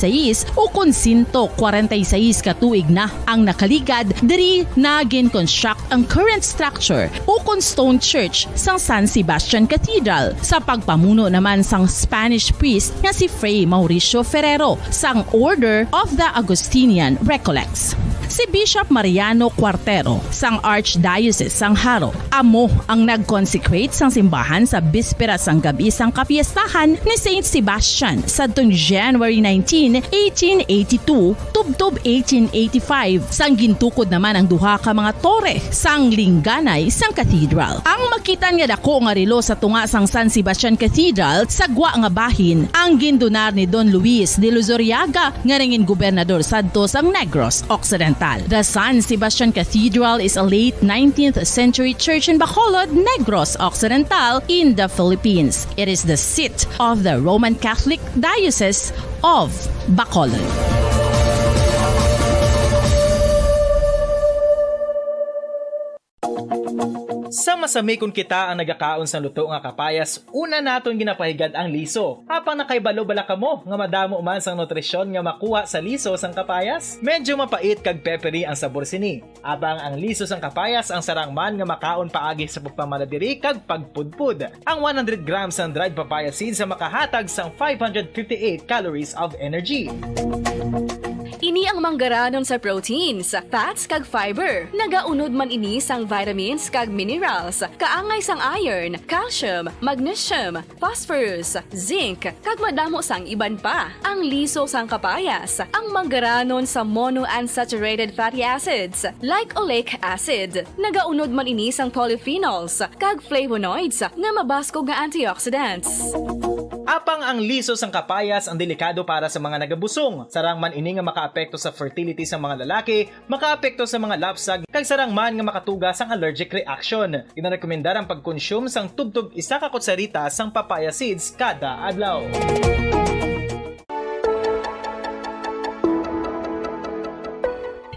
o kon 146 katuig na ang nakaligad diri na gin-construct ang current structure o kon stone church sang San Sebastian Cathedral sa pagpamuno naman sang Spanish priest nga si Fray Mauricio Ferrero sang Order of the Augustinian Recollects. Si Bishop Mariano Cuartero sang Archdiocese sang Haro amo ang nag-consecrate sang simbahan sa bispera sang gabi sang kapiestahan ni Saint Sebastian sadtong January 19, 1882 tubtob 1885 sang gintukod naman ang duha ka mga tore sang lingganay sang cathedral. Ang makitan nga dako nga relo sa tunga sang San Sebastian Cathedral sa gwa nga bahin ang gindonar ni Don Luis de Luzuriaga nga nangin gobernador sadto sang Negros Occidental. The San Sebastian Cathedral is a late 19th century church in Bacolod, Negros Occidental in the Philippines. It is the seat of the Roman Catholic Diocese of Bacolod. Sa masami kung kita ang nagakaon sa luto nga kapayas, una naton ginapahigad ang liso. Apang nakaibalo bala kamo nga madamo man sang nutrisyon nga makuha sa liso sang kapayas. Medyo mapait kag peppery ang sabor sini. Abang ang liso sang kapayas ang sarang man nga makaon paagi sa pagpamaladiri kag pagpudpud. Ang 100 grams ng dried papaya seeds sa makahatag sang 558 calories of energy. Ini ang manggaranon sa proteins, fats kag fiber. Nagaunod man ini sang vitamins kag minerals, kaangay sang iron, calcium, magnesium, phosphorus, zinc, kag madamo sang iban pa. Ang liso sang kapayas, ang manggaranon sa monounsaturated fatty acids like oleic acid. Nagaunod man ini sang polyphenols kag flavonoids nga mabaskog nga antioxidants. Apang ang liso sang kapayas ang delikado para sa mga nagabusong. Sarang man ini nga makaapekto sa fertility sa mga lalaki, makaapekto sa mga lapsag, kag sarang man nga makatuga sang allergic reaction. Ginarekomendar ang pagkonsume sang tubtub 1 ka kutsarita sang papaya seeds kada adlaw.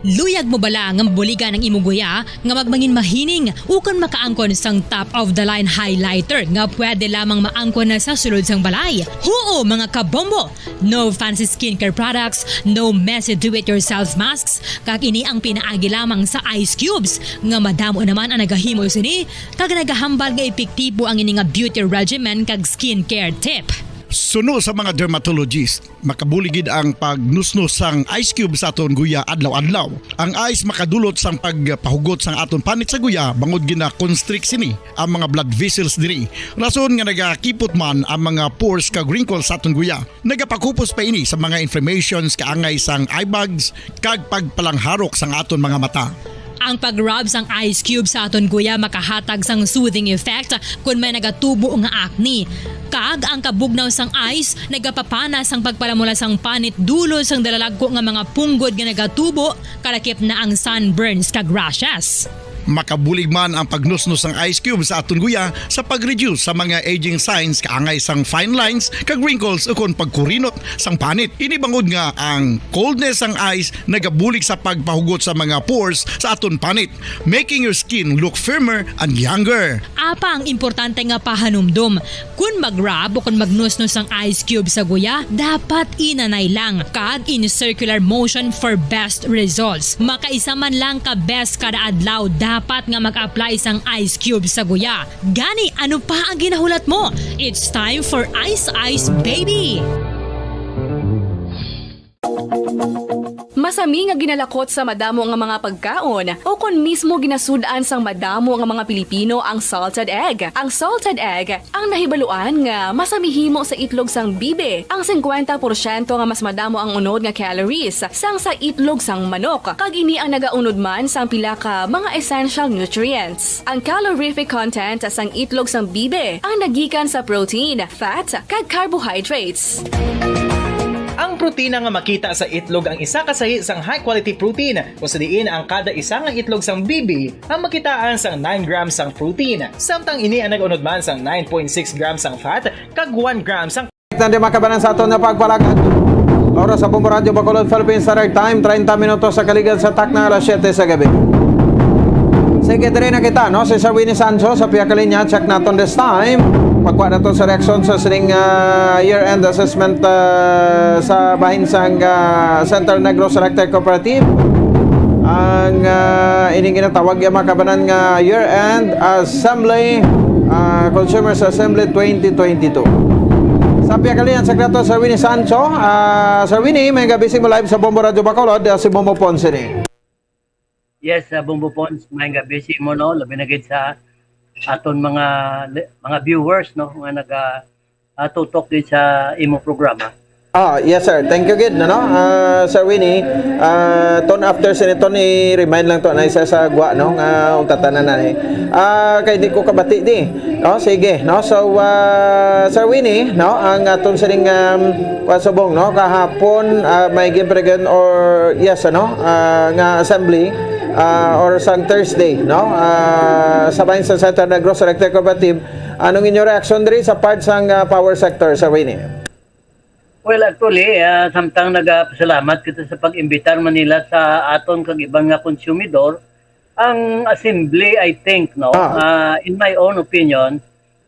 Luyag mo bala nga buligan ng imuguya nga magmangin mahining ukon makaangkon sang top of the line highlighter nga pwede lamang maangkon na sa sulod sang balay. Huo mga kabombo! No fancy skincare products, no messy do-it-yourself masks, kag ini ang pinaagi lamang sa ice cubes nga madamo naman ang nagahimo sini kag nagahambal nga epektibo ang ini nga beauty regimen kag skincare tip. Suno sa mga dermatologist, makabuligid ang pagnusnos sang ice cube sa aton guya adlaw-adlaw. Ang ice makadulot sang pagpahugot sang aton panit sa guya bangod gina-constrict sini ang mga blood vessels diri. Rason nga nagakipot man ang mga pores kag wrinkles sa aton guya. Nagapakupos pa ini sa mga inflammations kaangay sang eye bags kag pagpalangharok sang aton mga mata. Ang pag-rub sang ice cube sa aton guya makahatag sang soothing effect kung may nagatubo nga acne. Kag ang kabugnaw sang ice nagapapana sang pagpalamula sang panit dulo sang dalalagko nga mga punggod nga nagatubo kalakip na ang sunburns kag rashes. Makabulig man ang pagnusnos ng ice cube sa aton guya sa pag-reduce sa mga aging signs kaangay sang fine lines kag wrinkles ukon pagkurinot sang panit. Inibangod nga ang coldness sang ice nagabulig sa pagpahugot sa mga pores sa aton panit, making your skin look firmer and younger. Apa ang importante nga pahanumdum, kung mag-rub o kung magnusnos ang ice cube sa guya, dapat inanay lang kag in circular motion for best results. Makaisa man lang ka best kada adlaw, dapat nga mag-apply sang ice cube sa guya. Gani, ano pa ang ginahulat mo? It's time for Ice Ice Baby! Masami nga ginalakot sa madamo nga mga pagkaon o kung mismo ginasudaan sang madamo nga mga Pilipino ang salted egg. Ang salted egg ang nahibaluan nga masamihimo sa itlog sang bibe. Ang 50% nga mas madamo ang unod nga calories sang sa itlog sang manok. Kag ini ang nagaunod man sang pila ka mga essential nutrients. Ang calorific content sang itlog sang bibe ang nagikan sa protein, fat, kag carbohydrates. Ang protina nga makita sa itlog ang isa kasahi sang high quality protein kung sa diin ang kada isa nga itlog sang bibi ang makitaan sang 9 grams sang protein. Samtang ini ang nag-unod man sang 9.6 grams sang fat kag 1 gram sang Tanda makabanan sa aton na pagpalagad. Oras sa Bombo Radio Bacolod, Philippines Standard Time, 30 minutos sa kaligan sa takna alas 7 sa gabi. Sige, diri na kita, no? Si Sir Winnie Sancho sa Piyakalinya, check naton this time. Pagkuha na to sa reaksyon sa sining year-end assessment sa bahin sang Central Negros Electric Cooperative. Ang ining ginatawag yung makabanan nga year-end assembly, Consumers Assembly 2022. Sa Piyakalian, Sekreto Sir Winnie Sancho. Sir Winnie, may gabisi mo live sa Bombo Radio Bacolod, si Bombo Ponce ni. Yes, Bombo Ponce, may gabisi mo, no? Labi na gid sa aton mga viewers, no, nga nagatutok din sa imo programa. Yes sir, thank you gid, no? Sir Winnie, ton after siniton i-remind lang to na isa sa gwa, no, nga untatanan na ni. Kay di ko kabati di. No, sige, no. So Sir Winnie, no, ang aton sining subong, no, kahapon may gipregan or yes, ano, nga assembly or sang Thursday, no? Sabahin sa Central Negros Electric Cooperative, anong inyong reaction diri sa part sang power sector, Sir Winnie? Well, actually, samtang nagapasalamat kita sa pag-imbitar Manila sa aton kag ibang nga konsumidor, ang assembly, I think, no, in my own opinion,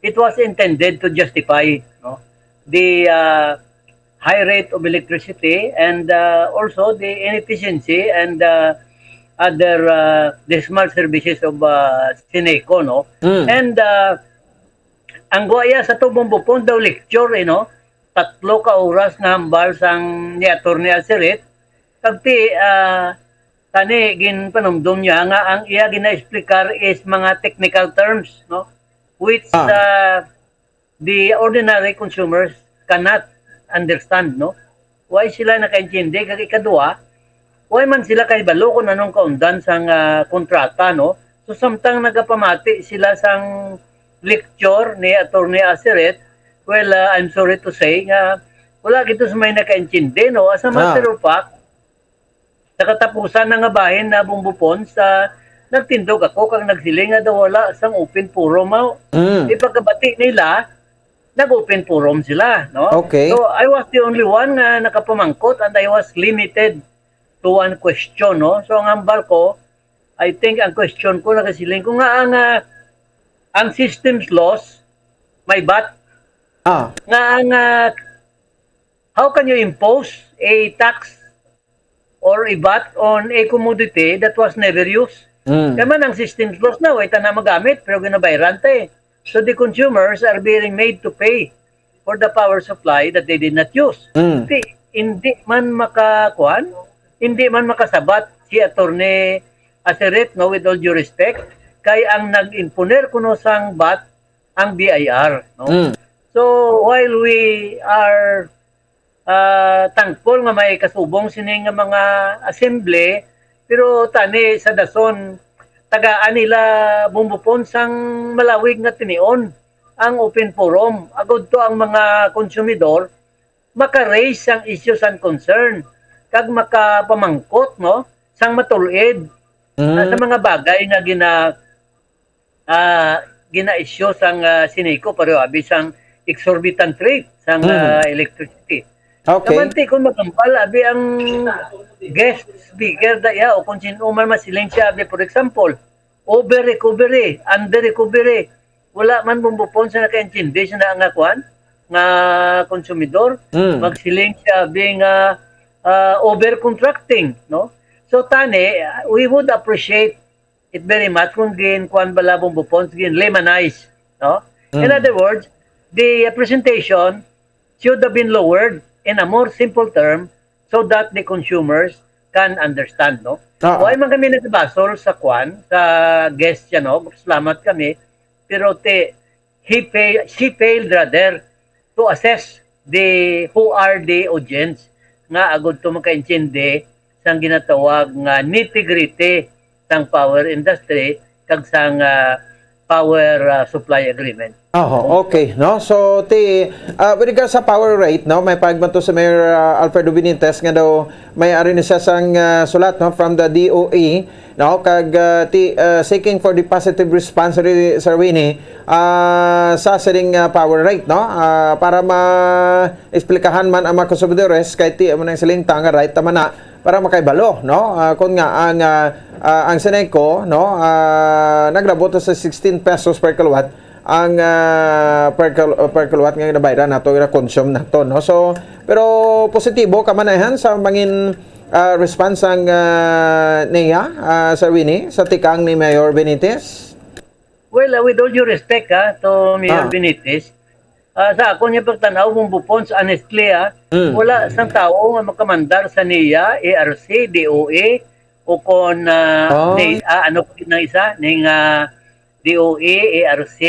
it was intended to justify, no, the high rate of electricity and also the inefficiency and other decimal services of Sineco, no? And ang guaya sa tubong bupon daw lecture, no? 3 ka oras nga hambal sang ni Atty. Alceret Kagti tani gin panumdum niya nga ang iya gina-explicar is mga technical terms, no, which the ordinary consumers cannot understand, no. Why sila nakaintindi? Kag ikadua, why man sila kay balo kung anong kaundan sang kontrata, no. So samtang nagapamati sila sang lecture ni Attorney Asiret, well, I'm sorry to say nga wala gito sa may nakaintindi, no. As a matter of fact, nakatapusan na nga bahin na bumbupon sa nagtindog ako kang nagsiling nga daw wala sang open forum mo. Ipagkabati nila, nag-open forum sila, no? Okay. So I was the only one na nakapamangkot and I was limited to one question, no? So ang hambal ko, I think ang question ko nakasiling ko nga ang systems laws may bat. Nga ang how can you impose a tax or a VAT on a commodity that was never used? Kaya man ang systems laws na, wait na magamit, pero ginabayran tayo. So the consumers are being made to pay for the power supply that they did not use. Hindi man makakuan, hindi man makasabat si Attorney Asiret, no, with all due respect, kay ang nag-imponer kuno sang VAT ang BIR, no. So while we are thankful nga may kasubong sining nga mga assembly, pero tani sa dason tagaan nila bumbupon sang malawig nga tinion ang open forum. Agod to ang mga konsumidor maka-raise ang issues and concern kag makapamangkot, no, sang matulid sa mga bagay nga gina-issue sang Sineco pero abi sang exorbitant rate sang electricity. Okay. Kamanti kung magampal, abi ang guest speaker daya o kung sino man masiling siya, abi, for example, over-recovery, under-recovery, wala man bumbupon sa naka-intindi siya na ang akuan, nga konsumidor, magsiling siya, abi, nga over-contracting, no? So, tani, we would appreciate it very much kung kuan bala bumbupon, lemonize, no? In other words, the presentation should have been lowered in a more simple term so that the consumers can understand, no? Why man kami nagbasol sa kwan, sa guest siya, no? Salamat kami. Pero she failed rather to assess who are the audience nga agad to makaintindi sang ginatawag nga nitty-gritty sang power industry kag sang power supply agreement. Okay, no? So, with regards sa power rate, no, may pagbanto sa Mayor Alfredo Benitez nga daw may ari na siya sang sulat, no, from the DOE, no, kag seeking for the positive response Sir Winnie sa sining power rate, no, para ma-explikahan man ang mga konsumidores kay ti mo nang siling tanga right tama na para makaibalo, no, kung nga ang Sineco, no, nagrabot sa 16 pesos per kilowatt ang per kilowatt nga nabayran nato nga consume nato, no. So pero positibo kamanahan sa mangin response ang NEA, Sir Winnie, sa tikang ni Mayor Benitez. Well, with all due respect to Mayor Benitez, sa ako niya pagtanaw mong bupons, honestly, wala sang tao nga makamandar sa NEA, ARC, DOE, o kon ano na isa, ning DOE, ARC,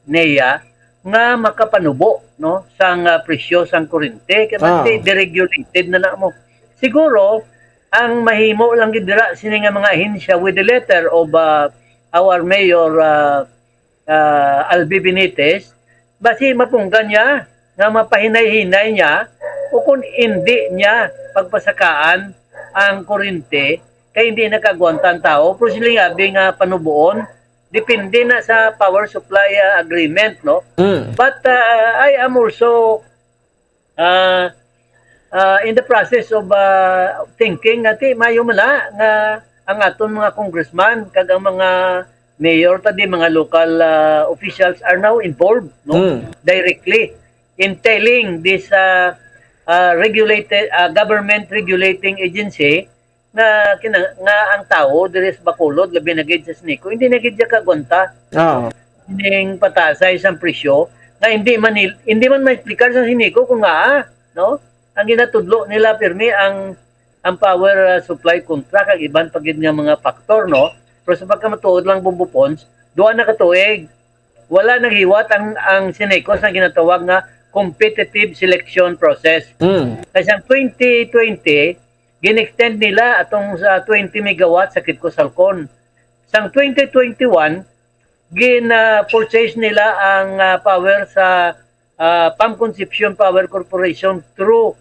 NEA, nga makapanubo, no, sang presyo sang kurente, kaya deregulated na mo. Siguro, ang mahimo lang gidira sini nga mga ahensya with the letter of our Mayor Albi Benitez, basi mapunggan niya, nga mapahinay-hinay niya, o kung hindi niya pagpasakaan ang kurente, kaya hindi nakagwantan tao, pero sila nga bing panubuon, depende na sa power supply agreement, no? But I am also in the process of thinking ati mayo mala nga ang aton mga congressman kag ang mga mayor tadi mga local officials are now involved, no, directly in telling this regulated government regulating agency nga ang tao diri sa Bacolod labi na gid sa Sineco hindi na gid kagwanta. Ning patasay sa presyo nga hindi man ma-explicar sa Sineco kung no, ang ginatudlo nila pirmi ang ang power supply contract kag iban pagid nga mga faktor, no? Pero sa pagkamatuod lang Bombo Ponds, duha na katuig wala naghiwat ang Sinecos na ginatawag nga competitive selection process. Kasi ang 2020 ginextend nila atong sa 20 megawatt sa Kitco Salcon. Sang 2021 purchase nila ang power sa Pump Conception Power Corporation through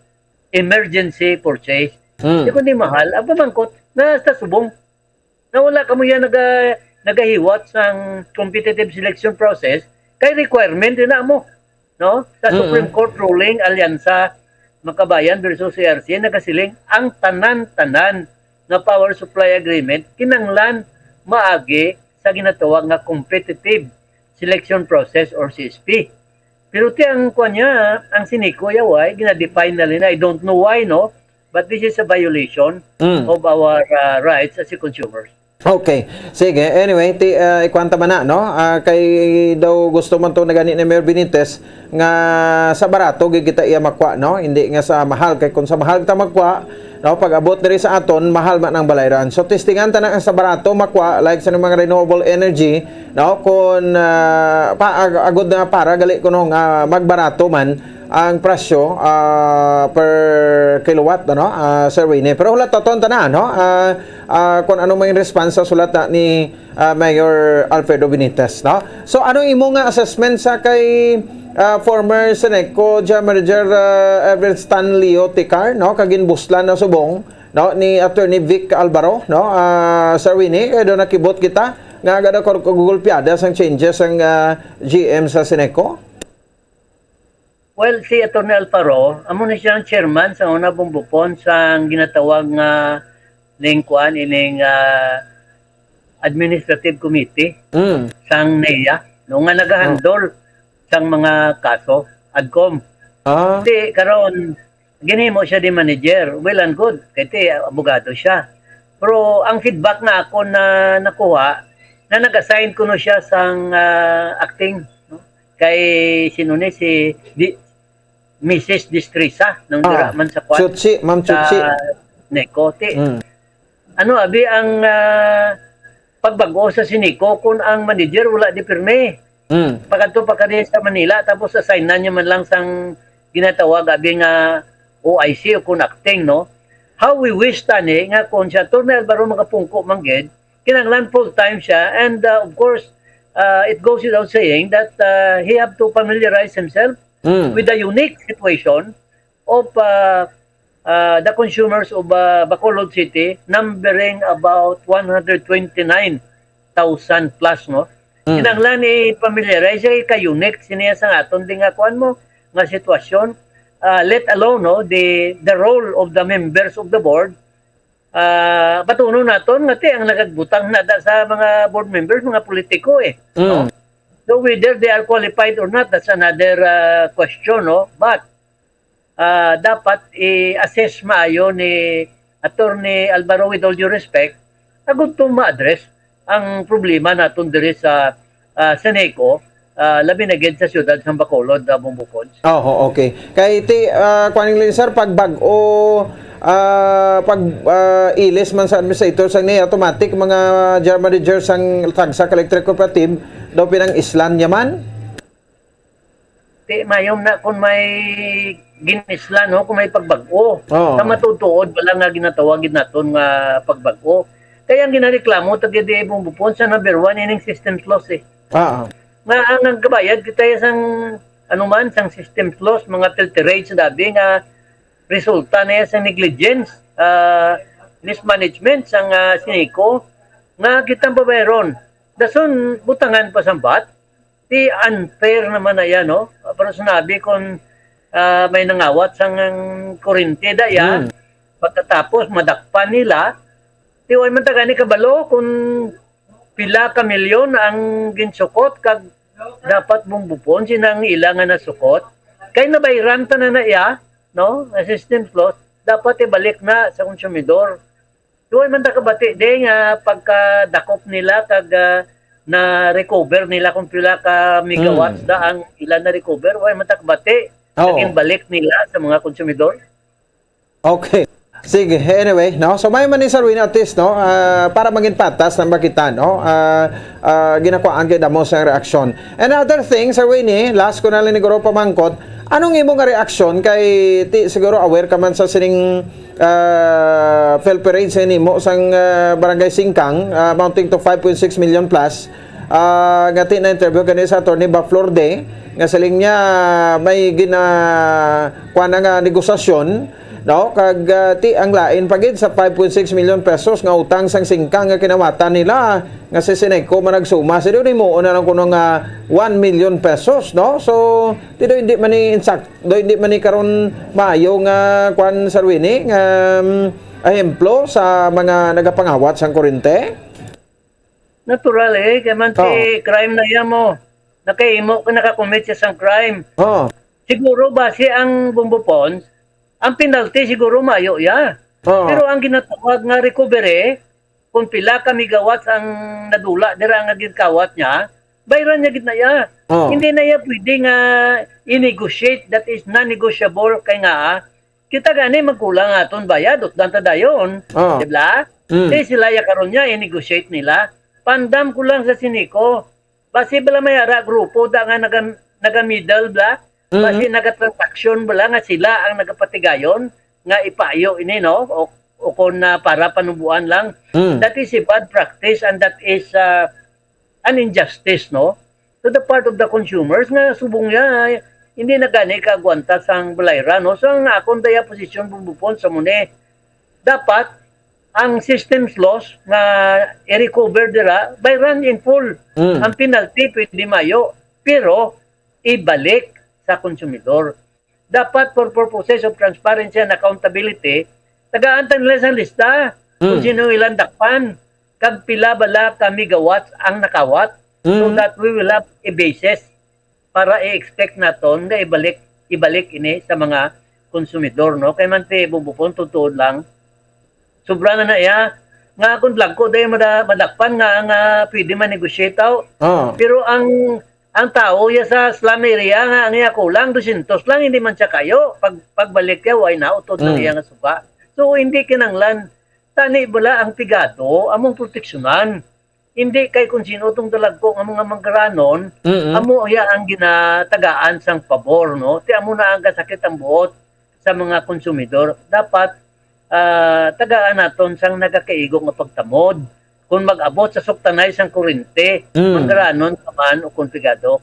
emergency purchase. Di kundi mahal, ang pamangkot na sa subong. Na wala kamo yan nagahiwat sang competitive selection process kay requirement din na mo. No? Sa Supreme Court ruling, Alyansa Makabayan versus CRC, nagasiling ang tanan-tanan na power supply agreement kinanglan maagi sa ginatawag nga competitive selection process or CSP. Pero ang kuanya, ang Sinico yaway, ginadefine na nila. I don't know why, no? But this is a violation of our rights as consumers. Okay. Sige. Anyway, ikwanta man na, no? Kay daw gusto man to na gani ni Mayor Benitez nga sa barato gigita iya makwa, no? Hindi nga sa mahal kay kung sa mahal ta magkwa, no, pag abot diri sa aton mahal man ang balayran. So testingan ta na sa barato makwa like sa mga renewable energy, no? Kung agod na para gali kuno nga magbarato man ang presyo per kilowatt, ano, Sir Winnie. Pero hulat taton na, no? Kung ano may response sa sulat na ni Mayor Alfredo Benitez, no? So ano imo nga assessment sa kay former Seneco General Manager Everett Stanley Oticar, no? Kagin buslan na subong, no, ni Attorney Vic Alvaro, no? Sir Winnie, kaya doon nakibot kita nga agad ako kagugulpiada sang changes ang GM sa Seneco. Well, si Atty. Alfaro, amo na siya ang chairman sa una bumbupon sa ginatawag nga lingkuan ining administrative committee sang NEA no nga nagahandol sang mga kaso adcom. Di karon ginhimo siya di manager. Well and good kay abogado siya. Pero ang feedback na ako na nakuha na nag-assign ko no siya sang acting, no? Kay sinune si Mrs. Distrisa nung man sa kwan. Chutsi, Ma'am Chutsi. Neko, ano abi ang pagbago sa Sinico kung ang manager wala di pirme. Pagkanto pa kaniya sa Manila tapos assign na niya man lang sang ginatawag abi nga OIC o kung acting, no? How we wish tani nga kung siya Atty. Alvaro makapungko mangged kinanglan full time siya and of course it goes without saying that he have to familiarize himself with the unique situation of the consumers of Bacolod City, numbering about 129,000 plus, no? Kinanglan i-familiarize ka-unique siniya sa aton di nga kuan mo nga sitwasyon, let alone, no, the role of the members of the board. Patuno naton nga ang nagagbutang na sa mga board members, mga politiko no? So whether they are qualified or not, that's another question, no? But dapat i-assess maayo ni Attorney Alvaro with all due respect, agud to ma-address ang problema naton diri sa Seneco, labi na gid sa siyudad sa Bacolod, Bumbukod. Okay. Kay kuaning sir pag-bag-o ilis man sa administrator sang ni automatic mga general manager sang Tagsa Electric Cooperative daw pinang islan yaman. Mayom na kung may ginislan, no, kung may pagbago. Sa matutuod wala nga ginatawagin naton nga pagbago. Kaya ang ginareklamo tagdi Bumbupon sa number 1 ining systems loss Nga ang kabayad kita sang anuman sang systems loss mga filterage dabi nga resulta na sa negligence, mismanagement sang Sinico nga kitang babayron. Dason butangan pa sambat, di unfair naman na yan, no? Pero sinabi kung may nangawat sang kurente da yan, pagkatapos madakpan nila, di way man tagani kabalo kung pila ka milyon ang ginsukot kag dapat bumbupon sinang ilang nga nasukot. Kay nabayran ta na iya, no? System loss, dapat ibalik na sa konsumidor. Duay man ta kabati de nga pagkadakop nila kag na recover nila kung pila ka megawatts da ang ilan na recover, way man ta kabati. Balik nila sa mga konsumidor. Okay. Sige, anyway, no? So may man ni Sir Win at least, no? Para maging patas na makita, no? Ginakuhaan kay damo sa reaksyon. Another thing, Sir Win, last ko na lang ni Guro pamangkot, anong imong reaksyon kay siguro aware ka man sa sining Phil Parade sa nimo sang Barangay Singkang, amounting to 5.6 million plus. Ngati na interview kanina sa Atty. Baflorde, nga saling niya may kuha na nga negosasyon, no, kag ang lain pagid sa 5.6 million pesos nga utang sang Singkang nga kinawatan nila nga si Sineco managsuma sa di mo na lang kuno nga 1 million pesos, no. So hindi man ni hindi man ni karon maayo nga kwan Sarwini nga ehemplo sa mga nagapangawat sang kuryente. Natural kaya man crime na yan mo. Nakaimo ka nakakommit siya sang crime. Siguro base ang bumbupons, ang penalty siguro mayo ya. Pero ang ginatawag nga recovery, kung pila ka megawatts ang nadula dira nga gidkawat niya, bayran niya gid na ya. Hindi na ya pwede nga i-negotiate, that is non-negotiable kay nga kita gani magkulang aton bayad ut danta dayon, di ba? Sila ya karon niya i-negotiate nila. Pandam ko lang sa Sineco. Basi bala mayara grupo da nga naga-middle bla. Basi naga-transaction bala nga sila ang nagapatigayon nga ipayo ini, no? O kung para panubuan lang. That is a bad practice and that is an injustice, no? To the part of the consumers nga subong niya hindi na gani kaagwanta sang balayra, no? So ang akong daya posisyon bubupon sa mune. Dapat ang systems loss nga i-recover dira by run in full. Ang penalty pwede mayo, pero ibalik sa konsumidor. Dapat for purposes of transparency and accountability, tagaan nila sa lista kung sino ilang dakpan, kag pila bala ka megawatts ang nakawat, so that we will have a basis para i-expect naton nga ibalik ini sa mga konsumidor, no? Kay man ti bubupon tutuod lang sobra na iya nga kung lang ko dahil madakpan nga pwede man-negotiate out. Pero ang tao ya sa slum area nga ang iya kulang 200 lang, hindi man siya kayo. Pagbalik niya, why na utod lang iya nga suba. So hindi kinanglan. Tani bala ang pigado, among proteksyonan. Hindi kay kung sino itong dalagko ng mga manggaranon, amo iya ang ginatagaan sang pabor, no? Ti amo na ang kasakit ang buot sa mga konsumidor. Dapat tagaan naton sang nagakaigo nga pagtamod kung mag-abot sa suktanay sang kurente manggaranon kaman o konfigado.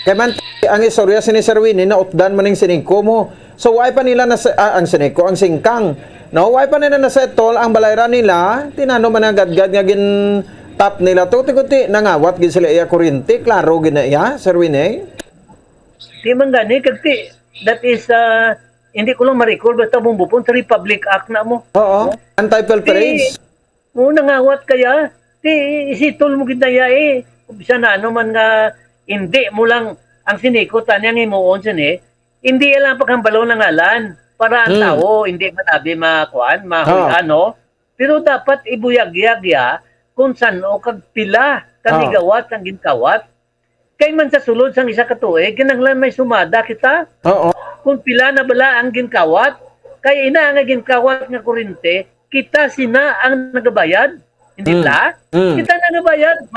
Kaya man ang istorya si Sir Winnie na utdan maning Sineco mo. So why pa nila ang Sineco, ang Singkang, no? Why pa nila nasettle ang balayra nila? Tinano man ang gadgad nga gin tap nila to tikuti nangawat gid sila iya kurente, klaro gid na iya Sir Winnie. Di man gani kagti that is hindi ko lang ma-recall basta bumbupon sa Republic Act na mo. Oo. Anti-Phil Parades. Nangawat kaya. Isitol mo ginaya Bisa na ano man nga hindi mo lang ang Sineco tanyang imuon sini. Hindi lang paghambalaw ng ngalan para ang tao hindi manabi makuan, mahulan, no? Pero dapat ibuyag-yag ya kung saan o kagpila kamigawat ang ginkawat. Kay man sa sulod sang isa ka tuig, kinanglan may sumada kita. Kung pila na bala ang ginkawat, kay ina nga ginkawat nga kurente, kita sina ang nagabayad. Hindi la? Kita na nagabayad,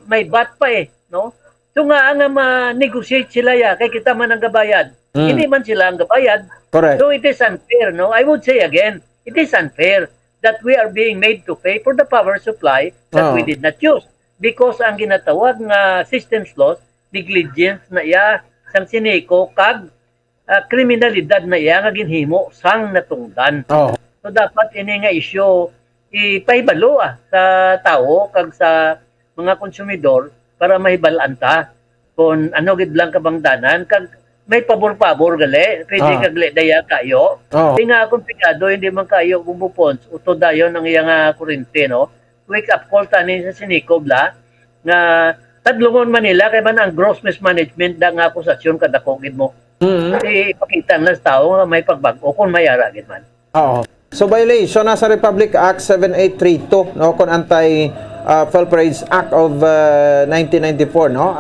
may bat pa no? So nga ang ma-negotiate sila ya, kay kita man ang gabayad. Hindi man sila ang gabayad. Correct. So it is unfair, no? I would say again, it is unfair that we are being made to pay for the power supply that we did not use. Because ang ginatawag nga systems loss, negligence na iya sang Sineco kag kriminalidad na iya nga ginhimo sang natungdan. So dapat ini nga isyu ipahibalo sa tao kag sa mga konsumidor para mahibalaan ta kung ano gid lang kabangdanan kag may pabor-pabor gali pwede kagli daya kayo. Di nga akong pigado hindi man kayo bubupons utod dayon ang iya nga kurente, no? Wake up call tani sa Sineco bla nga tadlungon Manila kay man ang gross mismanagement da nga akusasyon kada kogid mo. Ipakita na sa tao nga may pagbago kung mayara gid man. So violation na sa Republic Act 7832, no, kung Felperage Act of 1994, no?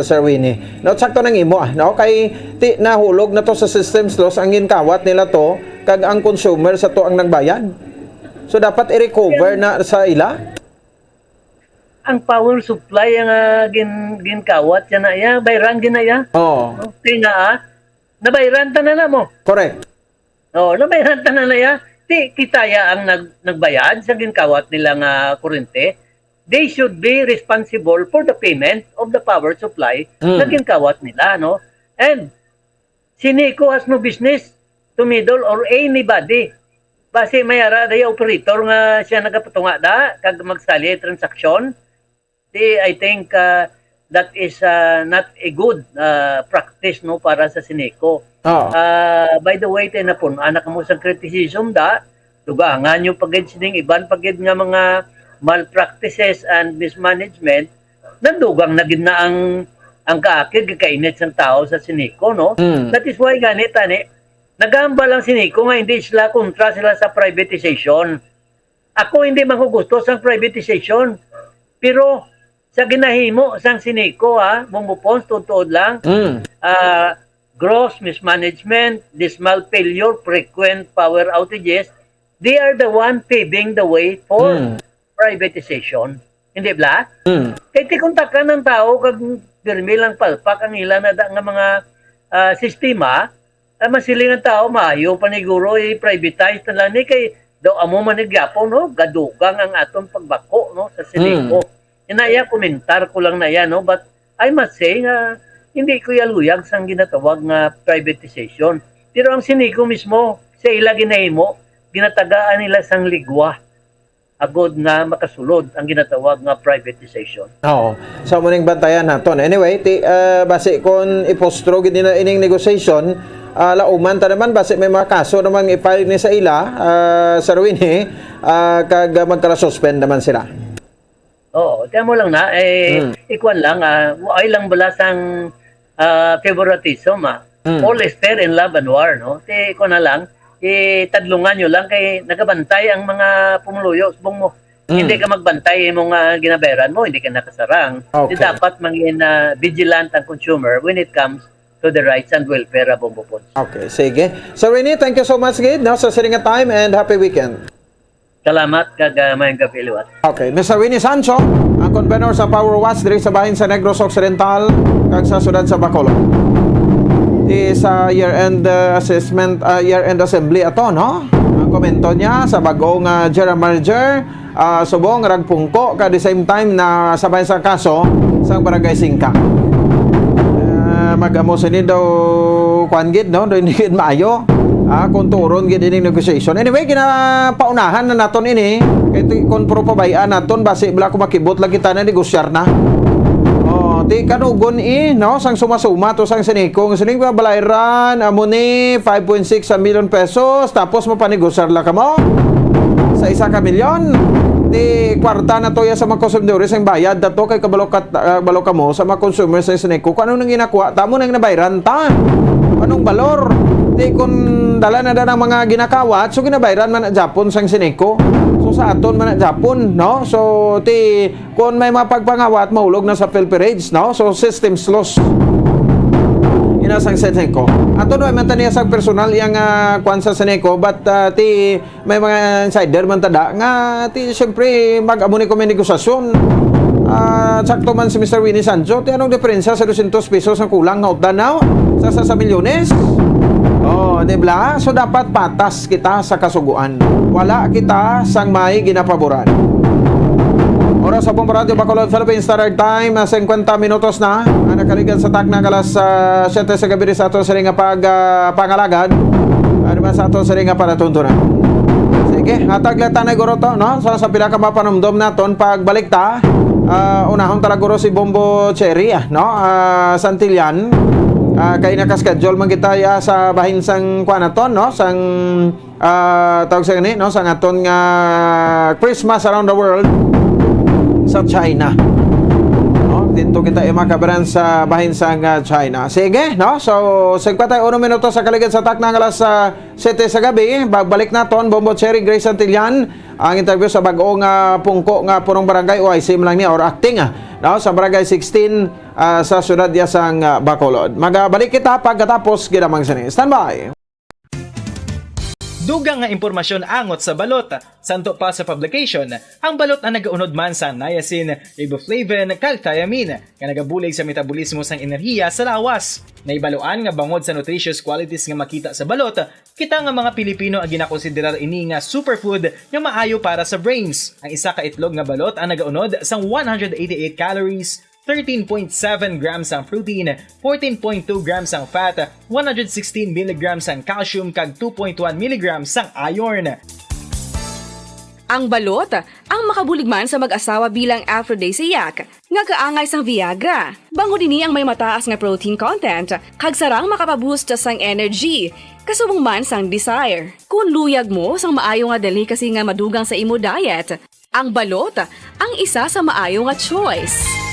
Sir Winnie. No, sakto nang imo, no? Kay ti nahulog na to sa systems loss ang ginkawat nila to kag ang consumer sa to ang nagbayad. So dapat i-recover na sa ila. Ang power supply ang ginkawat yan na ya, bayran ginaya. Oh. Okay nga nabayran ta na mo. Correct. Oh, nabayran ta na ya. Ti kitaya ang nagbayad sa ginkawat nila nga kuryente. They should be responsible for the payment of the power supply na ginkawat nila, no? And Sineco has no business to meddle or anybody. Base mayara day operator nga siya nagapatunga da kag magsali transaksyon. I think that is not a good practice no para sa Sineco. By the way, tinapon anak mo sa criticism da dugangan yung pagid sining iban pagid nga mga malpractices and mismanagement nandugang na gid na ang kaakig kainit sang tao sa Sineco, no? That is why ganit ani nagamba lang Sineco nga hindi sila kontra sila sa privatization. Ako hindi man ko gusto sa privatization. Pero sa ginahimo sang Sineco bumupons tuod lang. Gross mismanagement, dismal failure, frequent power outages, they are the one paving the way for privatization. Hindi ba? Kaya tikuntakan ng tao kag pirmi lang palpak ang ilan na nga mga sistema, masiling ng tao maayo paniguro i-privatize na lang ni kay daw amo manigyapo no gadugang ang aton pagbako no sa Sineco. Inaya komentar ko lang na yan no, but I must say nga hindi ko yaluyag sang ginatawag nga privatization. Pero ang Sineco mismo sa ila ginahimo ginatagaan nila sang ligwa agod nga makasulod ang ginatawag nga privatization. Oo. So muning bantayan naton. Anyway, base kon ipostro gid nila ining negotiation, lauman ta naman base may mga kaso naman i-file ni sa ila, Sir Winnie, kag magkara-suspend naman sila. Oo, tiyan mo lang na ikuan lang ay lang bala sang favoritism all is fair in love and war, no? Ti ko na lang tadlungan nyo lang kay nagabantay ang mga pumuluyo subong mo. Hindi ka magbantay mo nga ginabayaran mo, hindi ka nakasarang. Okay. Dapat maging vigilant ang consumer when it comes to the rights and welfare of Bombopons. Okay, sige. So Winnie, thank you so much gid no sa siringa time and happy weekend. Salamat kag mayong gabi liwat. Okay, Mr. Winnie Sancho, ang convener sa Power Watch diri sa bahin sa Negros Occidental kag sa sudad sa Bacolod. Di sa year-end assessment, year-end assembly ato, no? Ang komento niya sa bagong general manager, subong ragpungko ka the same time na sabay sa kaso sa Barangay Singka. Magamo sa daw kwan gid no, do hindi maayo. Kung turon gid ining negotiation. Anyway, ginapaunahan na naton ini kay kon pro pabayaan naton base bala ko makibot lagi ta na negosyar na. Di kanugon no sang suma-suma to sang Sineco ng sining balayran amo ni 5.6 million pesos tapos mapanegosar la kamo sa 1 milyon. Di kwarta na to ya sa mga konsumidores ang bayad dato kay kabalo kamo sa mga consumers sa Sineco. Kung ano nang ginakuha tamo nang nabayran ta. Anong balor? Di kung dala na ng mga ginakawat, so ginabayran man na Japon sang Sineco. So sa aton man na Japon, no? So kung may mapagpangawat, mahulog na sa Felperage, no? So systems loss. Inasang Sineco. Aton no, man taniya sang personal yang kwan sa Sineco, but may mga insider man tada nga syempre mag-amo ni negosasyon. Sakto man si Mr. Winnie Sancho, anong diferensya sa 200 pesos ang kulang nga utdanaw sa milyones? Di ba? So dapat patas kita sa kasuguan. Wala kita sang may ginapaboran. Oras sa Radio Bacolod, Philippines Standard Time, 50 minutos na. Nakaligan sa takna kalas 7 sa gabi sa ato sa ringa pangalagad. Ano ba sa ato sa ringa para tuntunan? Sige, hatagleta na guro to, no? So sa pinaka mapanumdom naton pagbalik ta. Unahon talaga si Bombo Cherry, no? Santillan. Kay naka-schedule man kita sa bahin sang kuanaton, no? Sang tawag sa gani, no? Sang aton nga Christmas around the world sa China. No? dito kita makabaran sa bahin sang China. Sige, no? So, sagpa tayo 1 minuto sa kaligid sa tak ng alas 7 sa gabi. Bagbalik naton, Bombo Cherry, Grace Antillan, ang interview sa bagong pungko nga punong barangay o ICM lang niya or acting no? Sa barangay 16 sa syudad niya sang Bacolod. Magbalik kita pagkatapos ginamang sini. Standby! Dugang nga impormasyon angot sa balot. Santo pa sa publication, ang balot ang nagaunod man sa niacin, riboflavin, kag thiamine, nga nagabulig sa metabolismo sang enerhiya sa lawas. Naibaloan nga bangod sa nutritious qualities nga makita sa balot, kita nga mga Pilipino ang ginakonsiderar ini nga superfood nga maayo para sa brains. Ang isa ka itlog nga balot ang nagaunod sang 188 calories, 13.7 grams ang protein, 14.2 grams ang fat, 116 mg ang calcium kag 2.1 mg ang iron. Ang balot, ang makabuligman sa mag-asawa bilang aphrodisiac, nga kaangay sang Viagra. Bango dini ang may mataas nga protein content, kag sarang makapaboost sang energy, kasubong man sang desire. Kung luyag mo sang maayo nga delicacy nga madugang sa imo diet, ang balot, ang isa sa maayo nga choice.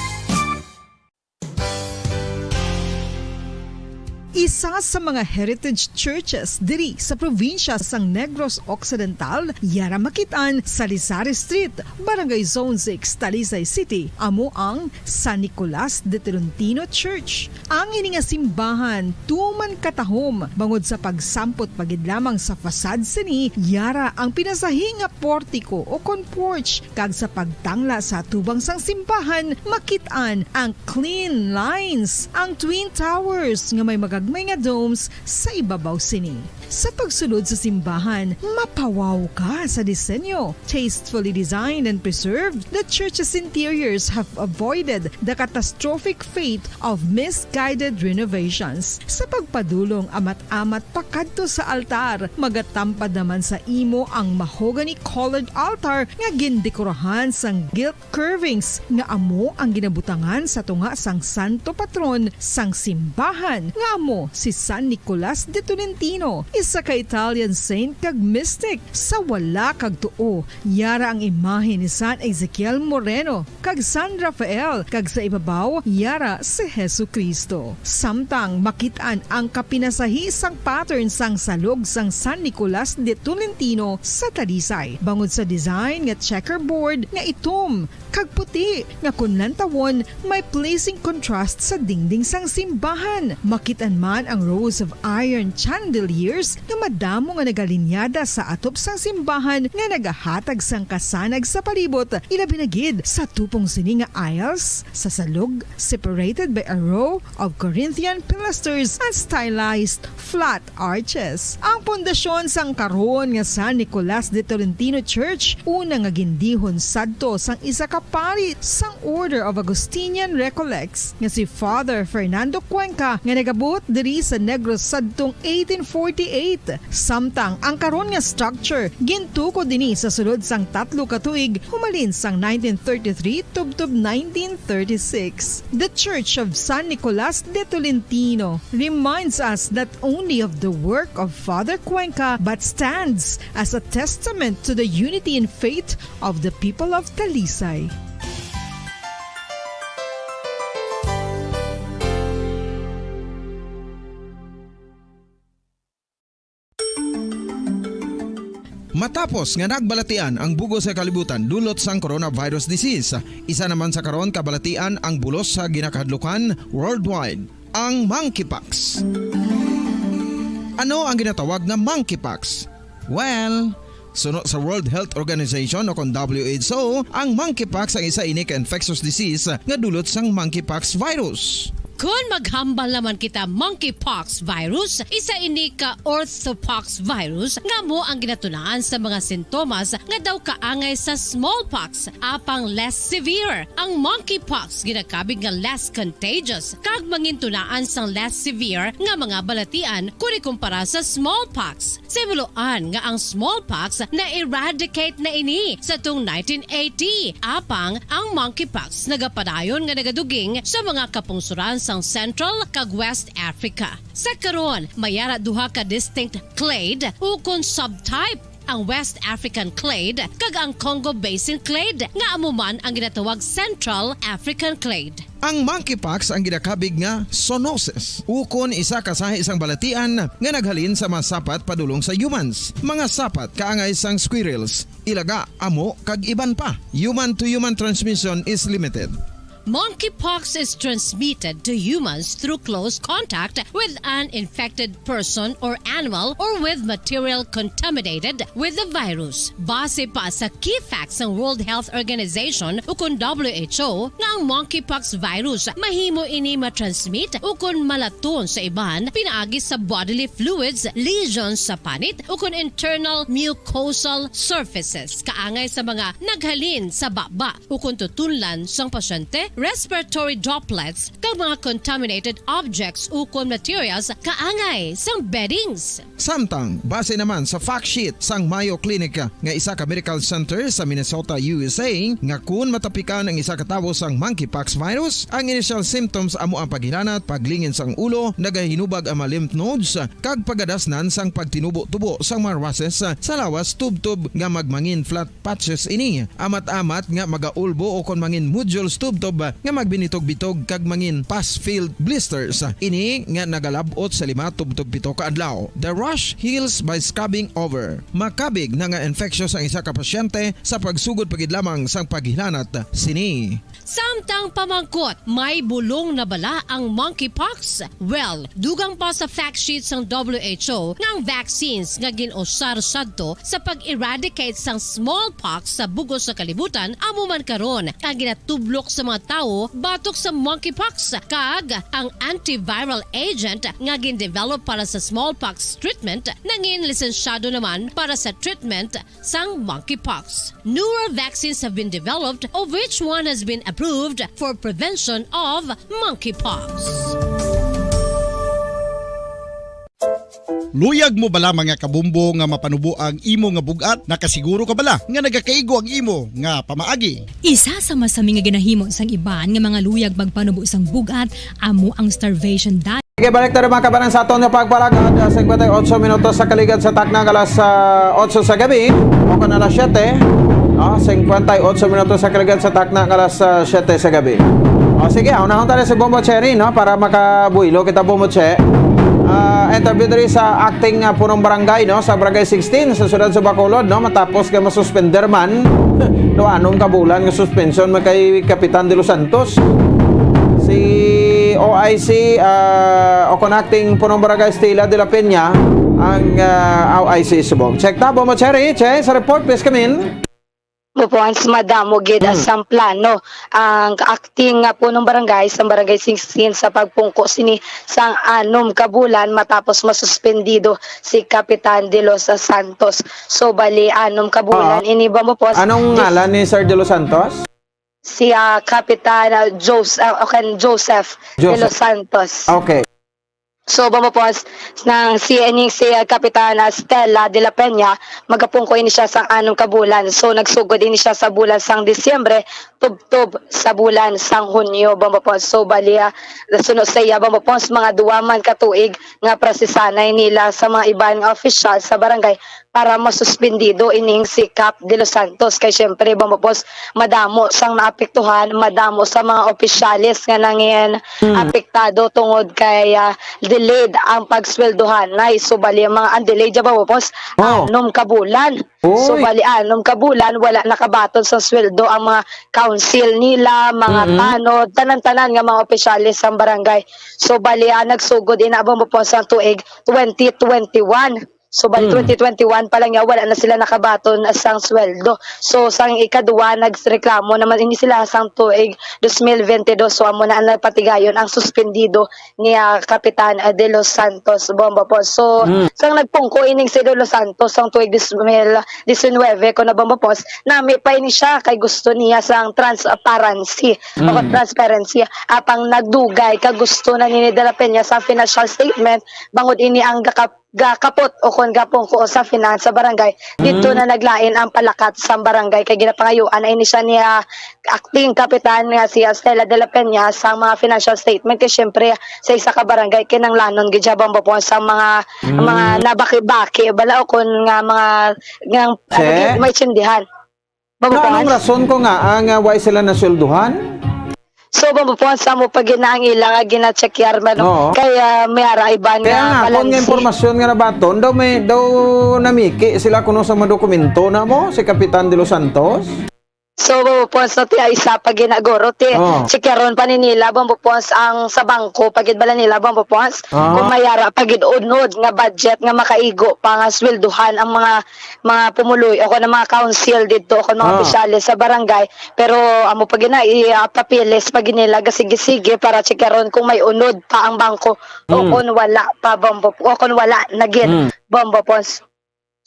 Isa sa mga heritage churches diri sa probinsya sang Negros Occidental, yara makitaan sa Lizares Street, Barangay Zone 6, Talisay City, amo ang San Nicolas de Tolentino Church. Ang ini nga simbahan tuman katahom bangod sa pagsampot pagid lamang sa fasad sini, yara ang pinasahi nga portiko o porch, kag sa pagtangla sa tubang sang simbahan makitaan ang clean lines, ang twin towers nga may may nga domes sa ibabaw sini. Sa pagsulod sa simbahan, mapawaw ka sa disenyo. Tastefully designed and preserved, the church's interiors have avoided the catastrophic fate of misguided renovations. Sa pagpadulong amat-amat pakadto sa altar, magatampad naman sa imo ang mahogany-colored altar nga gindekorahan sang gilt curvings nga amo ang ginabutangan sa tunga sang santo patron sang simbahan nga amo si San Nicolas de Tolentino, isa ka Italian saint kag mystic. Sa wala kag tuo, yara ang imahe ni San Ezekiel Moreno kag San Rafael, kag sa ibabaw yara si Hesu Kristo. Samtang makitaan ang kapinasahi sang pattern sang salog sang San Nicolas de Tolentino sa Talisay, bangod sa design nga checkerboard nga itom kag puti nga kunlantawon may pleasing contrast sa dingding sang simbahan. Makitan man ang rows of iron chandeliers nga madamo nga nagalinyada sa atop sang simbahan nga nagahatag sang kasanag sa palibot, ilabi na gid sa tupong sini nga aisles sa salog, separated by a row of Corinthian pilasters and stylized flat arches. Ang pundasyon sang karon nga San Nicolas de Tolentino Church una nga gindihon sadto sang isa ka pari sang Order of Augustinian Recollects nga si Father Fernando Cuenca nga nagabot diri sa Negros sadtong 1848. Samtang ang karon nga structure gintuko dinhi sa sulod sang 3 ka tuig humalin sang 1933 tubtob 1936. The Church of San Nicolas de Tolentino reminds us not only of the work of Father Cuenca but stands as a testament to the unity and faith of the people of Talisay. Matapos nga nagbalatian ang bugo sa kalibutan dulot sang coronavirus disease, isa naman sa karon kabalatian ang bulos sa ginakahadlukan worldwide, ang monkeypox. Ano ang ginatawag na monkeypox? Well, suno sa World Health Organization o kung WHO, ang monkeypox ang isa ini ka infectious disease nga dulot sang monkeypox virus. Kung maghambal naman kita monkeypox virus, isa ini ka orthopox virus nga mo ang ginatunaan sa mga sintomas nga daw kaangay sa smallpox, apang less severe. Ang monkeypox ginakabig nga less contagious kag mangintunaan sang less severe nga mga balatian kung ikumpara sa smallpox. Simuloan nga ang smallpox na eradicate na ini sa tung 1980, apang ang monkeypox nagapadayon nga nagaduging sa mga kapungsuran sang Central kag West Africa. Sa karon, mayara duha ka distinct clade o kon subtype ang West African clade kag ang Congo Basin clade nga amuman ang ginatawag Central African clade. Ang monkeypox ang ginakabig nga zoonosis. Ukon isa ka sa isang balatian nga naghalin sa mga sapat padulong sa humans. Mga sapat kaangay sang squirrels, ilaga, amo kag iban pa. Human to human transmission is limited. Monkeypox is transmitted to humans through close contact with an infected person or animal or with material contaminated with the virus. Base pa sa key facts ng World Health Organization ukon WHO nga ang monkeypox virus mahimo ini matransmit ukon malaton sa iban pinaagi sa bodily fluids, lesions sa panit ukon internal mucosal surfaces kaangay sa mga naghalin sa baba ukon tutunlan sang pasyente, respiratory droplets kag mga contaminated objects ukon materials kaangay sang beddings. Samtang, base naman sa fact sheet sang Mayo Clinic nga isa ka medical center sa Minnesota, USA, nga kun matapikan ang isa ka tawo sang monkeypox virus, ang initial symptoms amo ang paghilanat, paglingin sang ulo, nagahinubag ang mga lymph nodes, kag pagadasnan sang pagtinubo-tubo sang mga rashes sa lawas tub-tub nga magmangin flat patches ini. Amat-amat nga magaulbo o kon mangin nodules tub-tub nga magbinitog-bitog kag mangin pus-filled blisters. Ini nga nagalabot sa 5 tub-tub 7 ka adlaw. The rush heals by scabbing over. Makabig na nga infectious ang isa ka pasyente sa pagsugod pagid lamang sang paghilanat sini. Samtang pamangkot, may bulong na bala ang monkeypox? Well, dugang pa sa fact sheet ng WHO nga ang vaccines nga ginusar sadto sa pag-eradicate sang smallpox sa bugos sa kalibutan amo man karon ang ginatublok sa mga tao batok sa monkeypox kag ang antiviral agent nga gin-develop para sa smallpox treatment nangin lisensyado naman para sa treatment sang monkeypox. Newer vaccines have been developed of which one has been approved for prevention of monkeypox. Luyag mo bala mga kabumbo nga mapanubo ang imo nga bugat? Nakasiguro ka bala nga nagakaigo ang imo nga pamaagi? Isa sa masami nga ginahimo sang iban nga mga luyag magpanubo sang bugat amo ang starvation diet. Okay, balik tayo mga kabanan sa aton nga pagpalagad. 58 minutos sa kaligad sa taknang alas 8 sa gabi. O kan alas 7. 58 minutos sa kaligad sa taknang alas 7 sa gabi. O sige, unahon tayo si Bombo Cherry, no? Para makabuilo kita Bombo Che. Interview diri sa acting punong barangay, no? Sa barangay 16 sa siyudad sa Bacolod, no? Matapos ka masuspender man. No, anong kabulan nga suspension man kay Kapitan de los Santos. Si OIC o connecting punong barangay Stila de la Peña ang OIC Subong. Check ta Bombo Cherry, Che, sa report please come in. Once madamo gid asang plano ang acting nga punong barangay sa barangay 16 sa pagpungko sini sang 6 ka bulan matapos masuspendido si Kapitan de los Santos. So bali 6 ka bulan ini ba mo po? Anong ngalan ni Sir de los Santos? Si Kapitan Joseph de los Santos. Okay. So bamapos ng si Kapitana Stella de la Peña magapungko ini siya sa 6 ka bulan. So nagsugod ini siya sa bulan sang Disyembre tub-tub sa bulan sang Hunyo bamapos. So bali sunod sa iya bamapos mga 2 man ka tuig nga prasisanay nila sa mga ibang official sa barangay para masuspendido ining si Cap de los Santos kay syempre bamapos madamo sang naapektuhan, madamo sa mga opisyalis nga nangin apektado tungod kay delayed ang pagsweldohan na subali ang mga undelayed ba bamapos 6 ka bulan. So bali 6 ka bulan wala nakabaton sa sweldo ang mga council nila, mga tanod, tanan-tanan nga mga opisyalis sa barangay. So bali nagsugod inabang po sa tuig 2021. So bali 2021 pa lang wala na sila nakabaton sang sweldo. So sang ikaduwa nagreklamo naman ini sila sang tuig 2022. So amo na nagpatigayon ang suspendido ni Kapitan de los Santos bomba po. So sang nagpungko ining si de los Santos sang tuig 2019 ko na bomba po nami pa ini siya kay gusto niya sang transparency o transparency apang nagdugay kay gusto na ni de la Peña sa financial statement bangod ini ang gakapot o kon gapong ko sa finance sa barangay dito na naglain ang palakat sa barangay kay ginapangayuan ay ni siya niya acting kapitan nga si Stella de la Peña sa mga financial statement kay syempre sa isa ka barangay kinanglanon gid jabang po sa mga nabaki-baki bala o kon nga mga may tsindihan. Anong rason ko nga ang why sila nasulduhan? So, mabupuan sa mo pag ginaangila nga gina-check man. Oo. Kaya mayara iban Kaya nga nga, kung nga balansi. impormasyon nga nabaton, daw namiki sila kuno sa mga dokumento na mo, si Kapitan de los Santos. So, mabupuan sa tiya isa pag ginagoro, ti Oo. checkeron pa ni nila, mabupuan ang sa bangko, pag bala nila, mabupuan kung mayara pag unod nga budget nga makaigo pa nga swelduhan ang mga pumuloy o kung mga council dito o kung mga opisyalis sa barangay. Pero amo pag papilis pag nila gasigi-sige para checkeron kung may unod pa ang bangko o kung wala pa bombo o kung wala nagin bombo pons.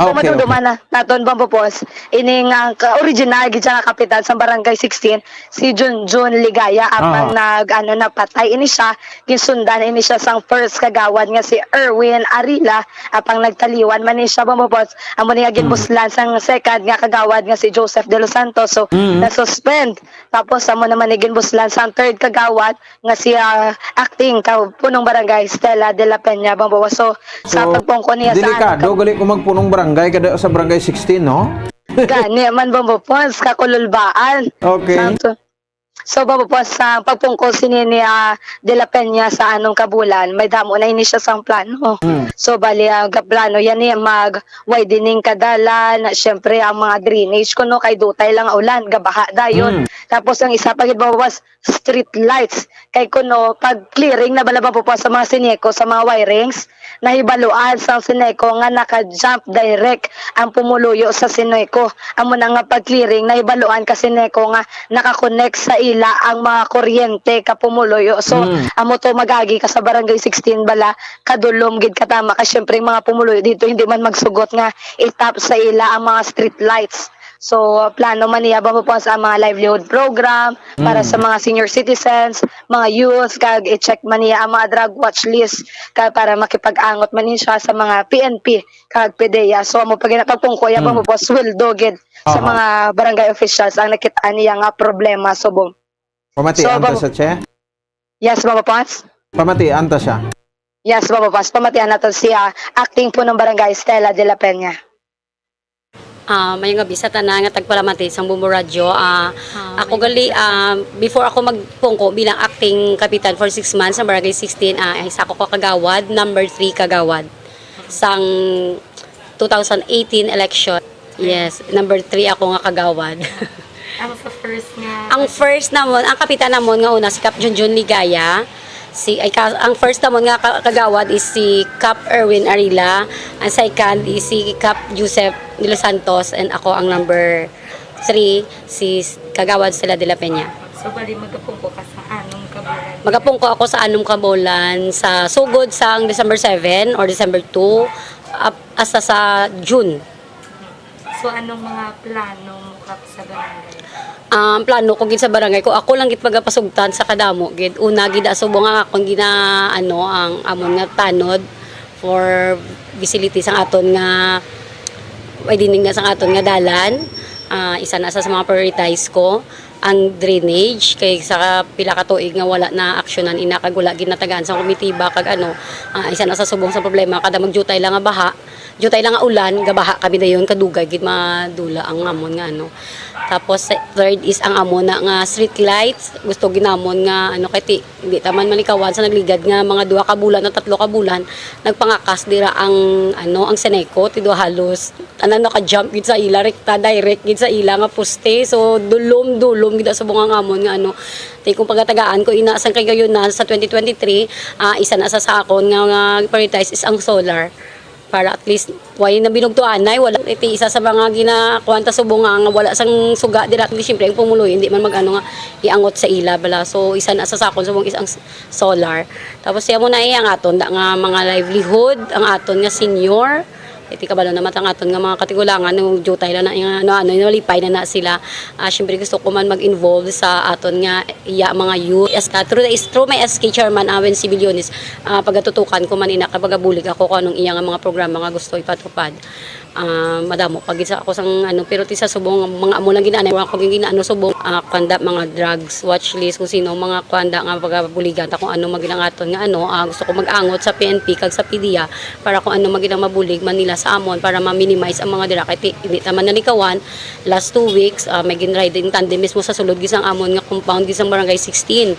So Okay, madumduman na naton bombo pons ini nga original gid siya nga kapitan sa barangay 16 si Junjun Ligaya apang napatay ini siya gisundan ini siya sang first kagawad nga si Erwin Arila apang nagtaliwan man ni siya bombo pons amo ni nga ginbuslan sang second nga kagawad nga si Joseph de los Santos so na-suspend tapos amo naman ni ginbuslan sang third kagawad nga si acting punong barangay Stella de la Peña bombo so sa pagpungko niya sa Delikado, gali ko magpunong barangay kada sa barangay 16, no? Gani man bombo pons kakululbaan. Okay. So bombo pons sa pagpungkol sini ni De La Peña sa anong kabulan may damo na ini siya sang plano. So bali plano yan ni mag-widening kadalan syempre ang mga drainage kuno kay dutay lang ulan gabaha dayon. Tapos ang isa pagid bombo pons street lights kay kuno pag clearing na bala bombo pons sa mga sineko sa mga wirings nahibaluan sa sineko nga naka-jump direct ang pumuluyo sa sineko. Amo na nga pag-clearing nahibaluan ka sineko nga naka-connect sa ila ang mga kuryente ka pumuluyo. So amo to magagi ka sa barangay 16 bala kadulom gid katama ka syempre mga pumuluyo dito hindi man magsugot nga itap sa ila ang mga street lights. So, plano man niya ba po sa mga livelihood program para sa mga senior citizens, mga youth, kag i-check man niya ang mga drug watch list para makipag-angot man niya sa mga PNP, kag PDEA. So, mo pag pagpungko, ya ba po sweldo gid sa mga barangay officials ang nakita niya nga problema. So, boom. Pamatian ta sa Che? Yes, Baba Pons? Pamatian ta siya. Yes, Baba Pons. Pamatian natin siya acting po ng barangay Stella de la Peña. May nga bisa tanan nga tagpalamati sang Bumbo Radio. Ako gali before ako magpungko bilang acting kapitan for 6 months sa barangay 16, isa ako kagawad, number 3 kagawad sang 2018 election. Yes, number 3 ako nga kagawad. Ang first nga. Ang first namon, ang kapitan namon nga una si Cap Junjun Ligaya. Ang first namon nga kagawad is si Cap Erwin Arila. Ang second is si Cap Joseph de los Santos and ako ang number 3 si kagawad Stella de la Peña. So bali magapungko ka sa anong kabulan? Magapungko ako sa anong kabulan sa sugod sang December 7 or December 2 asa sa June. So anong mga plano mo kap sa barangay? Plano ko gid sa barangay ko ako lang gid magapasugtan sa kadamo gid una gid asubong nga akong gina ang amon nga tanod for facilities ang aton nga widening na sang aton nga dalan. Isa na sa mga prioritize ko ang drainage kay sa pila ka tuig nga wala na aksyonan ina kag wala gid natagaan sa komitiba kag isa na sa subong sa problema kada magjutay lang nga baha jutay lang nga ulan gabaha kami dayon kadugay gid madula ang amon nga Tapos third is ang amon na nga street lights. Gusto ginamon nga kay hindi taman malikawan sa nagligad nga mga 2 ka bulan o 3 ka bulan nagpangakas dira ang ang Seneco ti do halos naka-jump gid sa ila rekta direct gid sa ila nga poste. So dulom gid sa bungang amon nga tay kung pagatagaan ko ina sang kay gayon na sa 2023 isa na sa akon nga prioritize is ang solar. Para at least why na binugtuan nay wala iti isa sa mga ginakuanta subong nga wala sang suga dira kundi syempre ang pumuloy hindi man nga iangot sa ila bala so isa na sa sakon subong isang solar tapos siya mo na ang aton nga mga livelihood ang aton nga senior iti kabalo naman ang aton nga mga katigulangan nung jutay na nalipay na sila. Syempre gusto ko man mag-involve sa aton nga mga youth. Through my SK chairman Awen Sibiliones, pagatutukan ko man ina kapag bulig ako kung anong iya nga mga programa nga gusto ipatupad. Madamo pag isa ako sang pero ti sa subong mga amo lang ginaano ako ginaano subong kwanda mga drugs watch list kung sino mga kwanda nga pagabuligan ta kung ano magilang aton nga gusto ko mag-angot sa PNP kag sa PDEA para kung ano magilang mabulig man nila sa amon para ma-minimize ang mga dira kay hindi taman nalikawan last 2 weeks may ginride in tandem mismo sa sulod gisang amon nga compound gisang barangay 16.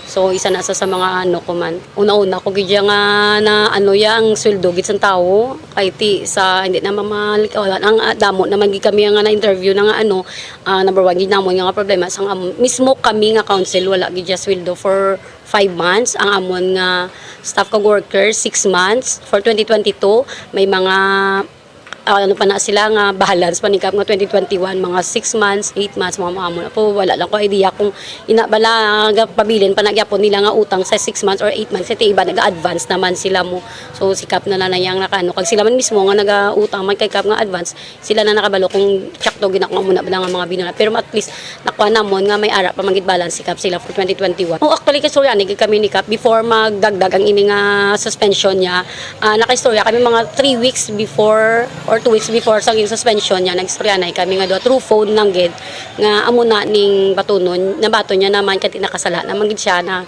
So isa na sa mga ko man. Una-una ko gidya nga na ang sweldo gid sang tawo kay ti sa hindi na mamalikawan ang damo naman gid kami nga na interview na nga number 1 gid namon nga problema sang mismo kami nga council wala gid sweldo for 5 months ang amon nga staff kag workers 6 months for 2022 may mga pa na sila nga balance panikap nga 2021 mga 6 months 8 months mga amon po wala lang ko idea kung inabala pabilin pa nagyapon nila nga utang sa 6 months or 8 months iti iba naga-advance naman sila mo so sikap na yang nakano kag sila man mismo nga naga-utang man kay kap nga advance sila na nakabalo kung tsakto ginako muna ba nga mga binula pero at least nakuha namon nga may ara pa magid balance sikap sila for 2021 actually kastorya ni kami ni kap before magdagdag ang ini nga suspension niya nakaistorya kami mga 3 weeks before or 2 weeks before sa suspension niya nagstorya na kami nga do through phone nang gid nga amo na ning batunon na bato niya naman kati nakasala naman gid siya na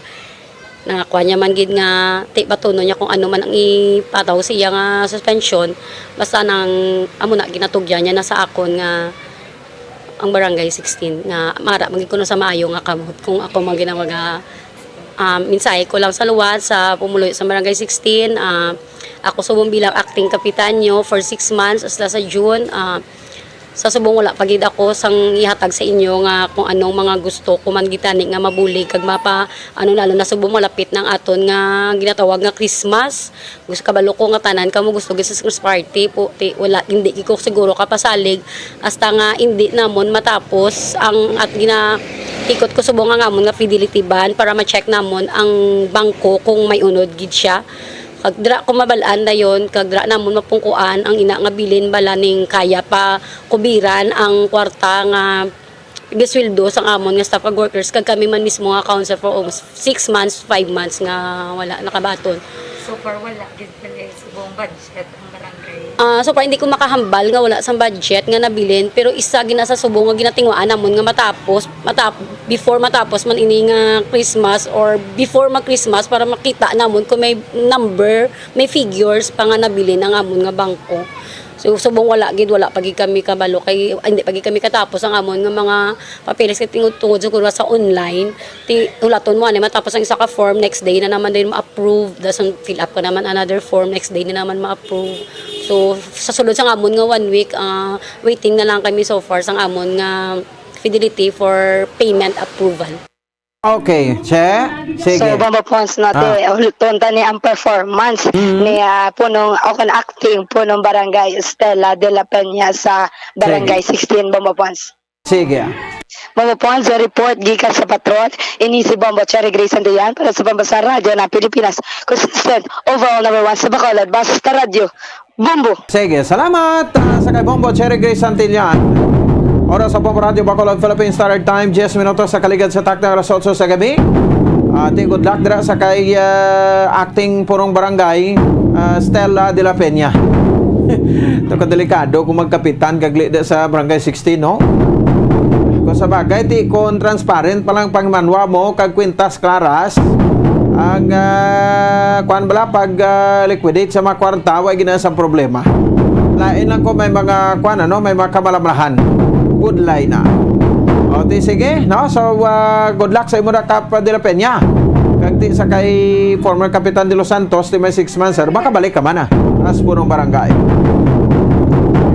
nakakuha niya man gid nga batunon niya kung ano man ang ipataw siya nga suspension basta nang amo na ginatugyan niya na sa akon nga ang barangay 16 nga mara magid kuno sa maayo nga kamot kung ako maginawaga minsay ko lang sa luwat sa pumuloy sa barangay 16 ako subong bilang acting kapitan nyo for 6 months hasta sa June. Sa subong wala pagid ako sang ihatag sa inyo nga kung anong mga gusto ko man gitani nga mabulig kag mapa lalo na subong malapit ng aton nga ginatawag nga Christmas. Gusto kabalo ko nga tanan kamo gusto gid sa Christmas party po wala hindi ko siguro kapasalig hasta nga hindi namon matapos ang at ikot ko subong nga amon nga fidelity ban para ma-check namon ang bangko kung may unod gid siya. Kag dra ko mabalaan dayon kag dra namon mapungkuan ang ina nga bilin bala ning kaya pa kubiran ang kwarta nga gisweldo sang amon nga staff kag workers kag kami man mismo nga council for almost 6 months 5 months nga wala nakabaton. So far wala gid pala sa buong budget ang barangay. So far hindi ko makahambal nga wala sang budget nga nabilin pero isa gina sa subong nga ginatingwaan namon nga before matapos man ini nga Christmas or before mag-Christmas para makita namon kung may number, may figures pa nga nabilin ang amon nga bangko. So subong wala pagi kami kabalo kay hindi pagi kami katapos ang amon nga mga papeles kay tungod sa online ulaton mo ani matapos ang isa ka form next day na naman din ma-approve dason fill up ko naman another form next day na naman ma-approve. So sa sulod sang amon nga 1 week waiting na lang kami so far sang amon nga fidelity for payment approval. Okay, Che. Sige. So, mapapons natin, tonta ni ang performance ni punong acting punong barangay Stella de la Peña sa barangay 16, Bombapons. Sige. Bombapons, report gikan sa patrol, inisi Bombo Cherry Grace Andayan para sa Pambasa Radio na Pilipinas. Consistent, overall number 1 sa Bacolod, Basta Radio, Bombo. Sige, salamat sa kay Bombo Cherry Grace Antillan. Oras sa Bombo Radio Bacolod Philippine Standard Time 10 minutos sa kaligad sa takdang alas 8 sa gabi. Good luck dira sa kay acting purong barangay Stella de la Peña. Ito kadelikado kung magkapitan kagli sa barangay 16 no. Kung sa bagay ti kung transparent pa lang pangmanwa mo kag kwintas klaras ang kuan bala pag liquidate sa mga kwarta way gina sa problema. Lain lang ko may mga kuan may mga kamalamlahan. Good line na. O, di sige, no? So, good luck sa imo na Kap de la Peña. Kag di sa kay former Kapitan de los Santos, di may 6 months, sir, makabalik ka man as punong barangay.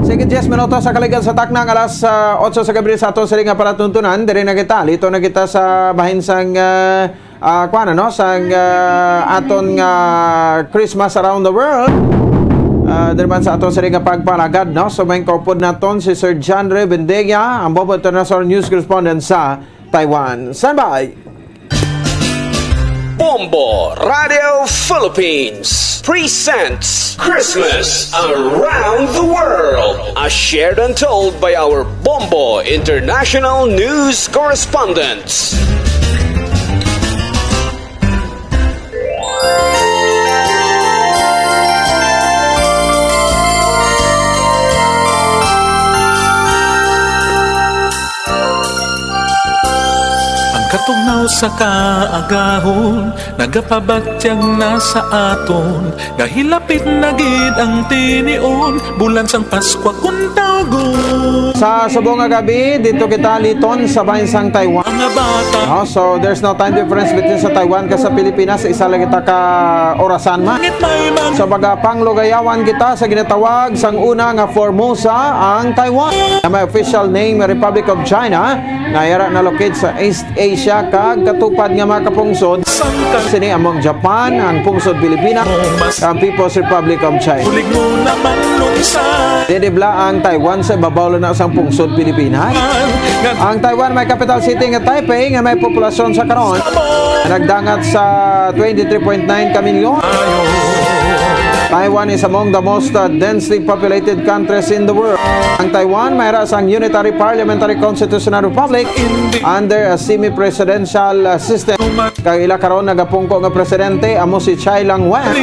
Sige, 10 minutos sa kaligan sa taknang alas 8 sa gabi sa ato sa ringa para tuntunan. Dire na kita, lito na kita sa bahin sang sang aton Christmas around the world. Derman sa ato sa ringa pagpalagad, no? So may kopod naton si Sir John Rebendeya, ang Bombo International News Correspondent sa Taiwan. Standby! Bombo Radio Philippines presents Christmas Around the World, as shared and told by our Bombo International News correspondents. Katugnaw sa kaagahon, nagapabatyag na sa aton, gahilapit na gid ang tinion, bulan sang Pasko kun tawgon. Sa subong nga gabi, dito kita liton sa bansang Taiwan. No, so there's no time difference between sa Taiwan ka sa Pilipinas, isa lang kita ka orasan ma. So baga panglugayawan kita sa ginatawag sang una nga Formosa ang Taiwan. Na may official name Republic of China, na yara na locate sa East Asia kag katupad nga mga kapungsod sini among Japan, ang pungsod Pilipinas, ang People's Republic of China. Didibla ang Taiwan sa ibabaw na sa pungsod Pilipinas. Ang Taiwan may capital city nga Taipei nga may populasyon sa karon nagdangat sa 23.9 ka milyon. Taiwan is among the most densely populated countries in the world. Ang Taiwan mayroon ang Unitary Parliamentary Constitutional Republic under a semi-presidential system. Kag ila karon nagapungko nga presidente amo si Chai Lang-wan.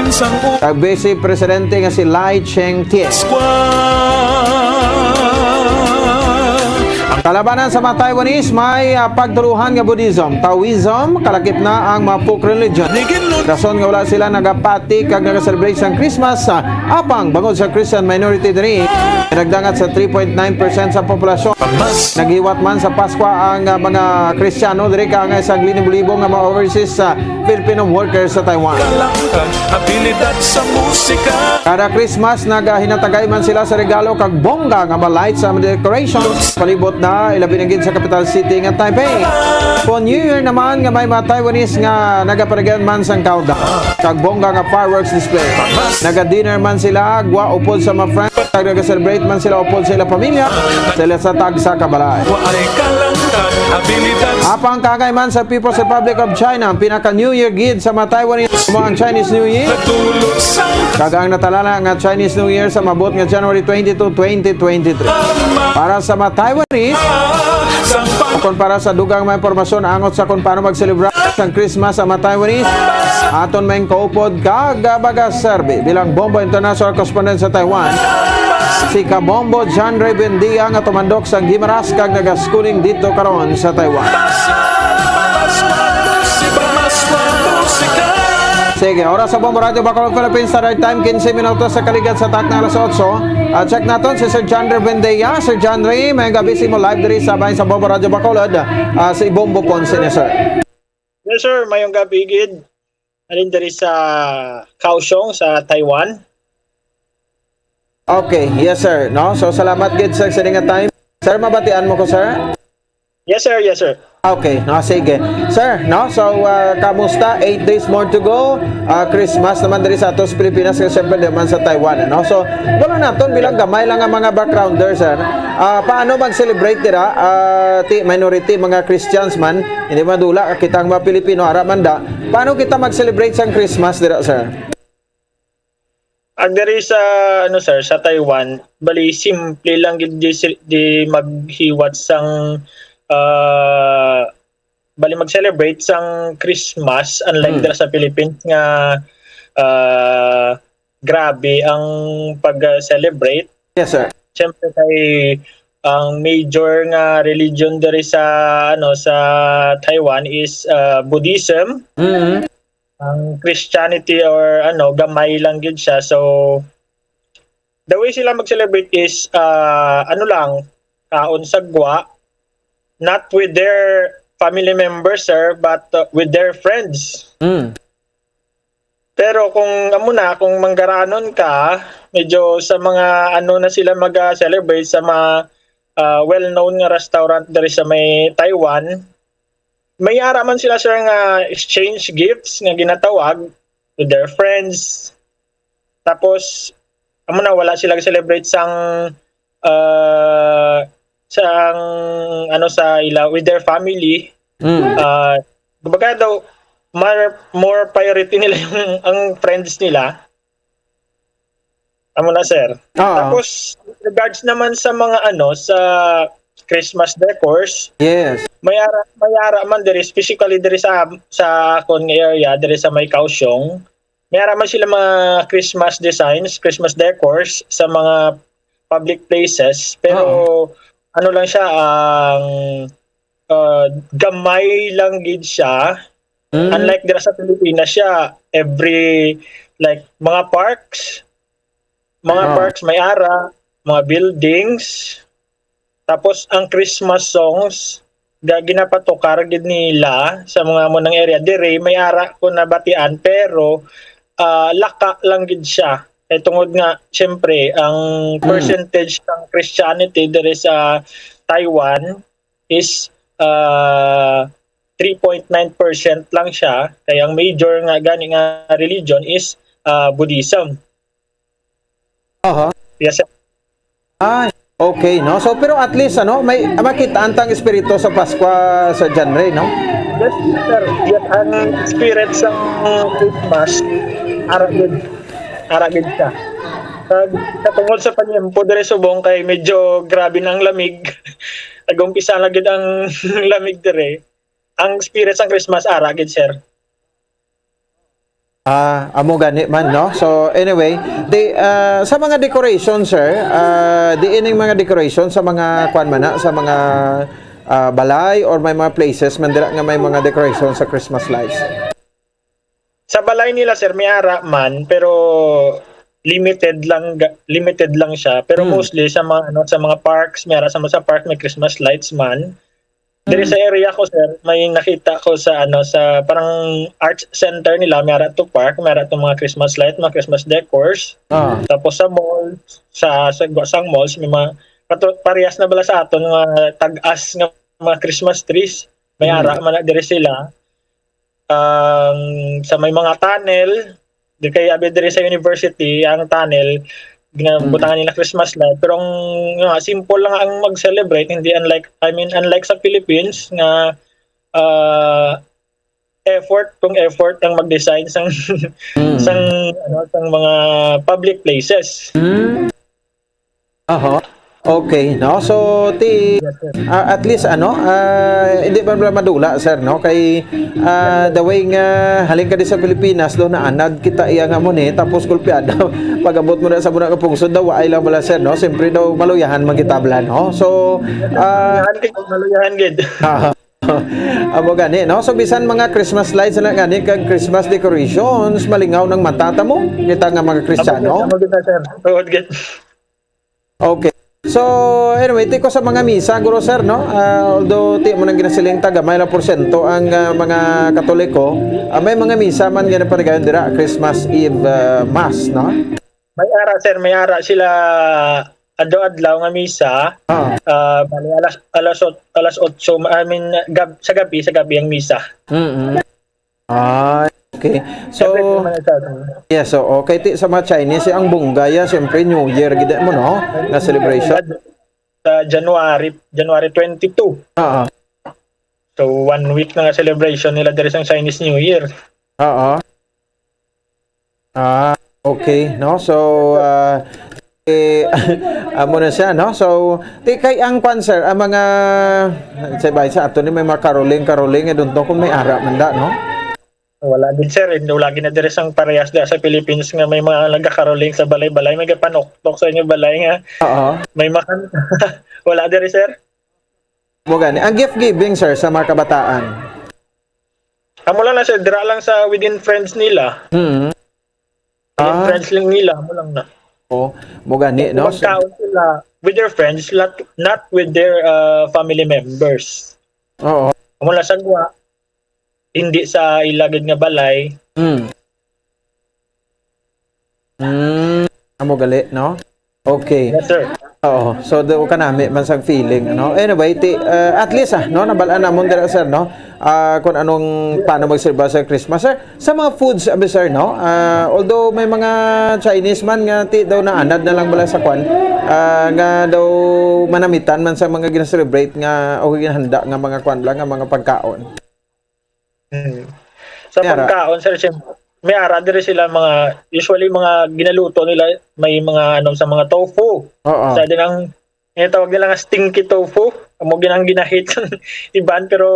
Kag vice presidente nga si Lai Cheng-tie. Kalabanan sa mga Taiwanese may pagtuluhan nga Buddhism, Taoism, kalakip na ang mga folk religion. Rason nga wala sila nagapati kag nag-celebrate sa Christmas apang bangod sa Christian minority diri nagdangat sa 3.9% sa populasyon. Naghiwat man sa Pasko ang mga Kristiyano diri kaangay sa libo-libo nga mga overseas Filipino workers sa Taiwan. Kada Christmas nagahinatagay man sila sa regalo kag bongga nga mga lights sa decorations palibot na ilabi na gid sa capital city nga Taipei. For New Year naman nga may mga Taiwanese nga nagaparagan man sang countdown kag bongga nga fireworks display. Naga-dinner man sila gwa upod sa mga friends kag naga-celebrate man sila upod sa ilang pamilya sila sa tagsa kabalay. Apang kagay man sa People's Republic of China ang pinaka New Year gid sa mga Taiwanese mo ang Chinese New Year. Kag ang natalala nga Chinese New Year sa mabot nga January 22, 2023. Para sa mga Taiwanese, kung para sa dugang mga impormasyon angot sa kung paano mag-celebrate ang Christmas sa mga Taiwanese, aton may kaupod kag baga serbi bilang Bombo International Correspondent sa Taiwan. Si Kabombo John Ray Bendia nga tumandok sa Gimaras kag nagaschooling dito karon sa Taiwan. Sige, oras sa Bombo Radio Bacolod Philippines Standard Time 15 minutos sa kaligat sa tak na alas 8. Check naton si Sir John Ray Bendia. Sir John Ray, may gabi si mo live diri sa bahin sa Bombo Radio Bacolod si Bombo Ponce ni sir. Yes sir, mayong gabi gid. Alin diri sa Kaohsiung sa Taiwan. Okay, yes sir. No, so salamat gid sir sa nga time. Sir, mabatian mo ko sir? Yes sir, yes sir. Okay, no, sige. Sir, no, so kamusta? 8 days more to go. Christmas naman diri sa atos Pilipinas kasi syempre naman sa Taiwan, no? So, wala naton bilang gamay lang ang mga backgrounders, sir. Paano mag-celebrate dira? Minority mga Christians man, hindi madula kitang mga Pilipino ara man da. Paano kita mag-celebrate sa Christmas dira, sir? Ang diri sa sir sa Taiwan, bali simple lang gid di maghiwat sang bali mag-celebrate sang Christmas unlike dira sa Philippines nga grabe ang pag-celebrate. Yes sir. Siyempre kay ang major nga religion diri sa sa Taiwan is Buddhism. Ang Christianity or gamay lang gid siya. So the way sila mag-celebrate is lang kaon sagwa, not with their family members sir, but with their friends. Pero kung kung manggaranon ka, medyo sa mga na sila mag-celebrate sa mga well-known nga restaurant diri sa may Taiwan, may ara man sila sir nga exchange gifts nga ginatawag with their friends. Tapos wala sila celebrate sang sa ila with their family. Kumbaga daw more priority nila yung ang friends nila. Amo na, sir. Tapos regards naman sa mga sa Christmas decors, yes, mayara man diri, physically diri sa kon nga area diri sa may Kaohsiung. Mayara man sila mga Christmas designs, Christmas decors sa mga public places, pero ano lang siya, ang gamay lang gid siya. Unlike dira sa Pilipinas siya, every like mga parks may ara, mga buildings. Tapos ang Christmas songs ginapatukar gid nila sa mga munang area dire, may ara ko nabatian, pero laka lang gid siya. Kaya tungod nga, syempre, ang percentage ng Christianity dire sa Taiwan is 3.9% lang siya. Kaya ang major nga gani nga religion is Buddhism. Yes, sir. Okay, no? So, pero at least, may makita antang espiritu sa Pasko sa January, no? Yes, sir. Yes, ang spirit sa Christmas, aragid siya. Katungod sa panyempo dire subong kay medyo grabe ng lamig. Nag-umpisa na gid ang lamig dire. Ang spirit sa Christmas aragid, sir. Amo gani man, no? So anyway, sa mga decoration, sir, ining mga decoration sa mga sa mga balay or may mga places man dira nga may mga decoration sa Christmas lights. Sa balay nila, sir, may ara man, pero limited lang siya, pero mostly sa mga parks, may ara sa park may Christmas lights man. Diri sa area ko, sir, may nakita ko sa sa parang arts center nila, may ara to park, may ara to mga Christmas light, mga Christmas decors. Tapos sa mall, sa malls, may mga parehas na bala sa aton mga tag-as nga mga Christmas trees. May ara man diri sila. Sa may mga tunnel, di kay abi diri sa university, ang tunnel ginabutangan nila Christmas light, pero ang simple lang ang mag-celebrate, hindi unlike sa Philippines nga effort ang mag-design sang mga public places. Okay, no? So, at least, hindi pa madula, sir, no? Kay, the way nga, halin ka din sa Pilipinas, doon na anad kita iya nga mo ni, tapos kulpiada, pag-abot mo na sa muna ka pungsod, daw, ay lang wala, sir, no? Siyempre daw, maluyahan magkitablan, no? So, maluyahan gid. Amo gani, no? So, bisan mga Christmas lights na gani, kag Christmas decorations, malingaw ng matata mo, kita nga mga Kristiyano. Okay. So, anyway, tiko sa mga misa, guro, sir, no? Although, mo nang ginasiling tagamay lang porsyento ang mga Katoliko, may mga misa man gina panigayon dira, Christmas Eve Mass, no? May ara, sir, may ara sila adlaw nga misa. Bali alas 8, sa gabi ang misa. Okay. So, yes, so okay, sa mga Chinese, ang Bunggaya, siyempre New Year, gida mo, no? Na celebration. Sa January 22. So, 1 week na nga celebration nila diri sa Chinese New Year. Okay, no? So, amo na siya, no? So, kay ang concert, ang mga, sa ato ni may mga caroling, doon to kung may ara man da, no? Wala din, sir. Wala na dire sang parehas da sa Philippines nga may mga nagka-caroling sa balay-balay, may gapanoktok sa inyo balay nga. May makan. Wala dire, sir. Mo gani. Ang gift giving, sir, sa mga kabataan. Amo lang na, sir, dira lang sa within friends nila. Within friends lang nila, amo lang na. Mo gani, no? Magkaon sila with their friends, not with their family members. Amo lang sagwa. Hindi sa ilagid nga balay. Amo gali, no? Okay. Yes, sir. So do ka nami man sang feeling, no? Anyway, at least no, nabalaan namon dira, sir, no? Kung paano magserba sa Christmas, sir. Sa mga foods, sir, no? Although may mga Chinese man nga daw na anad na lang bala sa kwan, nga daw manamitan man sa mga gina-celebrate nga o ginahanda nga mga kwan lang, nga mga pagkaon. Sa pagkaon, sir, siyempre, may ara dire sila mga, usually mga ginaluto nila, may mga ano sa mga tofu. Oo. Sa din ang tawag nila nga stinky tofu. Amo ginang ginahit iban, pero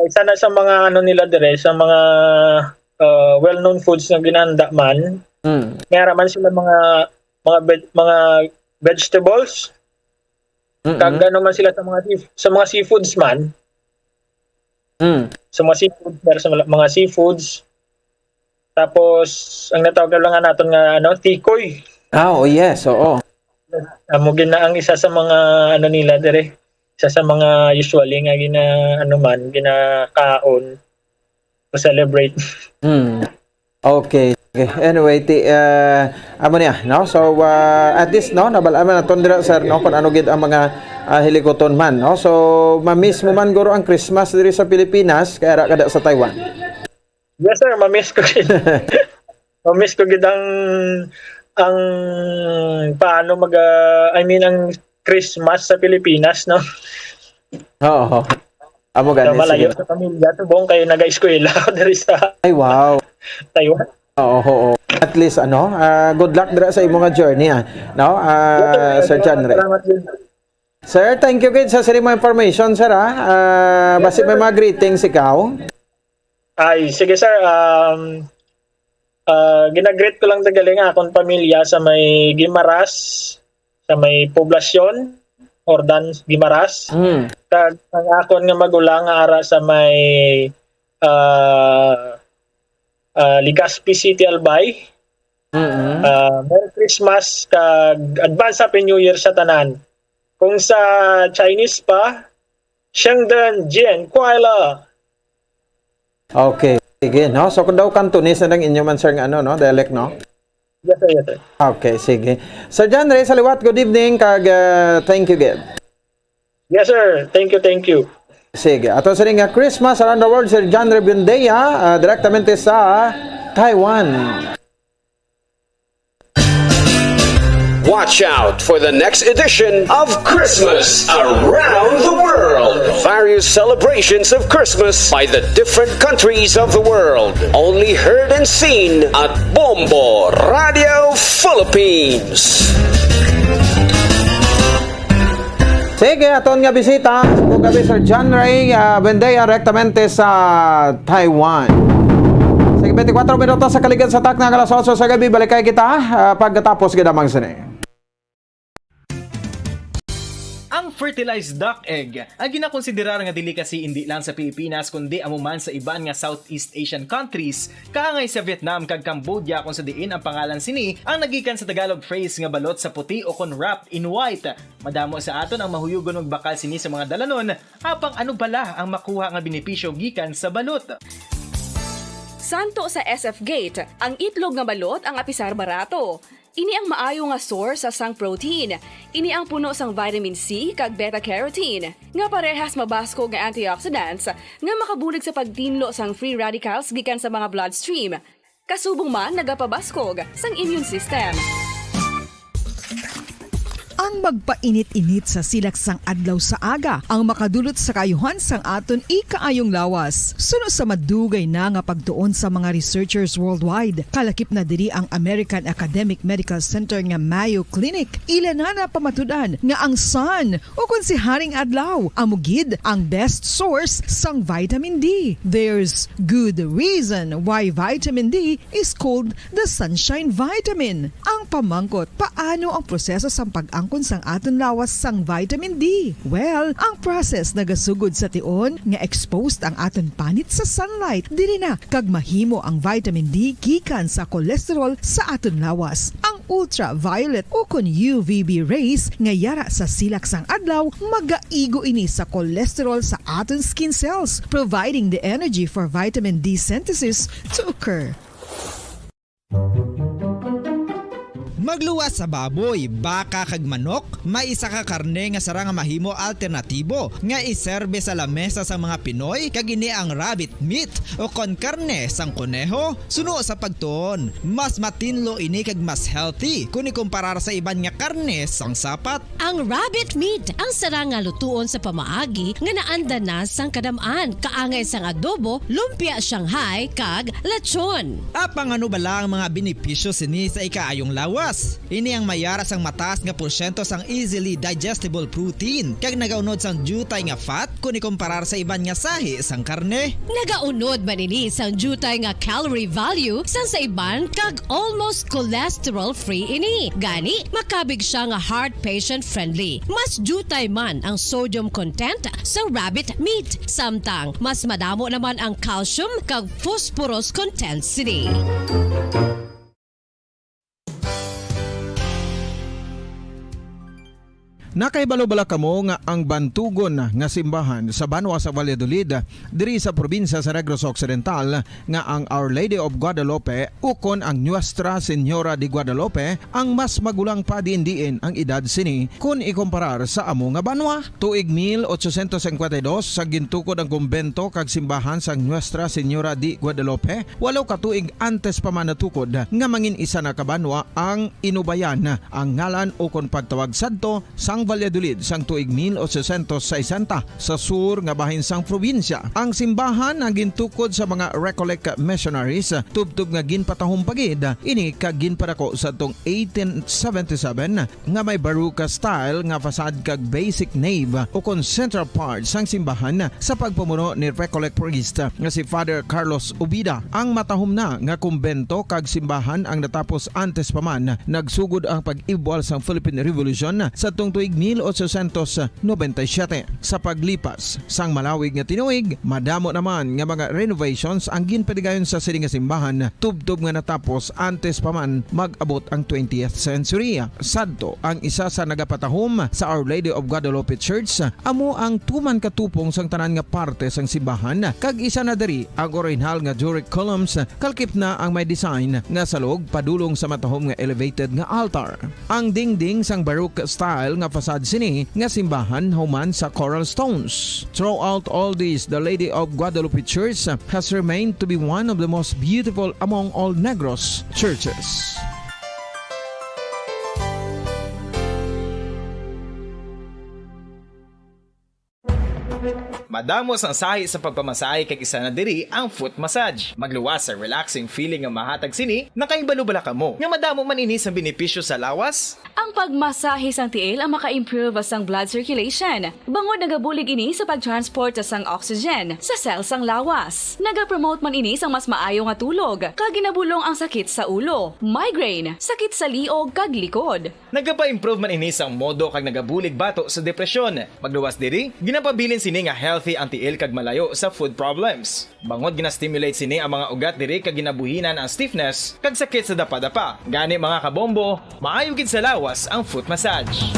isa na sa mga ano nila dire, sa mga well-known foods na ginanda man. May ara man sila mga vegetables. Kag ano man sila sa mga seafoods man. Sa mga seafoods. Tapos ang natawag lang naton nga ano, tikoy. Oh, yes, oo. Amo ang isa sa mga ano nila dire. Isa sa mga usually nga ginakaon to celebrate. Okay. Anyway, amo niya, no? So at least no, nabalaman naton dira sir no kung ano gid ang mga hilikoton man, no? So ma-miss mo man guro ang Christmas diri sa Pilipinas kaya ra kada sa Taiwan. Yes sir, ma-miss ko gid. Ma-miss ko gid ang paano ang Christmas sa Pilipinas, no? Oo. Amo gani. Malayo sa pamilya, tubong kayo nag-eskwela diri sa Ay wow. Taiwan. Oo. At least good luck dira sa imong journey no? Sir John Ray. Sir, thank you gid sa mo information sir basi may mga greetings ikaw. Ay, sige sir. Ginagreet ko lang tagaling akong pamilya sa may Guimaras, sa may poblasyon, Ordan Guimaras. Kag ang akon nga magulang ara sa may Legazpi City, Albay. Merry Christmas kag advance Happy New Year sa tanan. Kung sa Chinese pa, Shengdan Jian Kuala. Okay. Sige, no? So kung daw Cantonese na lang inyo man sir nga no? Dialect, no? Yes, sir. Okay, sige. Sir John Ray Saliwat, good evening kag thank you again. Yes, sir. Thank you. Sige, ato sa ring Christmas around the world, Sir John Rebundea, direktamente sa Taiwan. Watch out for the next edition of Christmas Around the World. Various celebrations of Christmas by the different countries of the world. Only heard and seen at Bombo Radio Philippines. Sige, aton nga bisita kung gabi Sir John Ray Bendea direktamente sa Taiwan. Sige, 24 minutos sa kaligan sa tak na alas 8 sa gabi. Balik kayo kita pagkatapos gidamang sini. Ang fertilized duck egg ang ginakonsiderar nga delicacy hindi lang sa Pilipinas kundi amuman sa iban nga Southeast Asian countries kaangay sa Vietnam kag Cambodia kung sa diin ang pangalan sini ang nagikan sa Tagalog phrase nga balot sa puti o kon wrapped in white. Madamo sa aton ang mahuyugon og bakal sini sa mga dalanon apang ano bala ang makuha nga benepisyo gikan sa balot. Santo sa SF Gate, ang itlog nga balot ang apisar barato. Ini ang maayo nga source sa sang protein. Ini ang puno sang vitamin C kag beta-carotene. Nga parehas mabasko nga antioxidants nga makabulig sa pagtinlo sang free radicals gikan sa mga bloodstream. Kasubong man nagapabaskog sang immune system. Ang magpainit-init sa silaksang adlaw sa aga ang makadulot sa kayuhan sang aton ikaayong lawas. Suno sa madugay na nga pagtuon sa mga researchers worldwide, kalakip na diri ang American Academic Medical Center nga Mayo Clinic. Ila na pamatudan nga ang sun o kung si Haring Adlaw amugid ang best source sang vitamin D. There's good reason why vitamin D is called the sunshine vitamin. Ang pamangkot, paano ang proseso sa pag-angkon sang aton lawas sang vitamin D? Well, ang process nagasugod sa tion nga exposed ang aton panit sa sunlight dili na kag mahimo ang vitamin D gikan sa cholesterol sa aton lawas. Ang ultraviolet o kon UVB rays nga yara sa silak sang adlaw magaigo ini sa cholesterol sa aton skin cells, providing the energy for vitamin D synthesis to occur. Magluwas sa baboy, baka kag manok, may isa ka karne nga sarang mahimo alternatibo nga iserbe sa lamesa sa mga Pinoy kag ini ang rabbit meat o kon karne sang kuneho. Suno sa pagtuon, mas matinlo ini kag mas healthy kung ikumparar sa iban nga karne sang sapat. Ang rabbit meat ang sarang nga lutuon sa pamaagi nga naanda na sang kadamaan, kaangay sang adobo, lumpia Shanghai kag lechon. Apang ano bala ang mga benepisyo sini sa ikaayong lawas? Ini ang mayara sang mataas nga porsyento sang easily digestible protein kag nagaunod sang jutay nga fat kung ikumparar sa iban nga sahi sang karne. Nagaunod man ini sang jutay nga calorie value sang sa iban kag almost cholesterol free ini. Gani makabig siya nga heart patient friendly. Mas jutay man ang sodium content sa rabbit meat, samtang mas madamo naman ang calcium kag phosphorus content sini. Nakaibalo-bala kamo nga ang bantugon nga simbahan sa Banwa sa Valladolid diri sa probinsya sa Negros Occidental nga ang Our Lady of Guadalupe ukon ang Nuestra Señora de Guadalupe ang mas magulang pa diin ang edad sini kung ikumparar sa amo nga banwa. Tuig 1852 sa gintukod ang kumbento kag simbahan sang Nuestra Señora de Guadalupe, walo ka tuig antes pa man natukod nga mangin isa na kabanwa ang inubayan ang ngalan ukon pagtawag sadto sang Valladolid sang tuig 1860 sa sur nga bahin sang probinsya. Ang simbahan ang gintukod sa mga Recollect missionaries tubtub nga ginpatahong pagid ini kag ginpadako sa tong 1877 nga may baroque style nga fasad kag basic nave o kon central part sang simbahan sa pagpamuno ni Recollect priest nga si Father Carlos Ubida. Ang matahom na nga kumbento kag simbahan ang natapos antes pa man nagsugod ang pag-ibwal sang Philippine Revolution sa tong tuig 1897. Sa paglipas sang malawig nga tinuig, madamo naman nga mga renovations ang ginpadigayon sa sining nga simbahan tubtob nga natapos antes pa man mag-abot ang 20th century. Sadto ang isa sa nagapatahom sa Our Lady of Guadalupe Church, amo ang tuman katupong sang tanan nga parte sang simbahan kag isa na diri ang original nga Doric columns kalkip na ang may design nga salog padulong sa matahom nga elevated nga altar. Ang dingding sang baroque style nga fasad sini nga simbahan human sa coral stones. Throughout all this, the Lady of Guadalupe Church has remained to be one of the most beautiful among all Negros churches. Madamos ang sahi sa pagpamasahe kag isa na diri ang foot massage. Magluwas sa relaxing feeling nga mahatag sini, nakaibalo-bala ka mo. Nga madamo man ini sa benepisyo sa lawas. Ang pagmasahe sang tiil ang maka-improve sang blood circulation. Bangod nagabulig ini sa pag-transport sang oxygen sa cells sang lawas. Nagapromote man ini sang mas maayo nga tulog, kag ginabulong ang sakit sa ulo, migraine, sakit sa liog kag likod. Nagapa-improve man ini sang modo kag nagabulig bato sa depresyon. Magluwas diri, ginapabilin sini nga healthy ang tiil kag malayo sa food problems. Bangod gina-stimulate sini ang mga ugat diri kag ginabuhinan ang stiffness kag sakit sa dapa-dapa. Gani mga kabombo, maayo gid sa lawas ang foot massage.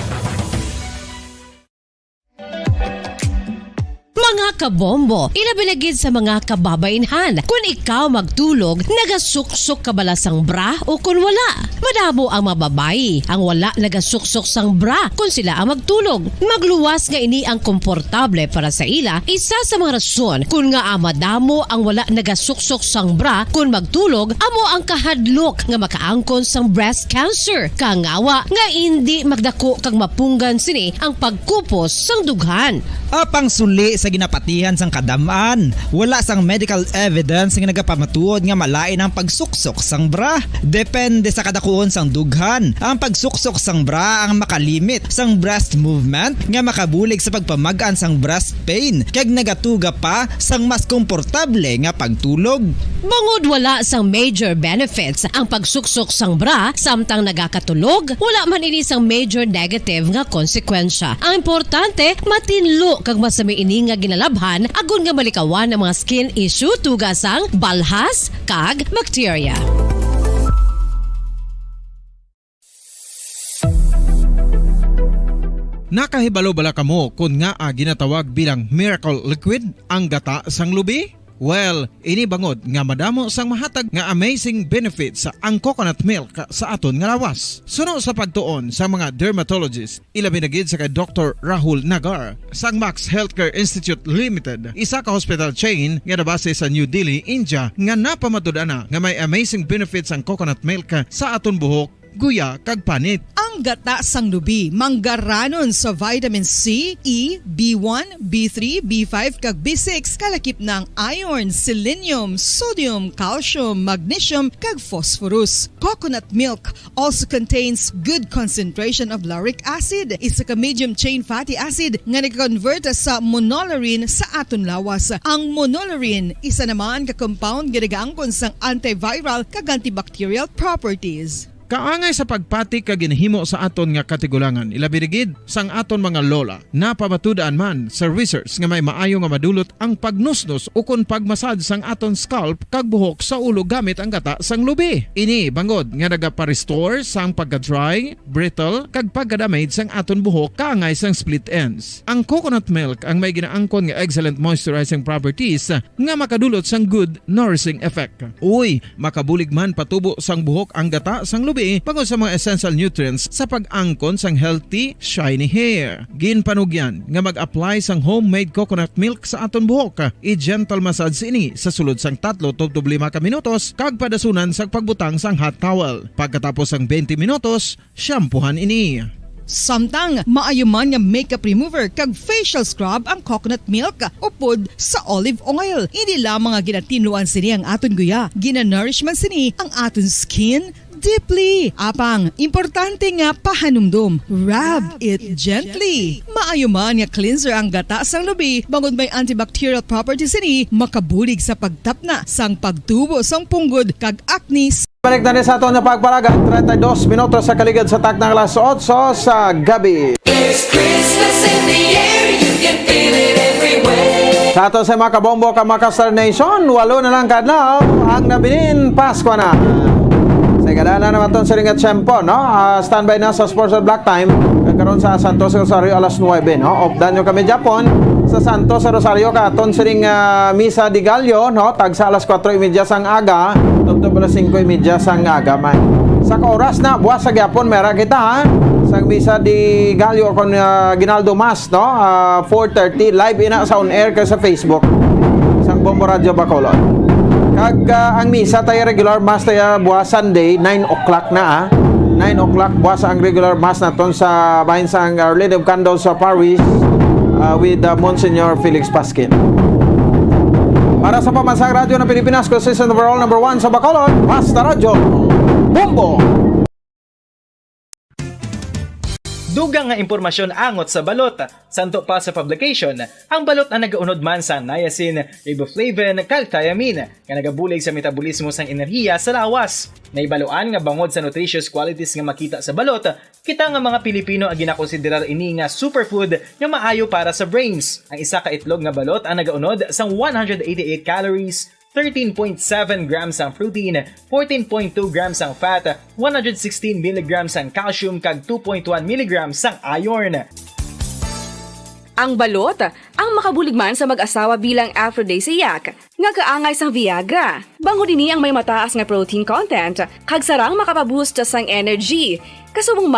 Mga kabombo, ilabinagid sa mga kababainhan. Kung ikaw magtulog, nagasuksok ka bala sang bra o kung wala. Madamo ang mababayi ang wala nagasuksok sang bra kung sila ang magtulog. Magluwas nga ini ang komportable para sa ila. Isa sa mga rason kung nga madamo ang wala nagasuksok sang bra kung magtulog, amo ang kahadlok nga makaangkon sang breast cancer. Kangawa nga hindi magdako kag mapunggan sini ang pagkupos sang dughan. Apang suli sa ginapatihan sang kadamaan, wala sang medical evidence nga nagapamatuod nga malain ang pagsuksok sang bra. Depende sa kadakuon sang dughan. Ang pagsuksok sang bra ang makalimit sang breast movement nga makabulig sa pagpamagan sang breast pain kag nagatuga pa sang mas komportable nga pagtulog. Bangod wala sang major benefits ang pagsuksok sang bra samtang nagakatulog, wala man ini sang major negative nga konsekwensya. Ang importante, matinlo kag masami ini nga ginalabhan agon nga malikawan ang mga skin issue tugasang balhas kag bacteria. Nakahibalo bala kamo kung nga ginatawag bilang miracle liquid ang gata sang lubi? Well, ini bangod nga madamo sang mahatag nga amazing benefits sa ang coconut milk sa aton nga lawas. Suno sa pagtuon sa mga dermatologist, ilabi na gid sa kay Dr. Rahul Nagar sang Max Healthcare Institute Limited, isa ka hospital chain nga nabase sa New Delhi, India, nga napamatud-ana nga may amazing benefits ang coconut milk sa aton buhok, guya kag panit. Ang gata sang lubi manggaranon sa vitamin C, E, B1, B3, B5 kag B6 kalakip ng iron, selenium, sodium, calcium, magnesium kag phosphorus. Coconut milk also contains good concentration of lauric acid, isa ka medium chain fatty acid nga nag-convert sa monolarin sa aton lawas. Ang monolarin isa naman ka compound nga nagaangkon sang antiviral kag antibacterial properties. Kaangay sa pagpati kag ginhimo sa aton nga katigulangan, ilabirigid sang aton mga lola, napamatudan man sa research nga may maayo nga madulot ang pagnusnos ukon pagmasad sang aton scalp kag buhok sa ulo gamit ang gata sang lubi. Ini bangod nga nagapa-restore sang pagka-dry, brittle kag pagka-damage sang aton buhok kaangay sang split ends. Ang coconut milk ang may ginaangkon nga excellent moisturizing properties nga makadulot sang good nourishing effect. Uy, makabulig man patubo sang buhok ang gata sang lubi pagod sa mga essential nutrients sa pag-angkon sang healthy, shiny hair. Ginpanugyan nga mag-apply sang homemade coconut milk sa aton buhok. I-gentle massage ini sa sulod sang 3 to 5 ka minutos kag padasunan sang pagbutang sang hot towel. Pagkatapos sang 20 minutos, shampoohan ini. Samtang maayo man nga makeup remover kag facial scrub ang coconut milk upod sa olive oil. Hindi lamang nga ginatinuan sini ang aton guya, ginanourish man sini ang aton skin deeply. Apang, importante nga pahanumdum. Rub it gently. Maayo man nga cleanser ang gata sang lubi, bangod may antibacterial properties ini, makabulig sa pagtapna sang pagtubo sang punggod kag acne. Balik na rin sa ato na pagparagan, 32 minutos sa kaligid sa tak ng alas 8 sa gabi. It's Christmas in the air, you can feel it everywhere. Sa ato sa mga kabombo ka mga Star Nation, 8 na lang kadlaw ang nabilin Pasko na. Sa kadana naman ito sa ringat tiyempo, no? Standby na sa Sports at Black Time. Nagkaroon sa Santos Rosario alas 9, no? Opdan nyo kami Japon sa Santos Rosario katon sa ring Misa di Gallo, no? Tag sa alas 4:30 sang aga, tubtob alas 5:30 sang aga man. Sa oras na, buwas sa Japon, mera kita, ha? Sang Misa di Gallo kon Ginaldo Mas, no? 4:30, live ina sa on-air ka sa Facebook. Sang Bombo Radio Bacolod. Kag ang misa tayo regular mass tayo buwas Sunday 9 o'clock na 9 o'clock buwas ang regular mass naton sa bahin sa Our Lady of Candles sa Paris with Monsignor Felix Pasquin. Para sa Pamansang Radyo ng Pilipinas, consistent overall number 1 sa Bacolod, Basta Radyo Bombo. Dugang nga impormasyon angot sa balot. Santo pa sa publication, ang balot na nagaunod man sa niacin, riboflavin, kag thiamine, nga nagabulig sa metabolismo sang enerhiya sa lawas. Naibaluan nga bangod sa nutritious qualities nga makita sa balot, kita nga mga Pilipino ang ginakonsiderar ini nga superfood nga maayo para sa brains. Ang isa ka itlog nga balot ang nagaunod sang 188 calories, 13.7 grams ang protein, 14.2 grams ang fat, 116 mg ang calcium kag 2.1 mg ang iron. Ang balot, ang makabulig man sa mag-asawa bilang aphrodisiac, nga kaangay sang Viagra. Bangod ini ang may mataas nga protein content, kag sarang makapaboost sang energy, kasubong